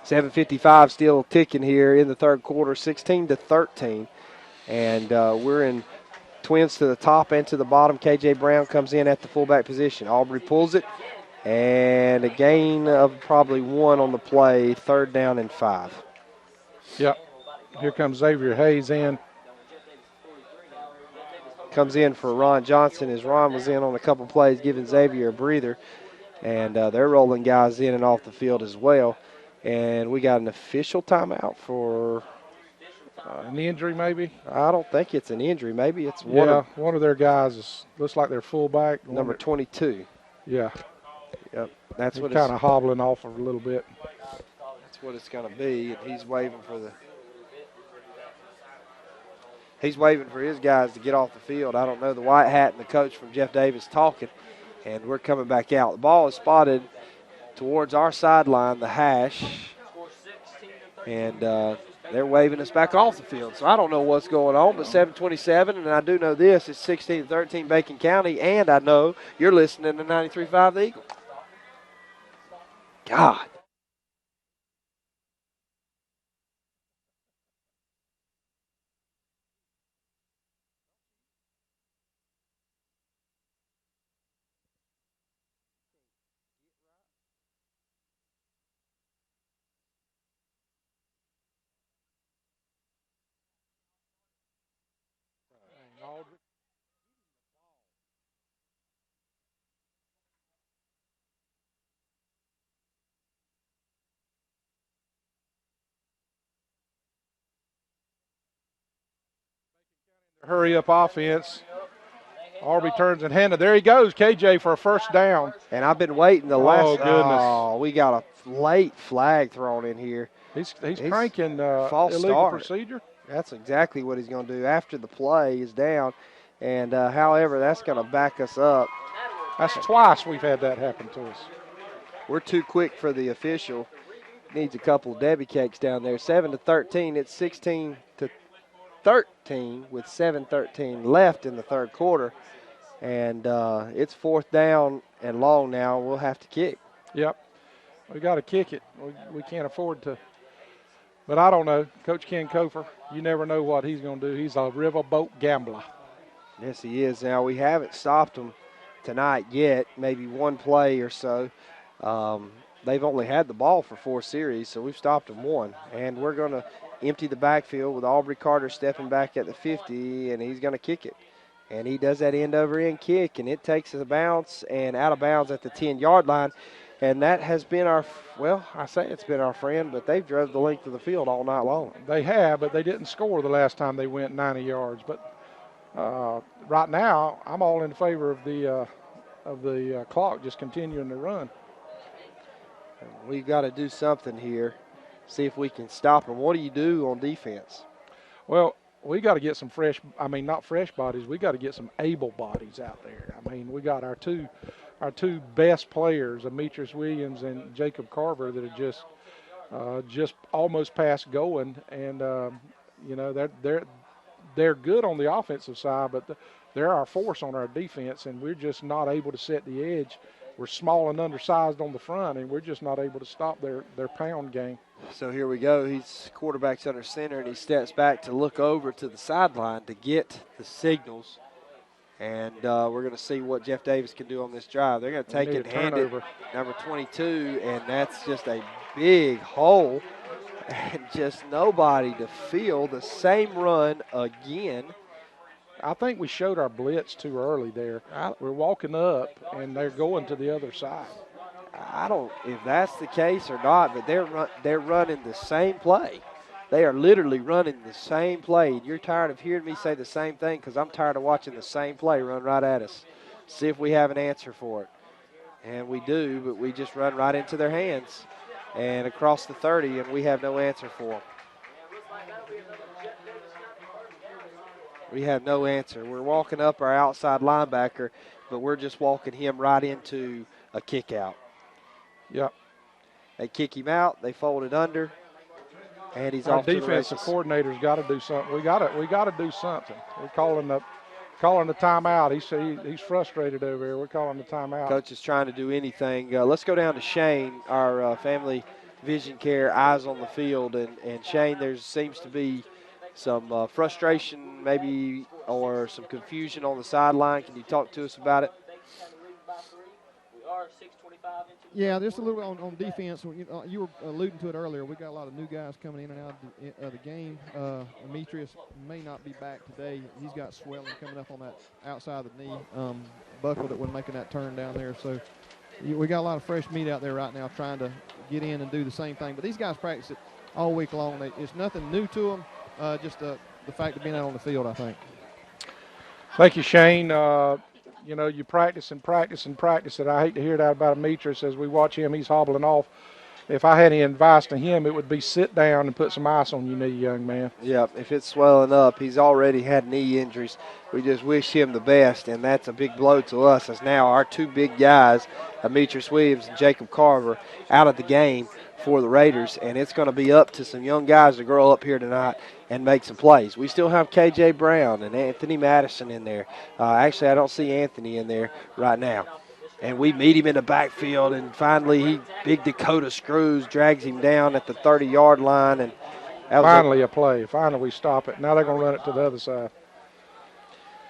7:55 still ticking here in the third quarter, 16-13. And we're in twins to the top and to the bottom. KJ Brown comes in at the fullback position. Aubrey pulls it, and a gain of probably 1 on the play, 3rd down and 5. Yep. Here comes Xavier Hayes in. comes in for Ron Johnson, as Ron was in on a couple plays, giving Xavier a breather. And they're rolling guys in and off the field as well. And we got an official timeout for an injury maybe? I don't think it's an injury. Maybe it's one of their guys looks like their fullback. Number 22. Yeah. Yep. That's he's what kind of hobbling off a little bit. That's what it's going to be. And he's waving for his guys to get off the field. I don't know. The white hat and the coach from Jeff Davis talking. And we're coming back out. The ball is spotted towards our sideline, the hash. And they're waving us back off the field. So I don't know what's going on, but 7:27, and I do know this. It's 16-13 Bacon County, and I know you're listening to 93.5 The Eagle. God. Hurry up offense. Aubrey turns and handed. There he goes, KJ, for a first down. And I've been waiting the last. Oh, goodness. Oh, we got a late flag thrown in here. He's cranking false illegal start. procedure. That's exactly what he's going to do after the play is down. And, however, that's going to back us up. That's twice we've had that happen to us. We're too quick for the official. Needs a couple Debbie cakes down there. 7-13. It's 16-13 with 7:13 left in the third quarter. And it's fourth down and long now. We'll have to kick. Yep. We got to kick it. We can't afford to. But I don't know. Coach Ken Kofer, you never know what he's going to do. He's a riverboat gambler. Yes, he is. Now, we haven't stopped him tonight yet, maybe one play or so. They've only had the ball for 4 series, so we've stopped them one. And we're going to empty the backfield with Aubrey Carter stepping back at the 50, and he's going to kick it. And he does that end-over-end kick, and it takes a bounce and out of bounds at the 10-yard line. And that has been our, well, I say it's been our friend, but they've drove the length of the field all night long. They have, but they didn't score the last time they went 90 yards. But right now, I'm all in favor of the clock just continuing to run. We've got to do something here, see if we can stop them. What do you do on defense? Well, we got to get some not fresh bodies. We got to get some able bodies out there. I mean, we got our two best players, Demetrius Williams and Jacob Carver, that are just almost past going, and they're good on the offensive side, but they're our force on our defense, and we're just not able to set the edge. We're small and undersized on the front, and we're just not able to stop their pound game. So here we go. He's quarterback's under center, and he steps back to look over to the sideline to get the signals. And we're going to see what Jeff Davis can do on this drive. They're going to take it and hand it number 22, and that's just a big hole. And just nobody to feel the same run again. I think we showed our blitz too early there. We're walking up, and they're going to the other side. I don't if that's the case or not, but they're running the same play. They are literally running the same play. And you're tired of hearing me say the same thing because I'm tired of watching the same play run right at us. See if we have an answer for it. And we do, but we just run right into their hands and across the 30, and we have no answer for them. We have no answer. We're walking up our outside linebacker, but we're just walking him right into a kick out. Yep. They kick him out. They fold it under, and he's off to the races. Our defensive coordinator's got to do something. We got to do something. We're calling the timeout. He's frustrated over here. We're calling the timeout. Coach is trying to do anything. Let's go down to Shane, our family vision care eyes on the field, and Shane, there seems to be some frustration maybe or some confusion on the sideline. Can you talk to us about it? We are 6:25 Yeah, just a little on defense. You were alluding to it earlier. We got a lot of new guys coming in and out of the game. Demetrius may not be back today. He's got swelling coming up on that outside of the knee, buckled it when making that turn down there. So we got a lot of fresh meat out there right now trying to get in and do the same thing. But these guys practice it all week long. It's nothing new to them, just the fact of being out on the field, I think. Thank you, Shane. You practice and practice and practice it. I hate to hear that about Demetrius as we watch him. He's hobbling off. If I had any advice to him, it would be sit down and put some ice on your knee, young man. Yeah, if it's swelling up, he's already had knee injuries. We just wish him the best, and that's a big blow to us as now our two big guys, Demetrius Williams and Jacob Carver, out of the game for the Raiders, and it's going to be up to some young guys to grow up here tonight and make some plays. We still have K.J. Brown and Anthony Madison in there. Actually, I don't see Anthony in there right now. And we meet him in the backfield, and finally Big Dakota Screws drags him down at the 30-yard line. And finally a play. Finally we stop it. Now they're going to run it to the other side.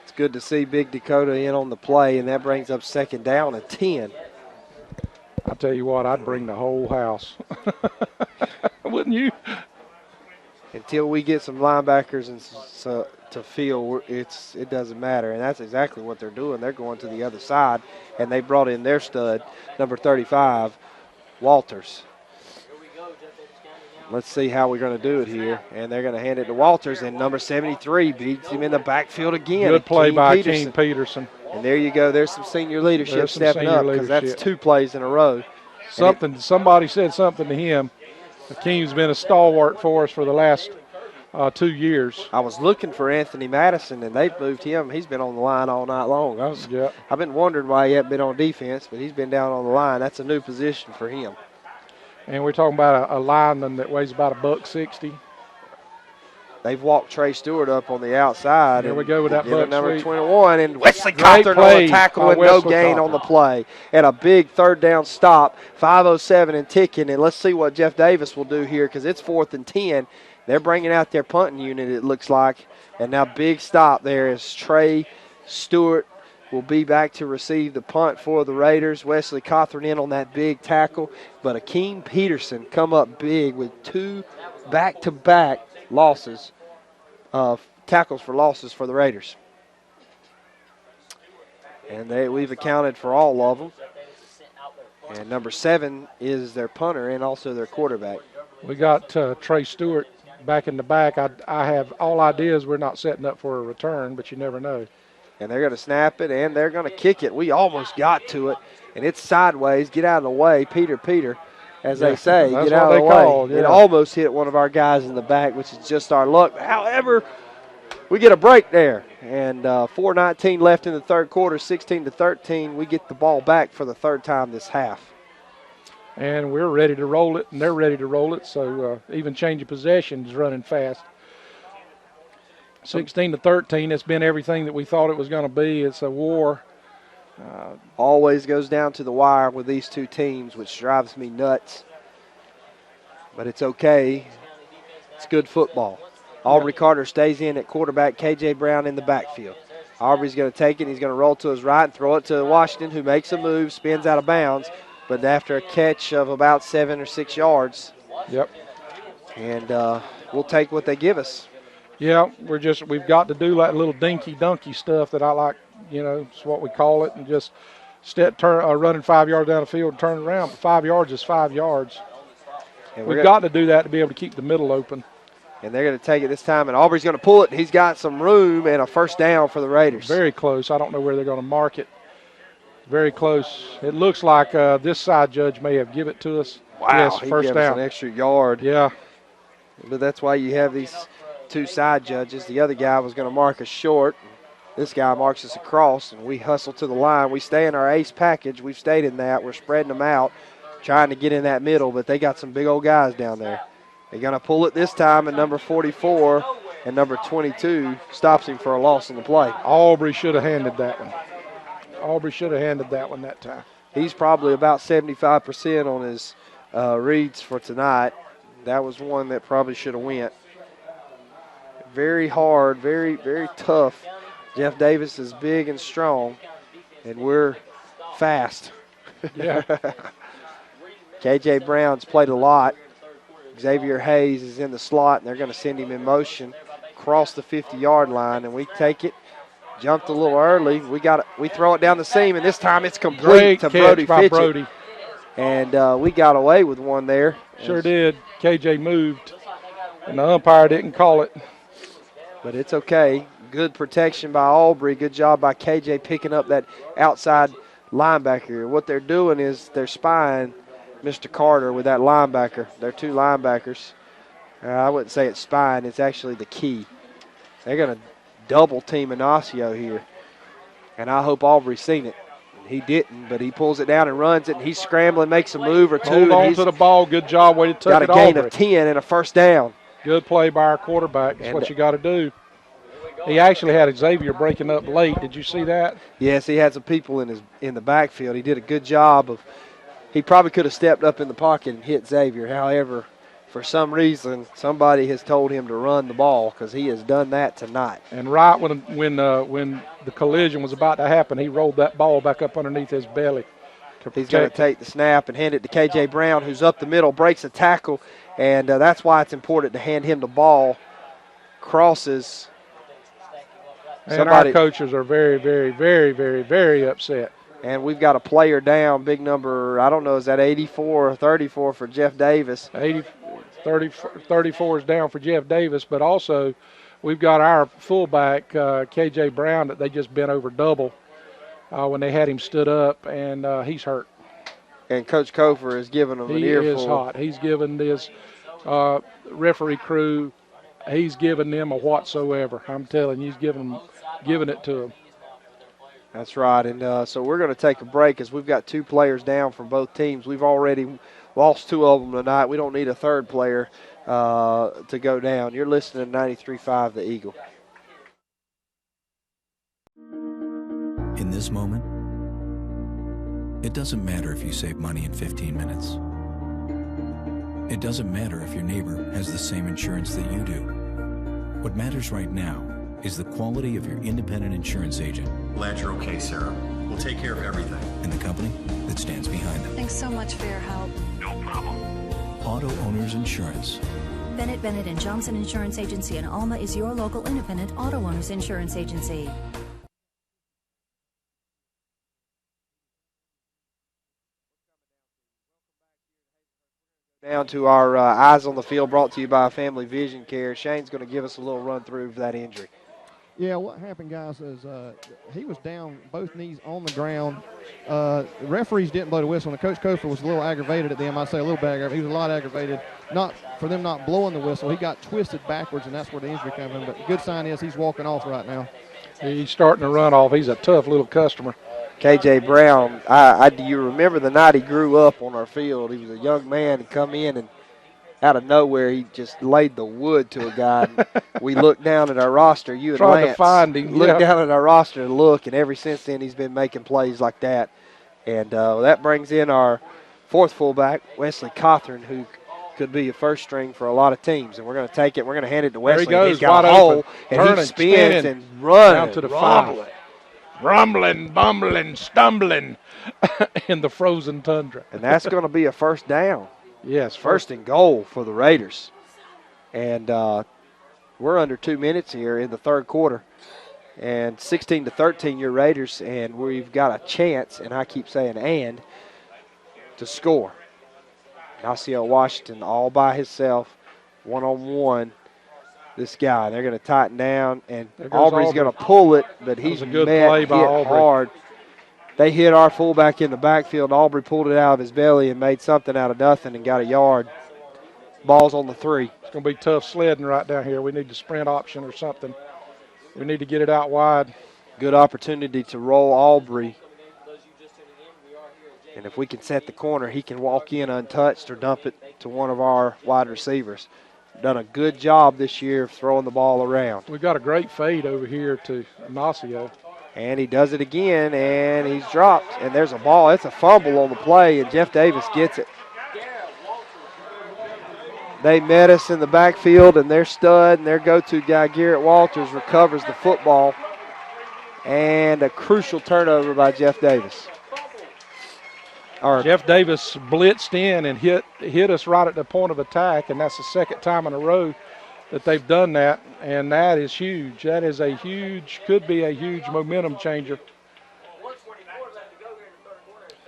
It's good to see Big Dakota in on the play, and that brings up 2nd down and 10. I tell you what, I'd bring the whole house. Wouldn't you? Until we get some linebackers and to field, it doesn't matter, and that's exactly what they're doing. They're going to the other side, and they brought in their stud, number 35, Walters. Let's see how we're going to do it here, and they're going to hand it to Walters, and number 73 beats him in the backfield again. Good play by King Peterson. And there you go. There's some senior leadership stepping up because that's 2 plays in a row. Somebody said something to him. Akeem's been a stalwart for us for the last 2 years. I was looking for Anthony Madison, and they've moved him. He's been on the line all night long. I've been wondering why he hadn't been on defense, but he's been down on the line. That's a new position for him. And we're talking about a lineman that weighs about $160. They've walked Trey Stewart up on the outside. There we go with that buck number sweep. 21, and Wesley Cawthorn on the tackle and no gain on the play. And a big 3rd down stop, 5:07 and ticking. And let's see what Jeff Davis will do here because it's 4th and 10. They're bringing out their punting unit, it looks like. And now big stop there as Trey Stewart will be back to receive the punt for the Raiders. Wesley Cawthorn in on that big tackle. But Akeem Peterson come up big with 2 back-to-back losses, tackles for losses for the Raiders. And we've accounted for all of them. And number 7 is their punter and also their quarterback. We got Trey Stewart back in the back. I have all ideas we're not setting up for a return, but you never know. And they're going to snap it, and they're going to kick it. We almost got to it, and it's sideways. Get out of the way, Peter. As they say, get out of the way. It almost hit one of our guys in the back, which is just our luck. However, we get a break there. And 4:19 left in the 3rd quarter, 16-13. We get the ball back for the 3rd time this half. And we're ready to roll it, and they're ready to roll it. So even change of possession is running fast. 16-13, it's been everything that we thought it was going to be. It's a war. Always goes down to the wire with these two teams, which drives me nuts. But it's okay. It's good football. Aubrey Carter stays in at quarterback, K.J. Brown in the backfield. Aubrey's going to take it. He's going to roll to his right and throw it to Washington, who makes a move, spins out of bounds. But after a catch of about 7 or 6 yards. Yep. And we'll take what they give us. Yeah, we've got to do that little dinky-dunky stuff that I like. It's what we call it, and just running 5 yards down the field and turn around. But 5 yards is 5 yards. And we've got to do that to be able to keep the middle open. And they're going to take it this time, and Aubrey's going to pull it, and he's got some room and a 1st down for the Raiders. Very close. I don't know where they're going to mark it. Very close. It looks like this side judge may have given it to us. Wow, yes, he 1st gives down. Us an extra yard. Yeah. But that's why you have these 2 side judges. The other guy was going to mark us short. This guy marks us across, and we hustle to the line. We stay in our ace package. We've stayed in that. We're spreading them out, trying to get in that middle, but they got some big old guys down there. They're going to pull it this time, and number 44 and number 22 stops him for a loss on the play. Aubrey should have handed that one. Aubrey should have handed that one that time. He's probably about 75% on his reads for tonight. That was one that probably should have went. Very hard, very, very tough. Jeff Davis is big and strong, and we're fast. Yeah. KJ Brown's played a lot. Xavier Hayes is in the slot, and they're going to send him in motion across the 50-yard line, and we take it. Jumped a little early. We throw it down the seam, and this time it's complete Great to catch Brody by Fitchett. Brody. And we got away with one there. Sure did. KJ moved, and the umpire didn't call it. But it's okay. Good protection by Aubrey. Good job by KJ picking up that outside linebacker. What they're doing is they're spying Mr. Carter with that linebacker. They're two linebackers. I wouldn't say it's spying. It's actually the key. They're going to double team Inacio here. And I hope Aubrey's seen it. He didn't, but he pulls it down and runs it, and he's scrambling, makes a move or two. Hold on to the ball. Good job. Way to tuck got it, a gain Aubrey. of 10 and a first down. Good play by our quarterback. That's what you got to do. He actually had Xavier breaking up late. Did you see that? Yes, he had some people in the backfield. He did a good job of. He probably could have stepped up in the pocket and hit Xavier. However, for some reason, somebody has told him to run the ball because he has done that tonight. And right when the collision was about to happen, he rolled that ball back up underneath his belly. He's going to take the snap and hand it to K.J. Brown, who's up the middle, breaks a tackle, and that's why it's important to hand him the ball. Crosses. And our coaches are very, very, very, very, very upset. And we've got a player down, big number, I don't know, is that 84 or 34 for Jeff Davis? 34 is down for Jeff Davis, but also we've got our fullback, K.J. Brown, that they just bent over double when they had him stood up, and he's hurt. And Coach Kofer is giving him an earful. He is hot. He's giving this referee crew, he's giving them a whatsoever. I'm telling you, he's giving it to them. That's right, and so we're going to take a break as we've got two players down from both teams. We've already lost two of them tonight. We don't need a third player to go down. You're listening to 93.5 The Eagle. In this moment, it doesn't matter if you save money in 15 minutes. It doesn't matter if your neighbor has the same insurance that you do. What matters right now is the quality of your independent insurance agent. Glad you're okay, Sarah. We'll take care of everything. And the company that stands behind them. Thanks so much for your help. No problem. Auto Owners Insurance. Bennett Bennett and Johnson Insurance Agency in Alma is your local independent auto owners insurance agency. Down to our Eyes on the Field, brought to you by Family Vision Care. Shane's going to give us a little run through of that injury. Yeah, what happened, guys, is he was down, both knees on the ground. The referees didn't blow the whistle, and Coach Kofer was a little aggravated at them. I'd say a little bit aggravated. He was a lot aggravated, not for them not blowing the whistle. He got twisted backwards, and that's where the injury came from. But the good sign is he's walking off right now. He's starting to run off. He's a tough little customer. K.J. Brown, do you remember the night he grew up on our field? He was a young man and come in, and out of nowhere he just laid the wood to a guy. We looked down at our roster, you and Tried Lance. to find him. Looked down at our roster and look, and ever since then he's been making plays like that. And that brings in our fourth fullback, Wesley Cothran, who could be a first string for a lot of teams. And we're going to take it. We're going to hand it to Wesley. There he goes, he's got a hole, and turning, he spins spinning, and runs down to the 5. Rumbling, bumbling, stumbling in the frozen tundra. And that's going to be a first down. Yes, First and goal for the Raiders. And we're under 2 minutes here in the third quarter. And 16-13 your Raiders, and we've got a chance, and I keep saying and, to score. Ignacio Washington all by himself, one-on-one. This guy, they're going to tighten down, and Aubrey's going to pull it, but he's good play by hit Aubrey. hard. They hit our fullback in the backfield. Aubrey pulled it out of his belly and made something out of nothing and got a yard. Ball's on the 3. It's going to be tough sledding right down here. We need the sprint option or something. We need to get it out wide. Good opportunity to roll Aubrey. And if we can set the corner, he can walk in untouched or dump it to one of our wide receivers. Done a good job this year of throwing the ball around. We've got a great fade over here to Ignacio. And he does it again, and he's dropped. And there's a ball. It's a fumble on the play, and Jeff Davis gets it. They met us in the backfield, and their stud and their go-to guy, Garrett Walters, recovers the football. And a crucial turnover by Jeff Davis. Jeff Davis blitzed in and hit us right at the point of attack, and that's the second time in a row that they've done that, and that is huge. That is could be a huge momentum changer.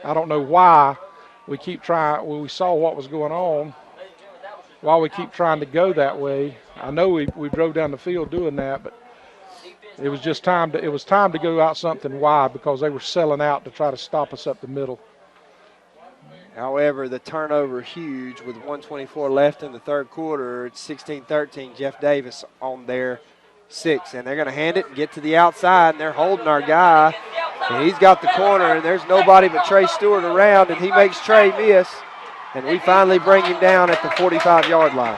I don't know why we keep trying. When we saw what was going on, why we keep trying to go that way. I know we drove down the field doing that, but it was just time to go out something wide because they were selling out to try to stop us up the middle. However, the turnover huge with 1:24 left in the third quarter. It's 16-13. Jeff Davis on their 6, and they're going to hand it and get to the outside, and they're holding our guy. And he's got the corner, and there's nobody but Trey Stewart around, and he makes Trey miss. And we finally bring him down at the 45-yard line.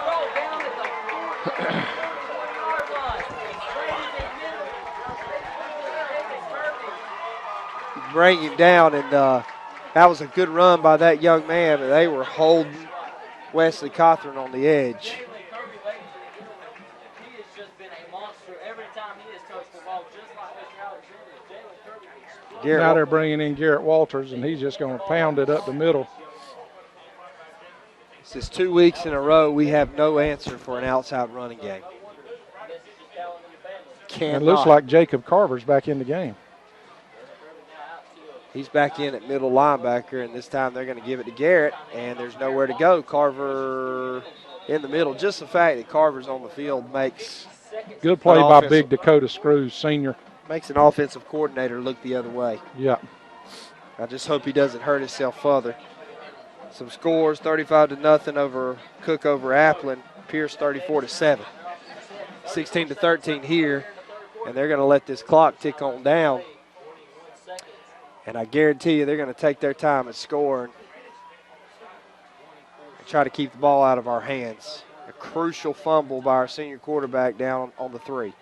Bring him down, and that was a good run by that young man, but they were holding Wesley Cothran on the edge. Now they're bringing in Garrett Walters, and he's just going to pound it up the middle. This is 2 weeks in a row we have no answer for an outside running game. It looks like Jacob Carver's back in the game. He's back in at middle linebacker, and this time they're going to give it to Garrett, and there's nowhere to go. Carver in the middle. Just the fact that Carver's on the field makes good play by Big Dakota Screws, senior. Makes an offensive coordinator look the other way. Yeah. I just hope he doesn't hurt himself further. Some scores, 35-0 over Cook over Appleton. Pierce 34-7. 16-13 here, and they're going to let this clock tick on down. And I guarantee you they're going to take their time at scoring and try to keep the ball out of our hands. A crucial fumble by our senior quarterback down on the 3.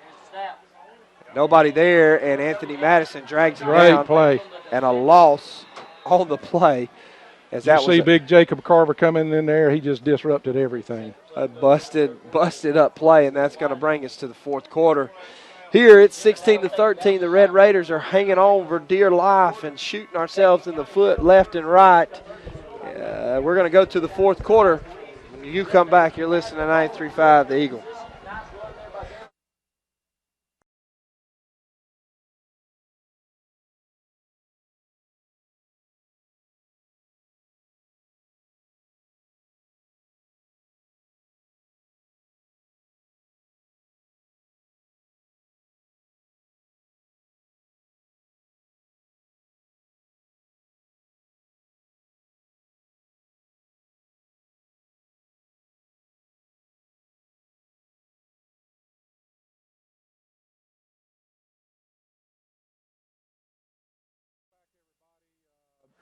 Nobody there, and Anthony Madison drags him down. Great play. And a loss on the play. As you see big Jacob Carver coming in there, he just disrupted everything. A busted up play, and that's going to bring us to the fourth quarter. Here it's 16-13. The Red Raiders are hanging on for dear life and shooting ourselves in the foot left and right. We're going to go to the fourth quarter. When you come back, you're listening to 93.5 The Eagle.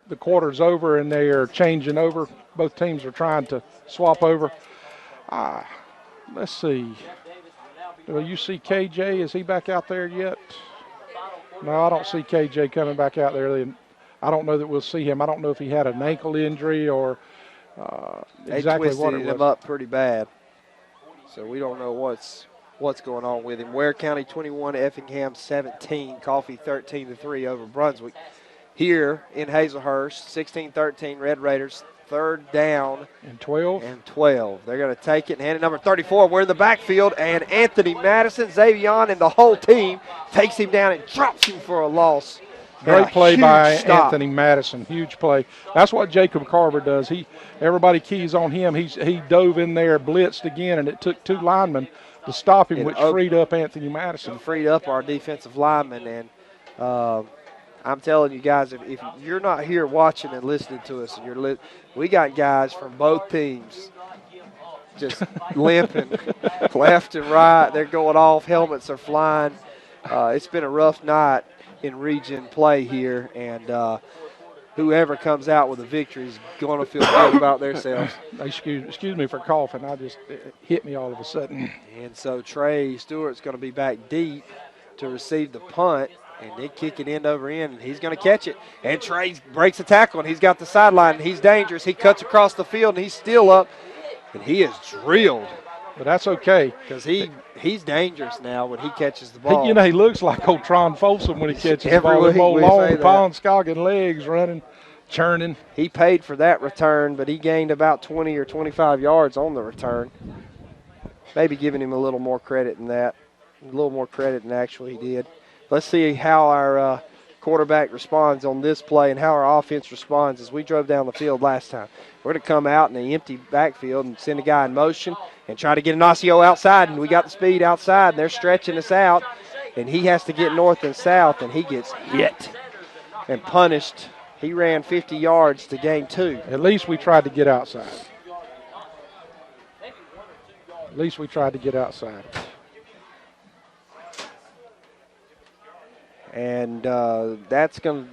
The quarter's over and they are changing over. Both teams are trying to swap over. Let's see. Do you see KJ? Is he back out there yet? No, I don't see KJ coming back out there. I don't know that we'll see him. I don't know if he had an ankle injury or exactly what it was. They twisted him up pretty bad. So we don't know what's going on with him. Ware County 21, Effingham 17, Coffee 13-3 over Brunswick. Here in Hazelhurst, 16-13, Red Raiders, third down. And 12. They're going to take it and hand it number 34. We're in the backfield, and Anthony Madison, Xavion, and the whole team takes him down and drops him for a loss. Great play by Anthony Madison. Huge play. That's what Jacob Carver does. Everybody keys on him. He dove in there, blitzed again, and it took 2 linemen to stop him, which freed up Anthony Madison. Freed up our defensive linemen, and I'm telling you guys, if you're not here watching and listening to us, and we got guys from both teams just limping left and right. They're going off. Helmets are flying. It's been a rough night in region play here, and whoever comes out with a victory is going to feel good about themselves. Excuse me for coughing. It hit me all of a sudden. And so Trey Stewart's going to be back deep to receive the punt. And they kick it end over end, and he's going to catch it. And Trey breaks a tackle, and he's got the sideline, and he's dangerous. He cuts across the field, and he's still up, and he is drilled. But that's okay. Because he's dangerous now when he catches the ball. He looks like old Tron Folsom when he catches the ball. With old long Ponscoggin legs running. churning. He paid for that return, but he gained about 20 or 25 yards on the return. Maybe giving him a little more credit than that. A little more credit than actually he did. Let's see how our quarterback responds on this play and how our offense responds as we drove down the field last time. We're going to come out in the empty backfield and send a guy in motion and try to get Ignacio outside, and we got the speed outside, and they're stretching us out, and he has to get north and south, and he gets hit and punished. He ran 50 yards to gain 2. At least we tried to get outside. At least we tried to get outside. And that's going to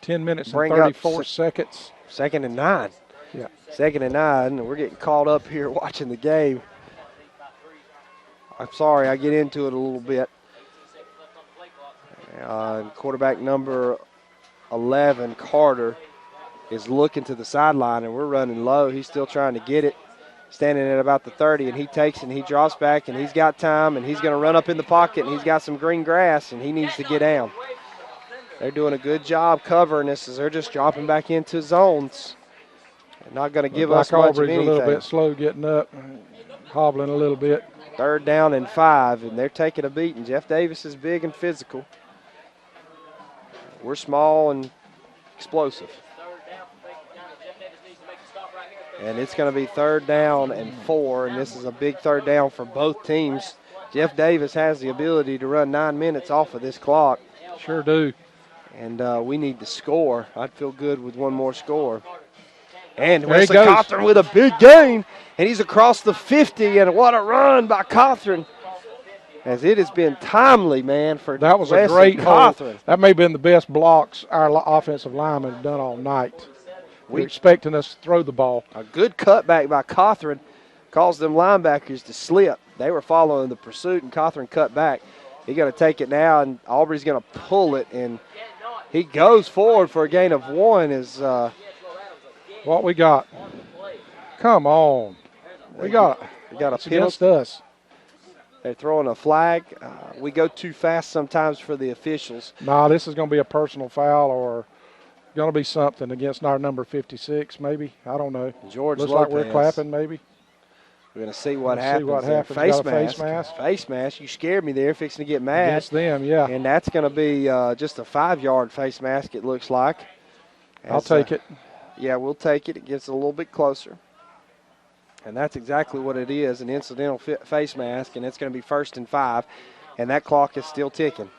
10 minutes and bring 34 up seconds. 2nd and 9. Yeah. 2nd and 9, and we're getting caught up here watching the game. I'm sorry, I get into it a little bit. Quarterback number 11, Carter, is looking to the sideline, and we're running low. He's still trying to get it, standing at about the 30, and he takes it, and he drops back, and he's got time, and he's going to run up in the pocket, and he's got some green grass, and he needs to get down. They're doing a good job covering this as they're just dropping back into zones. They're not going to give us much of anything. a little bit slow getting up, hobbling a little bit. 3rd down and 5, and they're taking a beating. Jeff Davis is big and physical. We're small and explosive. And it's going to be 3rd down and 4, and this is a big 3rd down for both teams. Jeff Davis has the ability to run 9 minutes off of this clock. Sure do. And we need to score. I'd feel good with one more score. And there Wesley Cawthorn with a big gain, and he's across the 50, and what a run by Cawthorn. As it has been timely, man, for that was Wesley a great Cawthorn. hold. That may have been the best blocks our offensive linemen have done all night. We're expecting us to throw the ball. A good cutback by Cawthorn caused them linebackers to slip. They were following the pursuit, and Cawthorn cut back. He's going to take it now, and Aubrey's going to pull it, and he goes forward for a gain of 1. What we got? Come on. We got a it's penalty. against us. They're throwing a flag. We go too fast sometimes for the officials. Nah, this is going to be a personal foul or going to be something against our number 56, maybe. I don't know. George Looks Lopez. like we're clapping, maybe. We're going to see what happens. See what happens. Face got a mask. face mask. Face mask. You scared me there, fixing to get mad. Against them, yeah. And that's going to be just a 5-yard face mask, it looks like. I'll take it. Yeah, we'll take it. It gets a little bit closer. And that's exactly what it is, an incidental face mask, and it's going to be 1st and 5, and that clock is still ticking.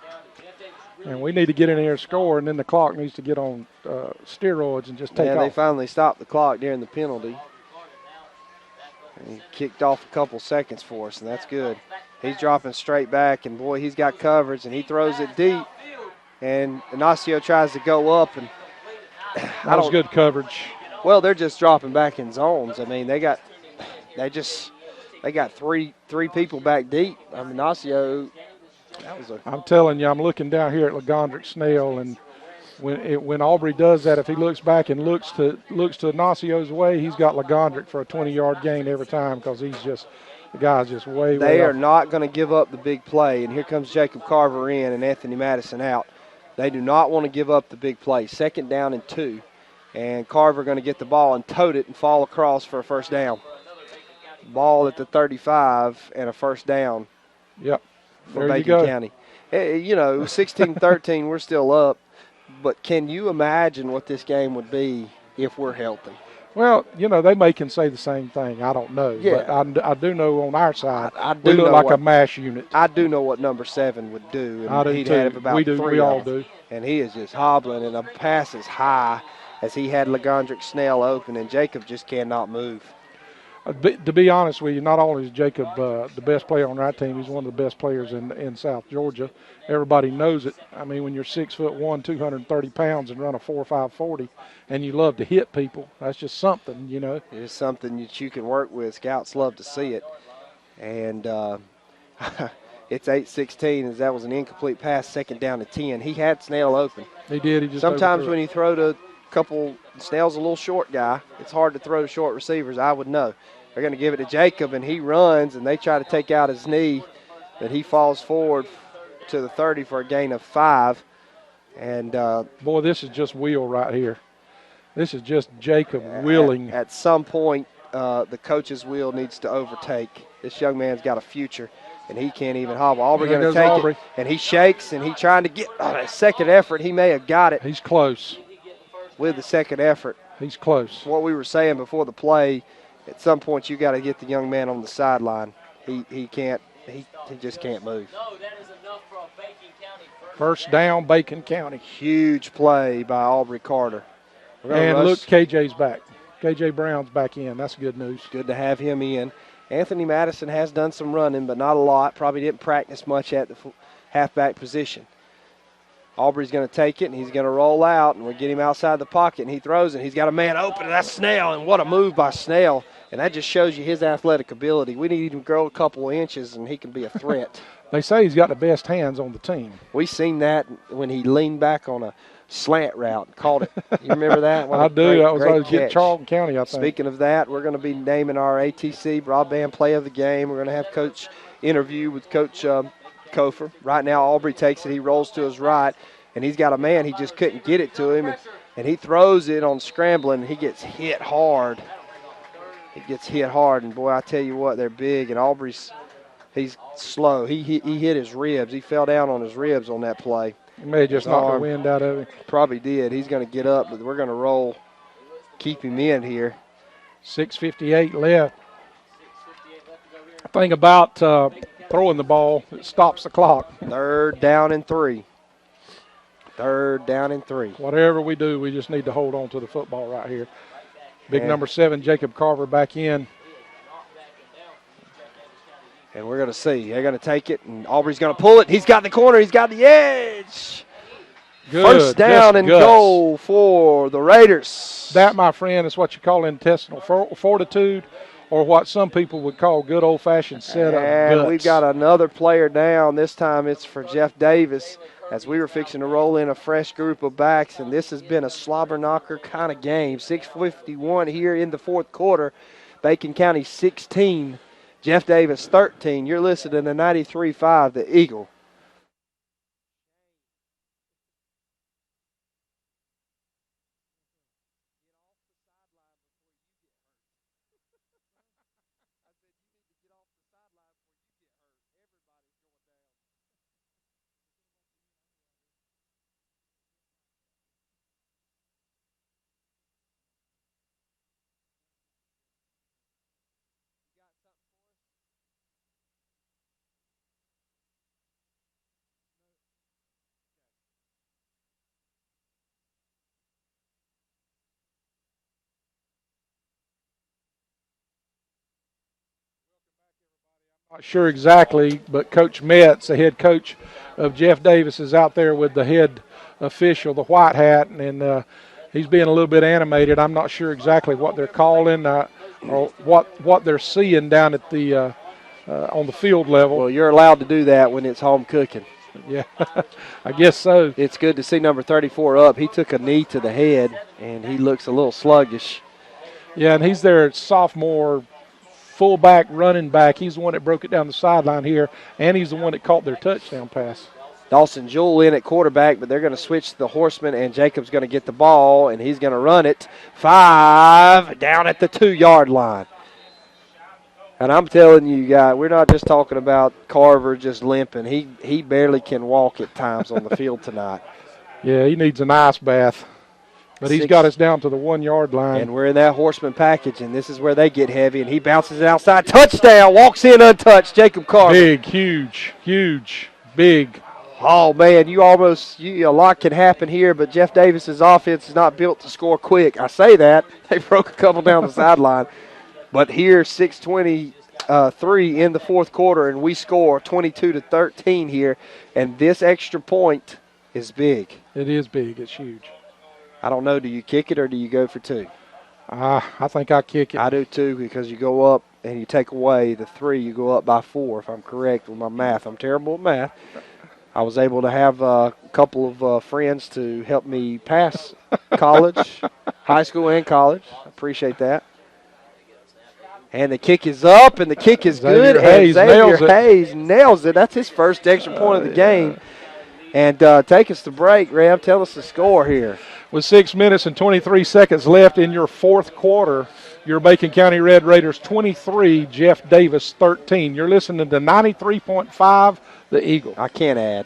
And we need to get in here and score, and then the clock needs to get on steroids and just take off. Yeah, they finally stopped the clock during the penalty. And he kicked off a couple seconds for us, and that's good. He's dropping straight back, and, boy, he's got coverage, and he throws it deep. And Ignacio tries to go up, and that was good coverage. Well, they're just dropping back in zones. I mean, they got three people back deep. I mean, Ignacio, I'm telling you, I'm looking down here at Legondrick Snell, and when Aubrey does that, if he looks back and looks to Ignacio's way, he's got Legondrick for a 20-yard gain every time because the guy's just way They are off. not going to give up the big play, and here comes Jacob Carver in and Anthony Madison out. They do not want to give up the big play. 2nd down and 2, and Carver going to get the ball and tote it and fall across for a 1st down. Ball at the 35 and a 1st down. Yep. For Bacon County. Hey, 16-13, we're still up. But can you imagine what this game would be if we're healthy? Well, they may can say the same thing. I don't know. Yeah. But I do know on our side, we look like a mash unit. I do know what number 7 would do. And I do he'd too. have about We do. 3 We all of them. do. And he is just hobbling, and a pass is high as he had Legondrick Snell open, and Jacob just cannot move. To be honest with you, not only is Jacob the best player on our team, he's one of the best players in South Georgia. Everybody knows it. I mean, when you're 6'1", 230 pounds, and run a 4.5 40, and you love to hit people, that's just something, It's something that you can work with. Scouts love to see it. And it's 8-16, as that was an incomplete pass, 2nd down to 10. He had Snell open. He did. He just sometimes when you throw to couple, Snell's a little short guy. It's hard to throw to short receivers, I would know. They're going to give it to Jacob, and he runs, and they try to take out his knee, but he falls forward to the 30 for a gain of 5. And boy, this is just wheel right here. This is just Jacob willing. At some point, the coach's wheel needs to overtake. This young man's got a future, and he can't even hobble. Aubrey going to take Aubrey. it, and he shakes, and he trying to get a second effort. He may have got it. He's close. With the second effort. He's close. What we were saying before the play, at some point you got to get the young man on the sideline. He can't. He just can't move. First down, Bacon County. Huge play by Aubrey Carter. And look, KJ's back. KJ Brown's back in. That's good news. Good to have him in. Anthony Madison has done some running, but not a lot. Probably didn't practice much at the halfback position. Aubrey's going to take it, and he's going to roll out, and we'll get him outside the pocket, and he throws it. He's got a man open, and that's Snell, and what a move by Snell. And that just shows you his athletic ability. We need him to grow a couple of inches, and he can be a threat. They say he's got the best hands on the team. We seen that when he leaned back on a slant route and caught it. You remember that? I do. That was against Charlton County, I think. Speaking of that, we're going to be naming our ATC broadband play of the game. We're going to have Coach interview with Coach Kofer. Right now, Aubrey takes it. He rolls to his right, and he's got a man. He just couldn't get it to him, and he throws it on scrambling, and he gets hit hard. He gets hit hard, and, boy, I tell you what, they're big, and he's slow. He hit his ribs. He fell down on his ribs on that play. He may have just knocked the wind out of him. Probably did. He's going to get up, but we're going to roll, keep him in here. 6:58 left. Thing about throwing the ball, it stops the clock. 3rd down and 3. 3rd down and 3. Whatever we do, we just need to hold on to the football right here. Big number 7, Jacob Carver, back in. And we're going to see. They're going to take it, and Aubrey's going to pull it. He's got the corner. He's got the edge. Good. First down and goal for the Raiders. That, my friend, is what you call intestinal fortitude, or what some people would call good old-fashioned set of and guts. We've got another player down. This time it's for Jeff Davis, as we were fixing to roll in a fresh group of backs, and this has been a slobber knocker kind of game. 6:51 here in the fourth quarter. Bacon County 16, Jeff Davis 13. You're listening to 93.5, the Eagle. Not sure exactly, but Coach Metz, the head coach of Jeff Davis, is out there with the head official, the white hat, and he's being a little bit animated. I'm not sure exactly what they're calling or what they're seeing down at the on the field level. Well, you're allowed to do that when it's home cooking. Yeah, I guess so. It's good to see number 34 up. He took a knee to the head, and he looks a little sluggish. Yeah, and he's their sophomore fullback, running back. He's the one that broke it down the sideline here, and he's the one that caught their touchdown pass. Dawson Jewell in at quarterback, but they're going to switch to the horseman, and Jacob's going to get the ball, and he's going to run it 5 down at the 2-yard line. And I'm telling you guys, we're not just talking about Carver just limping. He barely can walk at times on the field tonight. Yeah, he needs an ice bath. But he's got us down to the 1-yard line. And we're in that horseman package, and this is where they get heavy, and he bounces it outside. Touchdown, walks in untouched, Jacob Carver. Big, huge, big. Oh, man, a lot can happen here, but Jeff Davis's offense is not built to score quick. I say that. They broke a couple down the sideline. But here, 6:23 in the fourth quarter, and we score 22-13 here, and this extra point is big. It is big. It's huge. I don't know, do you kick it or do you go for 2? I think I kick it. I do too, because you go up and you take away the 3, you go up by 4, if I'm correct with my math. I'm terrible at math. I was able to have a couple of friends to help me pass college, high school and college. I appreciate that. And the kick is up, and the kick is good. And Xavier Hayes nails it. That's his first extra point of the game. And take us to break, Rev. Tell us the score here. With 6 minutes and 23 seconds left in your fourth quarter, your Macon County Red Raiders 23, Jeff Davis 13. You're listening to 93.5, The Eagle. I can't add.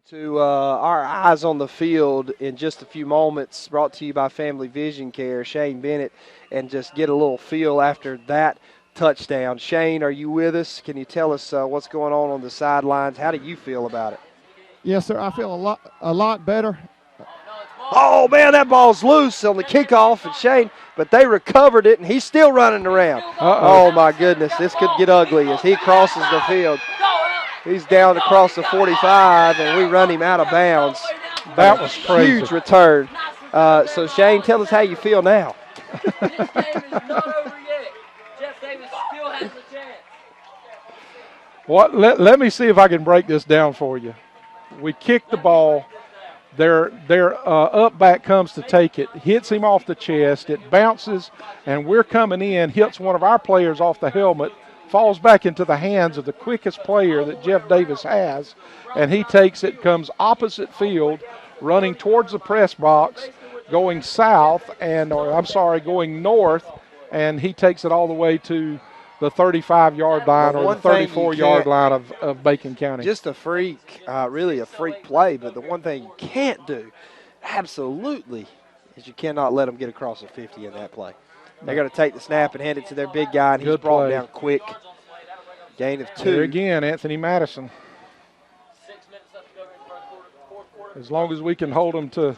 To our eyes on the field in just a few moments, brought to you by Family Vision Care, Shane Bennett, and just get a little feel after that touchdown. Shane, are you with us? Can you tell us what's going on the sidelines? How do you feel about it? Yes, sir. I feel a lot better. Oh, man, that ball's loose on the kickoff, and Shane, but they recovered it, and he's still running around. Oh, my goodness, this could get ugly as he crosses the field. He's down across the 45, and we run him out of bounds. That was crazy. Huge return. So, Shane, tell us how you feel now. This game is not over yet. Jeff Davis still has a chance. What? Let me see if I can break this down for you. We kick the ball. Their up back comes to take it, hits him off the chest. It bounces, and we're coming in, hits one of our players off the helmet, falls back into the hands of the quickest player that Jeff Davis has, and he takes it, comes opposite field, running towards the press box, going south, going north, and he takes it all the way to the 35-yard line or the 34-yard line of Macon County. Just a freak, really a freak play, but the one thing you can't do, absolutely, is you cannot let them get across the 50 in that play. They're going to take the snap and hand it to their big guy, and he's brought down quick. Gain of 2. There again, Anthony Madison. 6 minutes left to go in the fourth quarter. As long as we can hold them to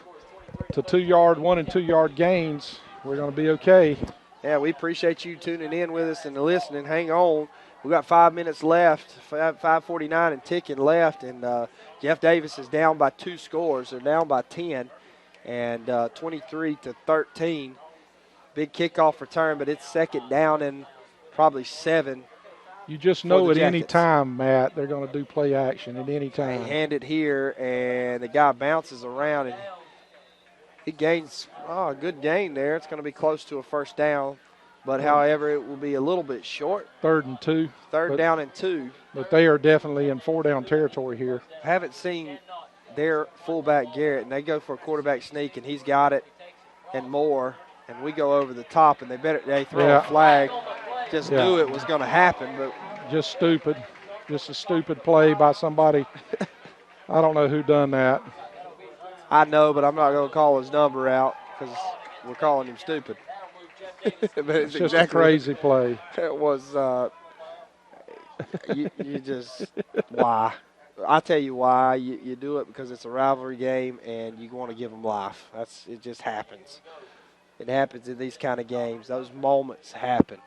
2-yard, 1- and 2-yard gains, we're going to be okay. Yeah, we appreciate you tuning in with us and listening. Hang on. We got 5 minutes left, 5:49 and ticking left, and Jeff Davis is down by 2 scores. They're down by 10, and 23-13. Big kickoff return, but it's second down and probably 7. You just know at any time, Matt, they're going to do play action at any time. They hand it here, and the guy bounces around, and he gains a good gain there. It's going to be close to a first down, but however, it will be a little bit short. 3rd and 2. Third down and 2. But they are definitely in 4-down territory here. I haven't seen their fullback Garrett, and they go for a quarterback sneak, and he's got it and more. And we go over the top, and they throw a flag. Just knew it was going to happen, but just stupid. Just a stupid play by somebody. I don't know who done that. I know, but I'm not going to call his number out because we're calling him stupid. But it's just a crazy play. It was. You just why? I tell you why. You do it because it's a rivalry game, and you want to give them life. It just happens. It happens in these kind of games. Those moments happen.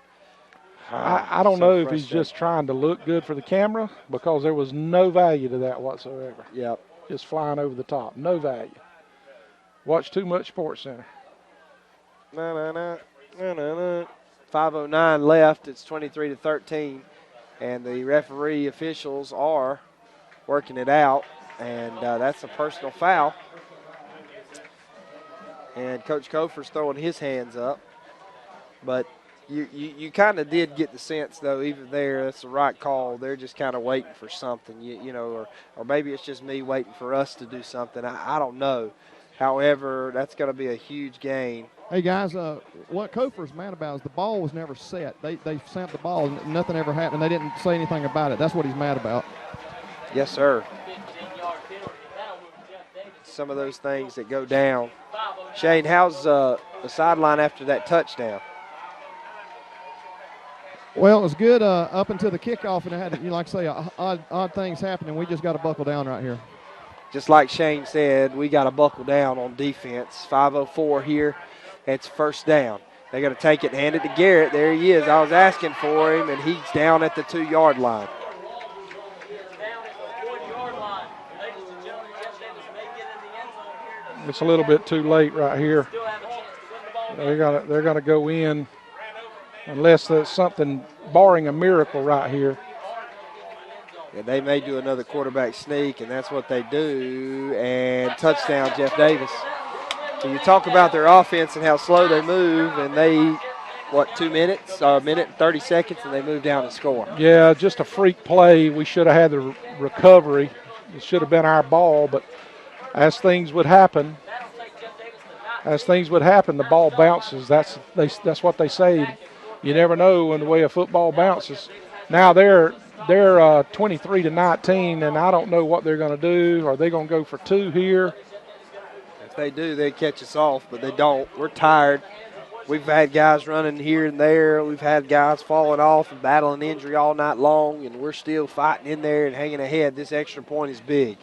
I don't know if he's just trying to look good for the camera because there was no value to that whatsoever. Yep. Just flying over the top. No value. Watch too much Sports Center. 5:09 left. It's 23-13. And the referee officials are working it out. And that's a personal foul. And Coach Kofer's throwing his hands up. But you kind of did get the sense, though, even there, that's the right call. They're just kind of waiting for something, or maybe it's just me waiting for us to do something. I don't know. However, that's going to be a huge gain. Hey, guys, what Kofer's mad about is the ball was never set. They snapped the ball, and nothing ever happened. They didn't say anything about it. That's what he's mad about. Yes, sir. Some of those things that go down. Shane, how's the sideline after that touchdown? Well, it was good up until the kickoff, and it had, like I say, odd things happening. We just got to buckle down right here. Just like Shane said, we got to buckle down on defense. 5:04 here. It's first down. They're going to take it and hand it to Garrett. There he is. I was asking for him, and he's down at the 2-yard line. It's a little bit too late right here. They're gonna go in unless there's something barring a miracle right here. And they may do another quarterback sneak, and that's what they do. And touchdown, Jeff Davis. So you talk about their offense and how slow they move, and they, 2 minutes, or a minute and 30 seconds, and they move down and score. Yeah, just a freak play. We should have had the recovery. It should have been our ball, but as things would happen, the ball bounces. That's what they say. You never know in the way a football bounces. Now they're 23-19, and I don't know what they're going to do. Are they going to go for 2 here? If they do, they catch us off, but they don't. We're tired. We've had guys running here and there. We've had guys falling off and battling injury all night long, and we're still fighting in there and hanging ahead. This extra point is big.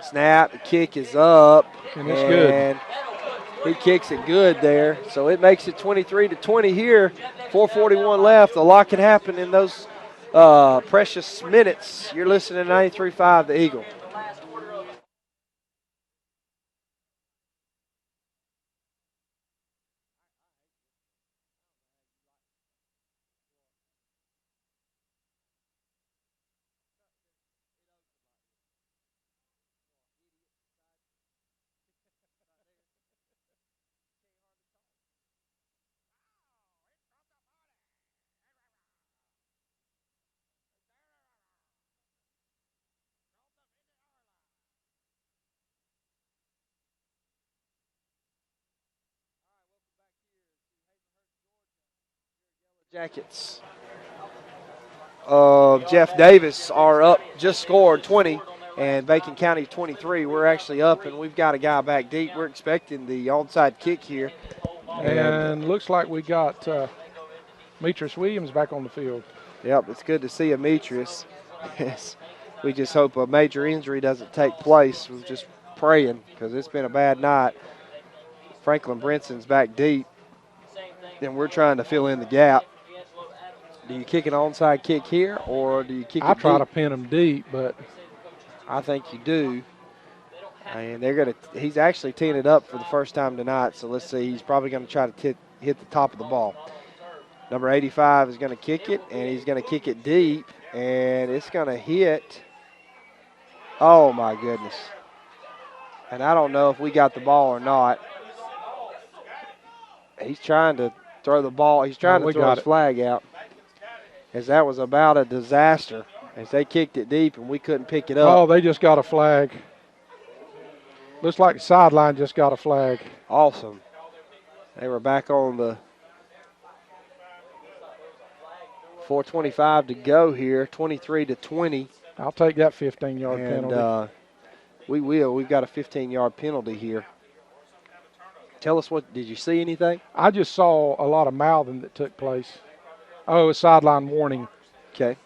Snap, the kick is up. And it's good. He kicks it good there. So it makes it 23-20 here. 4:41 left. A lot can happen in those precious minutes. You're listening to 93.5 The Eagle. Jackets of Jeff Davis are up, just scored 20, and Bacon County 23. We're actually up, and we've got a guy back deep. We're expecting the onside kick here. And looks like we got Metris Williams back on the field. Yep, it's good to see Metris. Yes, we just hope a major injury doesn't take place. We're just praying because it's been a bad night. Franklin Brinson's back deep, and we're trying to fill in the gap. Do you kick an onside kick here, or do you kick it deep? I try to pin him deep, but I think you do. And he's actually teeing it up for the first time tonight, so let's see. He's probably going to try to hit the top of the ball. Number 85 is going to kick it, and he's going to kick it deep, and it's going to hit. Oh, my goodness. And I don't know if we got the ball or not. He's trying to throw the ball. He's trying to throw his flag out. As that was about a disaster, as they kicked it deep and we couldn't pick it up. Oh, they just got a flag. Looks like the sideline just got a flag. Awesome. They were back on the 4:25 to go here, 23-20. I'll take that 15-yard penalty. We will. We've got a 15-yard penalty here. Tell us did you see anything? I just saw a lot of mouthing that took place. Oh, a sideline warning. Okay.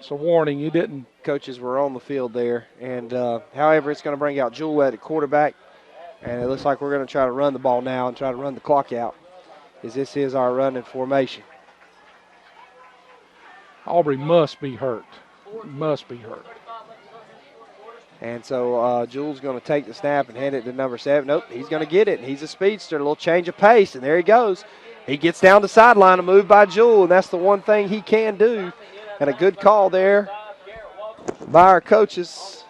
So warning, you didn't. Coaches were on the field there. And, however, it's going to bring out Jewell at quarterback. And it looks like we're going to try to run the ball now and try to run the clock out, as this is our running formation. Aubrey must be hurt. And so Jewell's going to take the snap and hand it to number 7. Nope, he's going to get it. He's a speedster, a little change of pace, and there he goes. He gets down the sideline, a move by Jewell, and that's the one thing he can do. And a good call there by our coaches.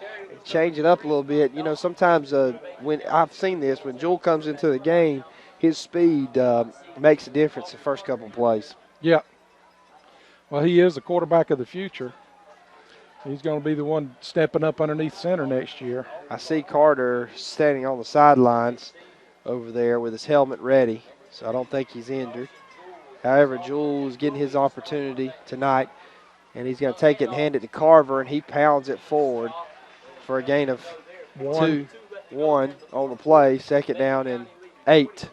Change it up a little bit. You know, sometimes when I've seen this, when Jewell comes into the game, his speed makes a difference the first couple of plays. Yeah. Well, he is the quarterback of the future. He's going to be the one stepping up underneath center next year. I see Carter standing on the sidelines over there with his helmet ready, so I don't think he's injured. However, Jewell is getting his opportunity tonight, and he's going to take it and hand it to Carver, and he pounds it forward for a gain of 2-1 on the play. Second down and 8.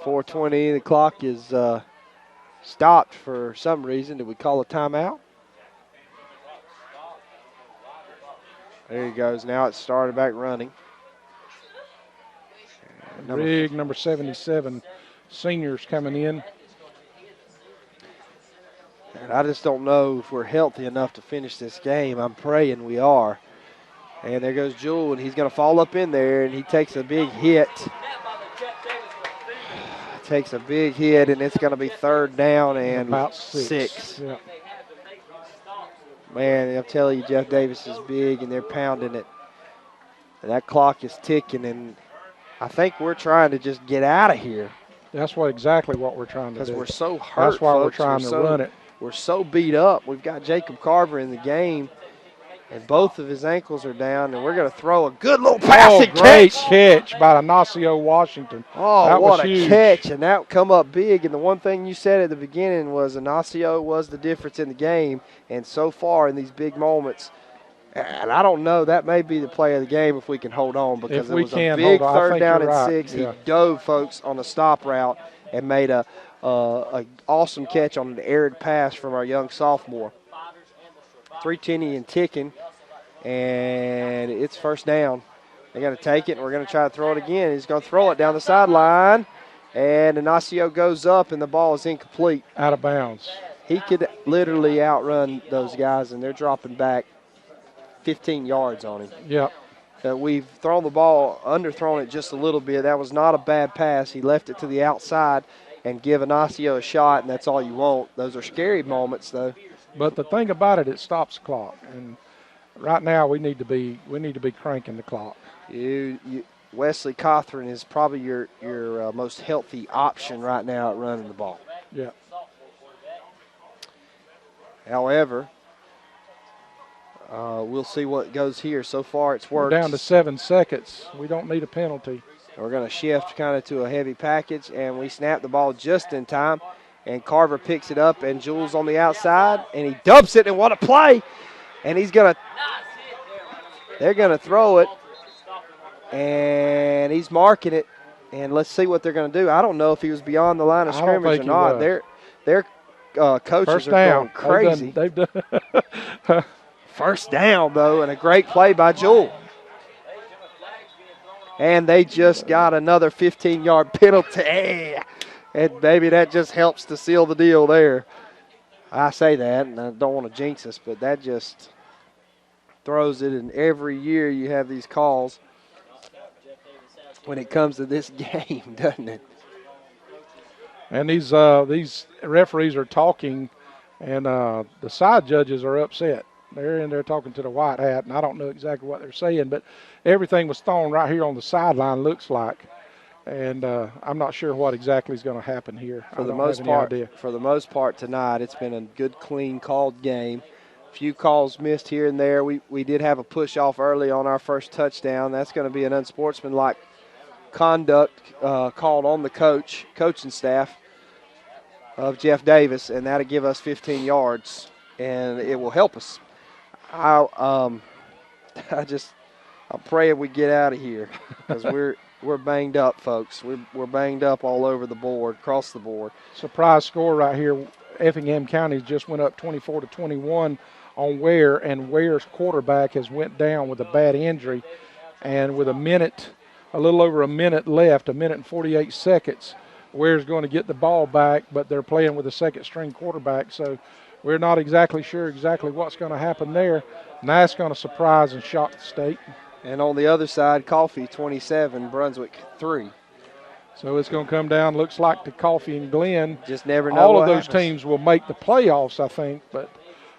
4:20, the clock is stopped for some reason. Did we call a timeout? There he goes. Now it's started back running. Rig, number 77, seniors coming in. And I just don't know if we're healthy enough to finish this game. I'm praying we are. And there goes Jewel, and he's going to fall up in there, and he takes a big hit. Takes a big hit, and it's going to be 3rd down and about 6. Yeah. Man, I'm telling you, Jeff Davis is big, and they're pounding it. And that clock is ticking, and I think we're trying to just get out of here. That's exactly what we're trying to do. Because we're so hurt, That's why folks. we're trying to run it. We're so beat up. We've got Jacob Carver in the game, and both of his ankles are down, and we're going to throw a good little passing great catch by Ignacio Washington. Oh, that what was a huge. catch, and that come up big. And the one thing you said at the beginning was Ignacio was the difference in the game, and so far in these big moments, and I don't know, that may be the play of the game if we can hold on, because it was a big 3rd down and 6. Yeah. He dove, folks, on a stop route and made a awesome catch on an arid pass from our young sophomore. 3:10 and ticking, and it's 1st down. They're going to take it, and we're going to try to throw it again. He's going to throw it down the sideline, and Ignacio goes up, and the ball is incomplete. Out of bounds. He could literally outrun those guys, and they're dropping back 15 yards on him. Yep. We've thrown the ball, underthrown it just a little bit. That was not a bad pass. He left it to the outside and give Ignacio a shot, and that's all you want. Those are scary moments, though. But the thing about it stops the clock, and right now we need to be cranking the clock. Wesley Cothran is probably your most healthy option right now at running the ball. Yeah. However, we'll see what goes here. So far, it's worked. We're down to 7 seconds. We don't need a penalty. We're going to shift kind of to a heavy package, and we snap the ball just in time. And Carver picks it up, and Jules on the outside, and he dumps it, and what a play. And they're going to throw it, and he's marking it. And let's see what they're going to do. I don't know if he was beyond the line of scrimmage or not. Their coaches are going crazy. They've done. 1st down, though, and a great play by Jewel. And they just got another 15-yard penalty. And maybe that just helps to seal the deal there. I say that, and I don't want to jinx us, but that just throws it. And every year you have these calls when it comes to this game, doesn't it? And these referees are talking, and the side judges are upset. They're in there talking to the white hat, and I don't know exactly what they're saying, but everything was thrown right here on the sideline, looks like. And I'm not sure what exactly is going to happen here. For the most part tonight, it's been a good, clean, called game. A few calls missed here and there. We did have a push-off early on our first touchdown. That's going to be an unsportsmanlike conduct called on the coaching staff of Jeff Davis, and that'll give us 15 yards, and it will help us. I'm praying we get out of here because we're banged up, folks. We're banged up all over the board, across the board. Surprise score right here. Effingham County just went up 24-21 on Ware, and Ware's quarterback has went down with a bad injury. And with a little over a minute left, 1 minute and 48 seconds, Ware's going to get the ball back, but they're playing with a second-string quarterback, so we're not exactly sure what's going to happen there. And that's going to surprise and shock the state. And on the other side, Coffee 27, Brunswick 3. So it's going to come down, looks like, to Coffee and Glenn. Just never know. All of those teams will make the playoffs, I think, but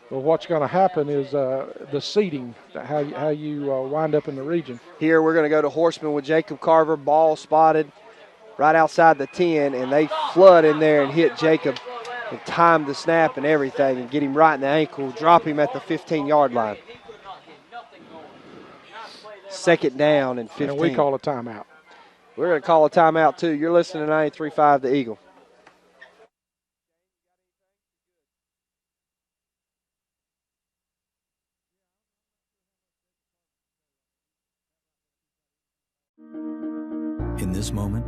what's going to happen is the seeding, how you wind up in the region. Here we're going to go to Horseman with Jacob Carver, ball spotted right outside the 10, and they flood in there and hit Jacob and time the snap and everything and get him right in the ankle, drop him at the 15-yard line. 2nd down and 15. And we call a timeout. We're going to call a timeout, too. You're listening to 93.5 The Eagle. In this moment,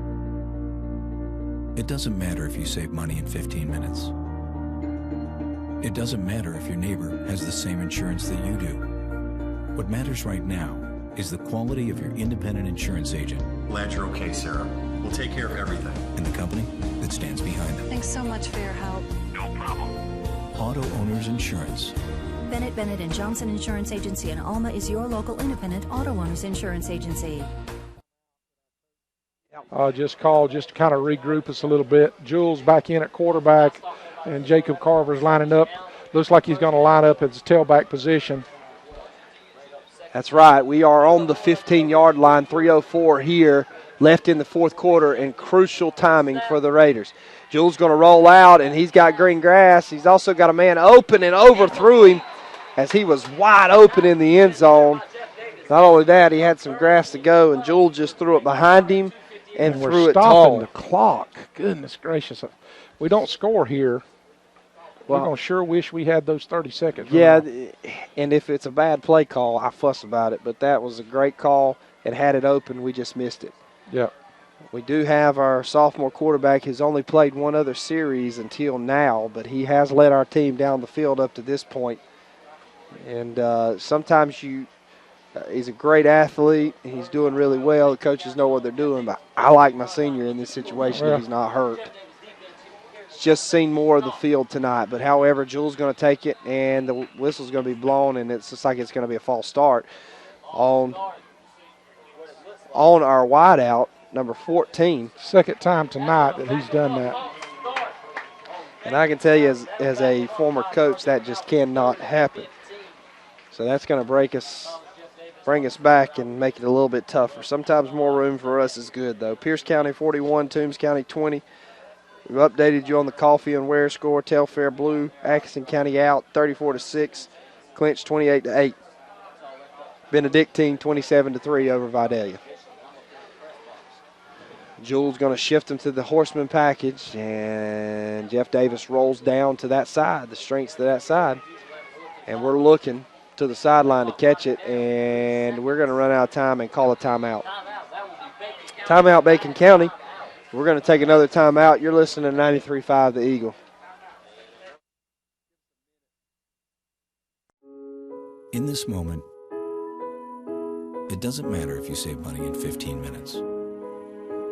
it doesn't matter if you save money in 15 minutes. It doesn't matter if your neighbor has the same insurance that you do. What matters right now is the quality of your independent insurance agent. Glad you're okay, Sarah. We'll take care of everything. And the company that stands behind them. Thanks so much for your help. No problem. Auto Owners Insurance. Bennett and Johnson Insurance Agency in Alma is your local independent auto owners insurance agency. Just called just to kind of regroup us a little bit. Jules back in at quarterback, and Jacob Carver's lining up. Looks like he's going to line up at his tailback position. That's right. We are on the 15-yard line, 3:04 here, left in the fourth quarter, and crucial timing for the Raiders. Jules going to roll out, and he's got green grass. He's also got a man open and overthrew him as he was wide open in the end zone. Not only that, he had some grass to go, and Jules just threw it behind him and threw we're it tall. stopping the clock. Goodness gracious. We don't score here. We're going to sure wish we had those 30 seconds. Yeah, and if it's a bad play call, I fuss about it. But that was a great call. It had it open. We just missed it. Yeah. We do have our sophomore quarterback who's only played one other series until now, but he has led our team down the field up to this point. And sometimes he's a great athlete. He's doing really well. The coaches know what they're doing, but I like my senior in this situation if he's not hurt. Just seen more of the field tonight. But, however, Jules going to take it, and the whistle's going to be blown, and it's just like it's going to be a false start on our wideout, number 14. Second time tonight that he's done that. And I can tell you as a former coach, that just cannot happen. So that's going to bring us back and make it a little bit tougher. Sometimes more room for us is good, though. Pierce County 41, Toombs County 20. We've updated you on the Coffee and Ware score. Telfair Blue, Atkinson County out 34-6. Clinch 28-8. Benedictine 27-3 over Vidalia. Jules going to shift him to the horseman package, and Jeff Davis rolls down to that side, the strengths to that side. And we're looking to the sideline to catch it, and we're going to run out of time and call a timeout. Timeout, Bacon County. We're going to take another timeout. You're listening to 93.5 The Eagle. In this moment, it doesn't matter if you save money in 15 minutes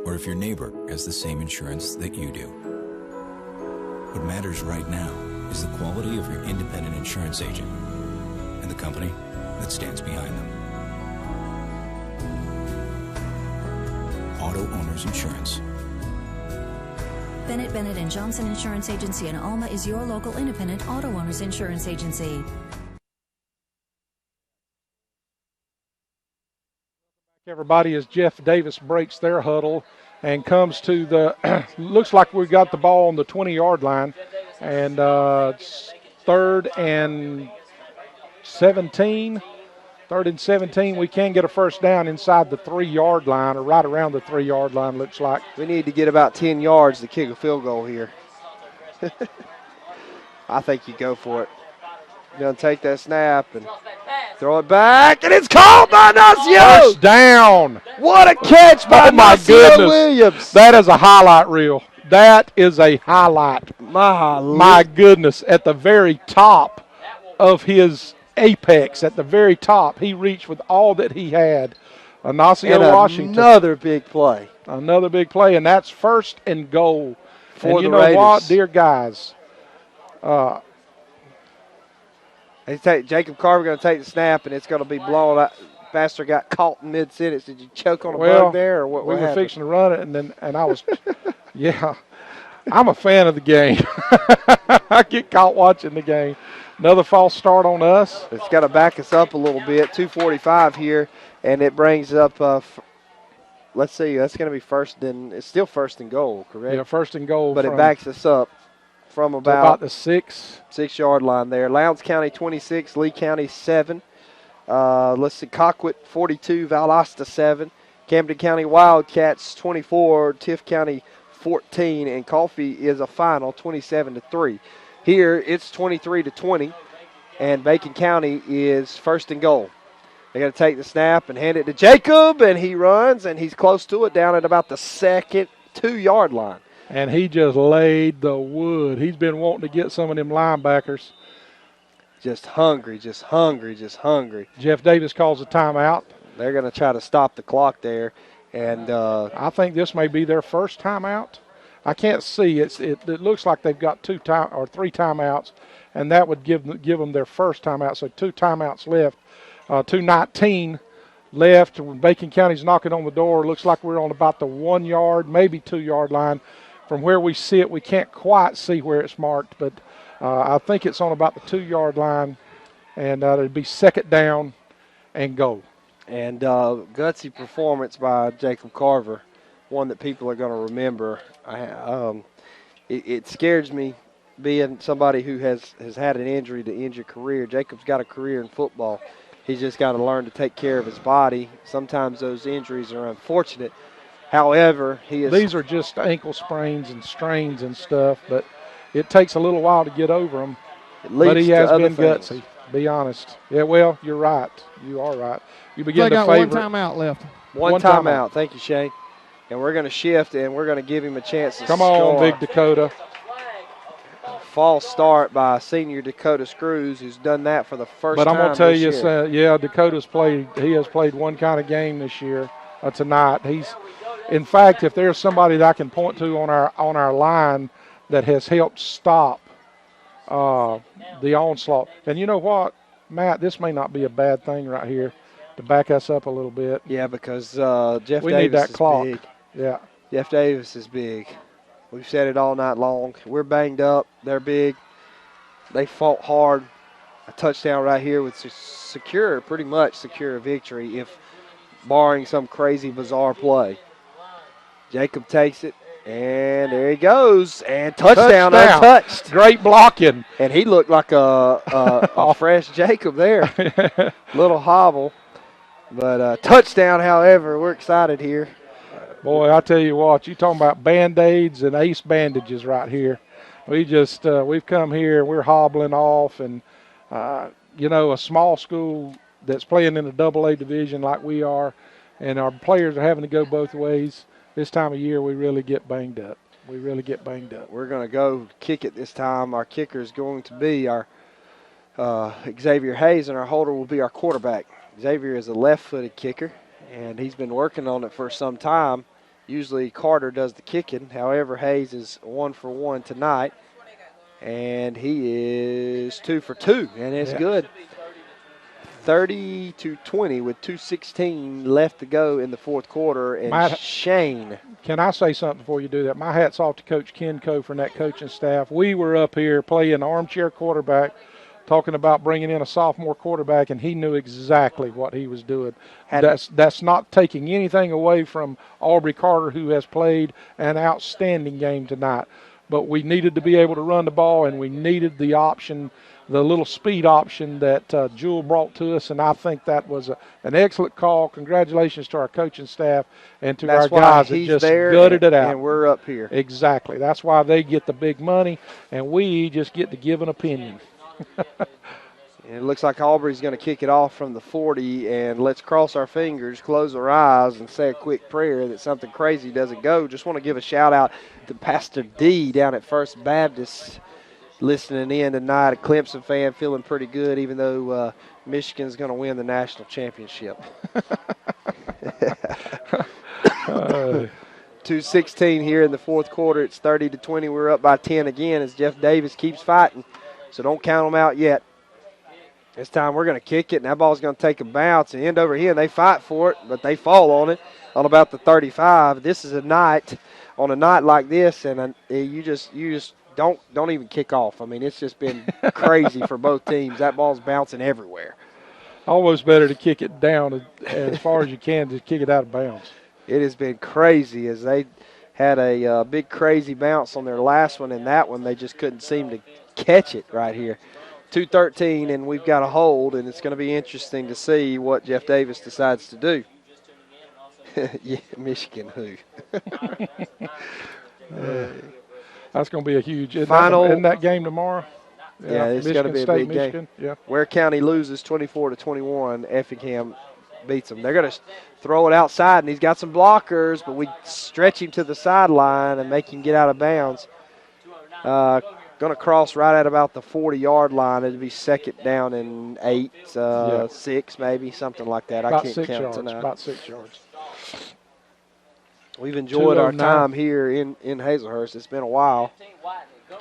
or if your neighbor has the same insurance that you do. What matters right now is the quality of your independent insurance agent and the company that stands behind them. Auto Owners Insurance. Bennett and Johnson Insurance Agency in Alma is your local independent auto owners insurance agency. Everybody, as Jeff Davis breaks their huddle and comes to the looks like we've got the ball on the 20-yard line, and it's third and 17. Third and 17, we can get a first down inside the 3-yard line, or right around the 3-yard line, looks like. We need to get about 10 yards to kick a field goal here. I think you go for it. You're going to take that snap and throw it back, and it's called by Nacio. First down. What a catch by Nacio Williams. That is a highlight reel. That is a highlight. My goodness, at the very top of his apex, at the very top, he reached with all that he had. Nacio Washington. Another big play. Another big play, and that's first and goal. For and the you know Raiders. what, dear guys? Jacob Carver going to take the snap, and it's going to be blown out. Pastor got caught in mid-sentence. Did you choke on a bug there, or what? We were happened? fixing to run it, and I was, yeah. I'm a fan of the game. I get caught watching the game. Another false start on us. It's got to back us up a little bit. 2:45 here, and it brings up. Let's see. That's going to be first. It's still first and goal, correct? Yeah, first and goal. But it backs us up from about the 6-yard line there. Lowndes County 26, Lee County 7. Let's see. Colquitt 42, Valdosta 7. Camden County Wildcats 24, Tiff County 14, and Coffee is a final 27-3. Here it's 23-20, and Bacon County is first and goal. They're going to take the snap and hand it to Jacob, and he runs, and he's close to it down at about the second 2-yard line. And he just laid the wood. He's been wanting to get some of them linebackers. Just hungry. Jeff Davis calls a timeout. They're going to try to stop the clock there. And I think this may be their first timeout. I can't see. It looks like they've got 3 timeouts, and that would give them their first timeout. So 2 timeouts left. 2:19 left. Bacon County's knocking on the door. Looks like we're on about the 1 yard, maybe 2 yard line. From where we sit, we can't quite see where it's marked, but I think it's on about the 2 yard line, and it'd be second down and goal. And gutsy performance by Jacob Carver, one that people are going to remember. It scares me being somebody who has had an injury to end your career. Jacob's got a career in football. He's just got to learn to take care of his body. Sometimes those injuries are unfortunate. However, these are just ankle sprains and strains and stuff, but it takes a little while to get over them. But he has been gutsy, be honest. Yeah, well, you're right. You are right. You begin to favor. One timeout left. One timeout. Thank you, Shane. And we're going to shift, and we're going to give him a chance to Come score. on, Big Dakota. False start by senior Dakota Screws, who's done that for the first time. But I'm going to tell you, Dakota's played. He has played one kind of game this year. Tonight, in fact, if there's somebody that I can point to on our line that has helped stop the onslaught, and you know what, Matt, this may not be a bad thing right here to back us up a little bit. Yeah, because Jeff we Davis need that is clock. big. Yeah, Jeff Davis is big. We've said it all night long. We're banged up. They're big. They fought hard. A touchdown right here would pretty much secure a victory, if barring some crazy, bizarre play. Jacob takes it, and there he goes, and touchdown. Untouched. Great blocking. And he looked like a fresh Jacob there. Little hobble, but touchdown, however. We're excited here. Boy, I tell you what, you talking about Band-Aids and ace bandages right here. We've come here, we're hobbling off, and, a small school that's playing in a AA division like we are, and our players are having to go both ways. This time of year, we really get banged up. We're going to go kick it this time. Our kicker is going to be our Xavier Hayes, and our holder will be our quarterback. Xavier is a left-footed kicker, and he's been working on it for some time. Usually Carter does the kicking. However, Hayes is 1 for 1 tonight, and he is 2 for 2, and it's good. 30-20 with 2:16 left to go in the fourth quarter. And Shane. Can I say something before you do that? My hat's off to Coach Ken Cofer and that coaching staff. We were up here playing armchair quarterback, talking about bringing in a sophomore quarterback, and he knew exactly what he was doing. That's not taking anything away from Aubrey Carter, who has played an outstanding game tonight. But we needed to be able to run the ball, and we needed the option, the little speed option that Jewel brought to us, and I think that was an excellent call. Congratulations to our coaching staff and to our guys that just gutted it out. And we're up here. Exactly. That's why they get the big money, and we just get to give an opinion. And it looks like Aubrey's going to kick it off from the 40, and let's cross our fingers, close our eyes, and say a quick prayer that something crazy doesn't go. Just want to give a shout-out to Pastor D down at First Baptist, listening in tonight, a Clemson fan, feeling pretty good, even though Michigan's going to win the national championship. 2:16 here in the fourth quarter. It's 30-20. We're up by 10 again as Jeff Davis keeps fighting, so don't count them out yet. This time we're going to kick it, and that ball's going to take a bounce and end over here, and they fight for it, but they fall on it on about the 35. This is a night like this, and you just don't even kick off. I mean, it's just been crazy for both teams. That ball's bouncing everywhere. Almost better to kick it down as far as you can to kick it out of bounds. It has been crazy as they had a big crazy bounce on their last one, and that one they just couldn't seem to catch it right here. 2:13, and we've got a hold, and it's going to be interesting to see what Jeff Davis decides to do. Yeah, Michigan who? That's going to be a huge final. Isn't that game tomorrow? Yeah, it's going to be a big game. Yeah. Ware County loses 24-21. Effingham beats them. They're going to throw it outside, and he's got some blockers, but we stretch him to the sideline and make him get out of bounds. Going to cross right at about the 40-yard line. It'll be second down and 8, 6 maybe, something like that. About I can't 6 count yards. tonight. About 6 yards. We've enjoyed our 2:09. time here in Hazelhurst. It's been a while.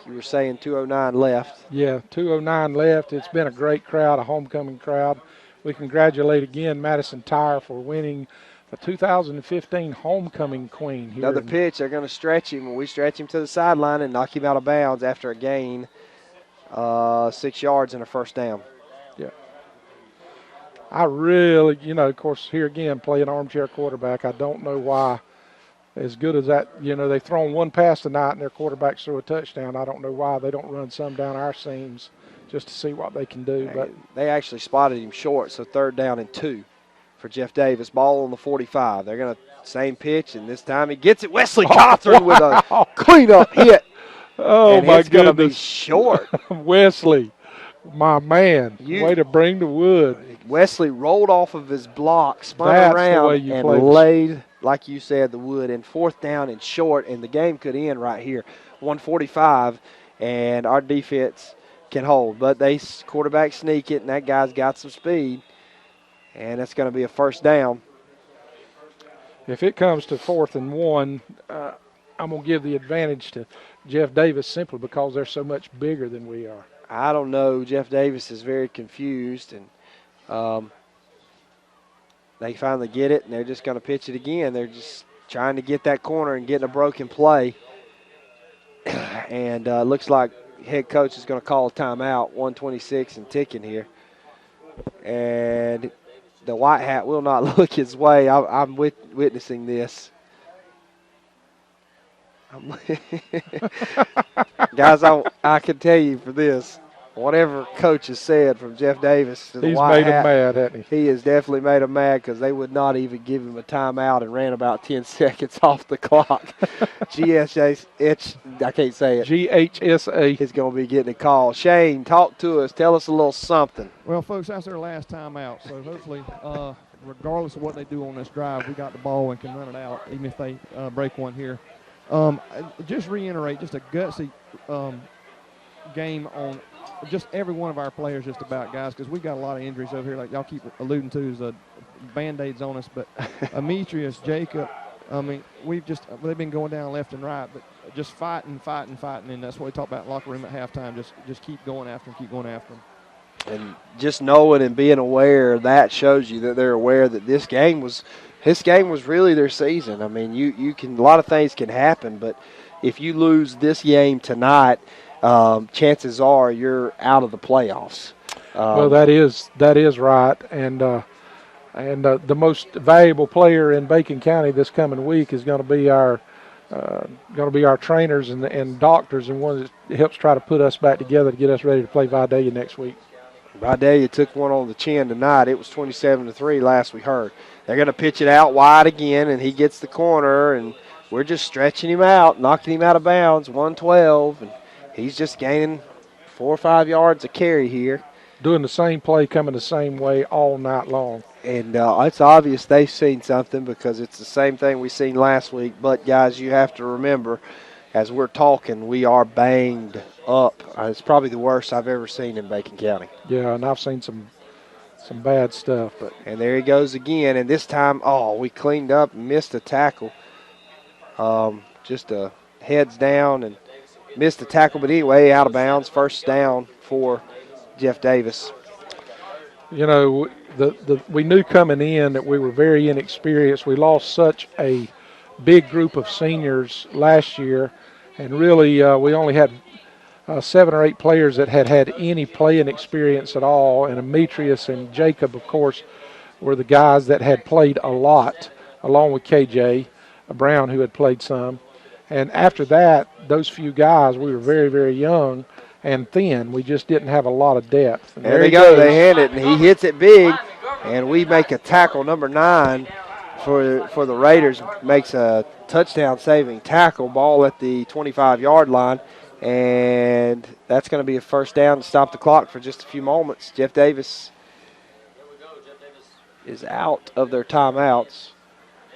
You were saying 2:09 left. Yeah, 2:09 left. It's been a great crowd, a homecoming crowd. We congratulate again Madison Tire for winning the 2015 Homecoming Queen here. Another pitch. They're going to stretch him. We stretch him to the sideline and knock him out of bounds after a gain 6 yards and a first down. Yeah. I really, of course, here again, playing armchair quarterback, I don't know why, as good as that, they've thrown one pass tonight and their quarterbacks threw a touchdown. I don't know why they don't run some down our seams just to see what they can do. But they actually spotted him short, so 3rd down and 2 for Jeff Davis. Ball on the 45. They're going to same pitch, and this time he gets it. Wesley Cawthorn with a cleanup hit. Oh, and my it's going to be goodness. short. Wesley, my man, way to bring the wood. Wesley rolled off of his block, spun That's around, the way you and play laid, like you said, the wood. And 4th down and short, and the game could end right here. 1:45, and our defense can hold. But they quarterback sneak it, and that guy's got some speed. And it's going to be a first down. If it comes to 4th and 1, I'm going to give the advantage to Jeff Davis simply because they're so much bigger than we are. I don't know. Jeff Davis is very confused, and they finally get it, and they're just going to pitch it again. They're just trying to get that corner and getting a broken play. And looks like head coach is going to call a timeout, 1:26 and ticking here. And the white hat will not look his way. I'm witnessing this. Guys, I can tell you for this, whatever coach has said from Jeff Davis to the He's white made hat, him mad, hasn't he? He has definitely made him mad because they would not even give him a timeout and ran about 10 seconds off the clock. GSH, I can't say it. GHSA is going to be getting a call. Shane, talk to us. Tell us a little something. Well, folks, that's their last time out. So hopefully, regardless of what they do on this drive, we got the ball and can run it out, even if they break one here. Just reiterate, just a gutsy game on just every one of our players just about, guys, because we got a lot of injuries over here like y'all keep alluding to is Band-Aids on us. But Demetrius, Jacob, I mean, they've been going down left and right, but just fighting, and that's what we talk about in the locker room at halftime. Just keep going after them, keep going after them. And just knowing and being aware, that shows you that they're aware that this game was really their season. I mean, you can, a lot of things can happen, but if you lose this game tonight, chances are you're out of the playoffs. Well, that is right, and the most valuable player in Bacon County this coming week is going to be our trainers and doctors, and one that helps try to put us back together to get us ready to play Vidalia next week. Vidalia took one on the chin tonight. It was 27-3 last we heard. They're going to pitch it out wide again, and he gets the corner, and we're just stretching him out, knocking him out of bounds, 112, and he's just gaining 4 or 5 yards a carry here. Doing the same play, coming the same way all night long. And it's obvious they've seen something because it's the same thing we seen last week. But, guys, you have to remember, as we're talking, we are banged up. It's probably the worst I've ever seen in Bacon County. Yeah, and I've seen some bad stuff. And there he goes again. And this time, we cleaned up and missed a tackle. Just heads down and missed the tackle. But anyway, out of bounds, first down for Jeff Davis. You know, we knew coming in that we were very inexperienced. We lost such a big group of seniors last year, and really we only had 7 or 8 players that had any playing experience at all, and Demetrius and Jacob, of course, were the guys that had played a lot, along with KJ Brown, who had played some. And after that, those few guys, we were very, very young and thin. We just didn't have a lot of depth. And there they go. They hand it, and he hits it big, and we make a tackle. Number 9 for the Raiders makes a touchdown-saving tackle, ball at the 25-yard line, and that's going to be a first down to stop the clock for just a few moments. Jeff Davis is out of their timeouts,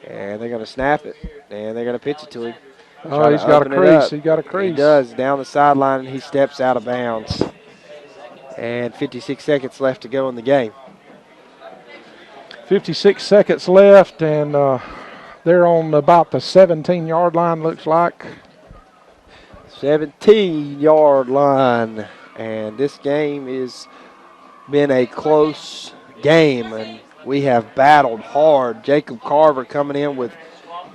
and they're going to snap it, and they're going to pitch it to him. Oh, he's got a crease. He got a crease. He does. Down the sideline, and he steps out of bounds. And 56 seconds left to go in the game. 56 seconds left, and They're on about the 17-yard line, looks like. 17-yard line. And this game has been a close game, and we have battled hard. Jacob Carver coming in with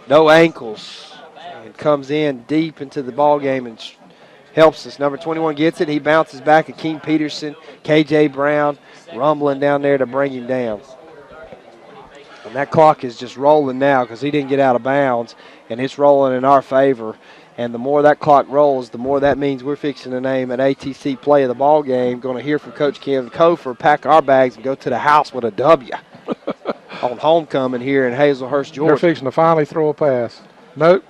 no ankles and comes in deep into the ball game and helps us. Number 21 gets it. He bounces back. Akeem Peterson, K.J. Brown rumbling down there to bring him down. And that clock is just rolling now because he didn't get out of bounds, and it's rolling in our favor. And the more that clock rolls, the more that means we're fixing to name an ATC play of the ball game. Going to hear from Coach Ken Kofer, pack our bags, and go to the house with a W on homecoming here in Hazelhurst, Georgia. They're fixing to finally throw a pass. Nope.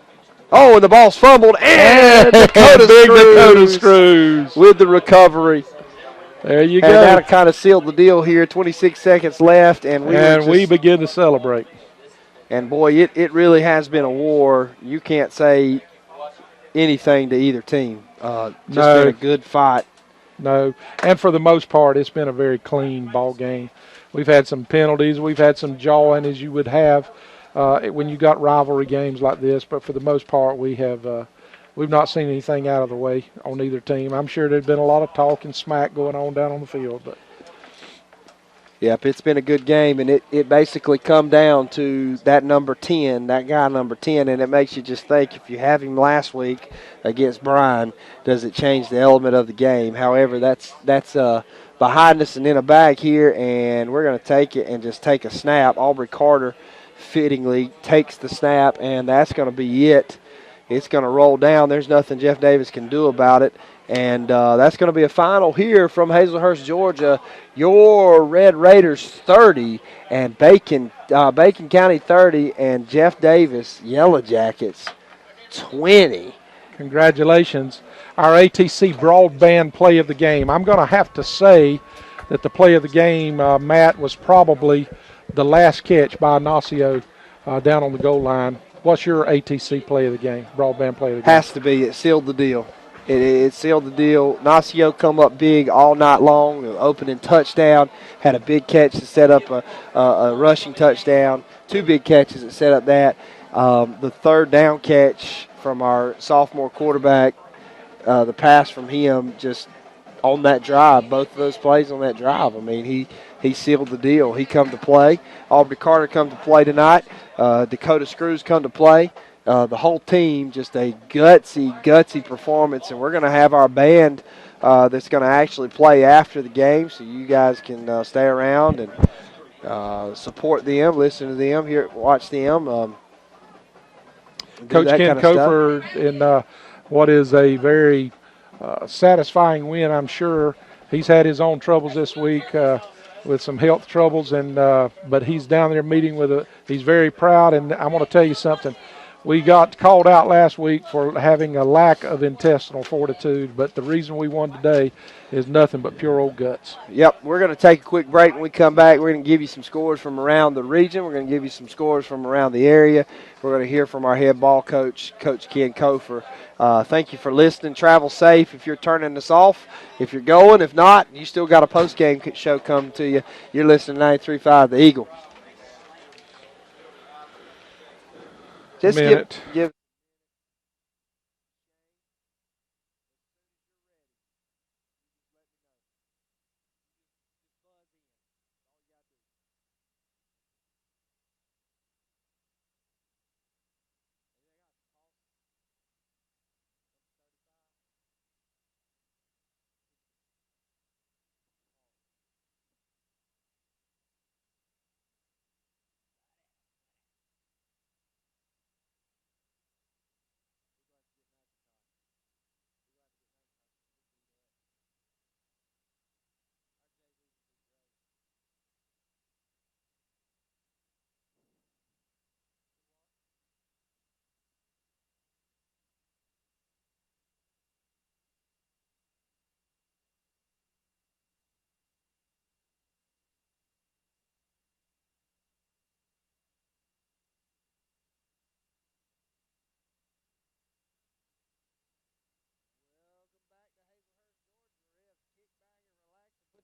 Oh, and the ball's fumbled, and Dakota Screws with the recovery. There you and go. And that kind of sealed the deal here. 26 seconds left, and we begin to celebrate. And, boy, it really has been a war. You can't say anything to either team. Been a good fight. No, and for the most part, it's been a very clean ball game. We've had some penalties. We've had some jawing, as you would have when you got rivalry games like this. But for the most part, we've not seen anything out of the way on either team. I'm sure there's been a lot of talk and smack going on down on the field. But yep, it's been a good game, and it basically come down to that number 10, that guy number 10, and it makes you just think, if you have him last week against Bryan, does it change the element of the game? However, that's behind us and in a bag here, and we're going to take it and just take a snap. Aubrey Carter fittingly takes the snap, and that's going to be it. It's going to roll down. There's nothing Jeff Davis can do about it. And that's going to be a final here from Hazelhurst, Georgia. Your Red Raiders 30 and Bacon County 30 and Jeff Davis Yellow Jackets 20. Congratulations. Our ATC broadband play of the game. I'm going to have to say that the play of the game, Matt, was probably the last catch by Ignacio down on the goal line. What's your ATC play of the game, broadband play of the game? Has to be. It sealed the deal. It sealed the deal. Ignacio come up big all night long. The opening touchdown. Had a big catch to set up a rushing touchdown. Two big catches that set up that. The third down catch from our sophomore quarterback, the pass from him just on that drive. Both of those plays on that drive. I mean, he sealed the deal. He come to play. Aubrey Carter come to play tonight. Dakota Screws come to play. The whole team, just a gutsy performance. And we're going to have our band that's going to actually play after the game, so you guys can stay around and support them, listen to them, watch them. Coach Ken Kofer in what is a very satisfying win, I'm sure. He's had his own troubles this week with some health troubles, but he's down there meeting he's very proud, and I want to tell you something. We got called out last week for having a lack of intestinal fortitude, but the reason we won today is nothing but pure old guts. Yep, we're going to take a quick break. When we come back, we're going to give you some scores from around the region. We're going to give you some scores from around the area. We're going to hear from our head ball coach, Coach Ken Kofer. Thank you for listening. Travel safe if you're turning us off. If you're going, if not, you still got a post-game show coming to you. You're listening to 93.5 The Eagle. Just give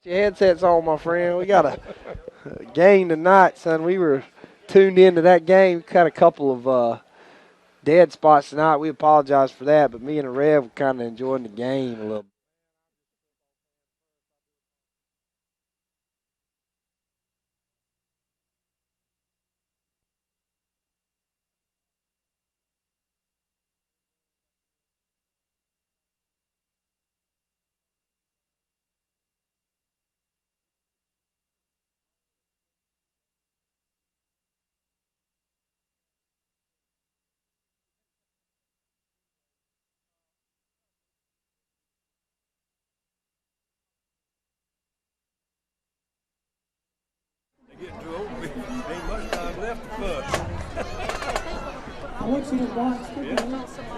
your headsets on, my friend. We got a game tonight, son. We were tuned into that game. Got a couple of dead spots tonight. We apologize for that, but me and the Rev were kind of enjoying the game a little bit. Getting too old. Ain't much time left to push. I want you to watch.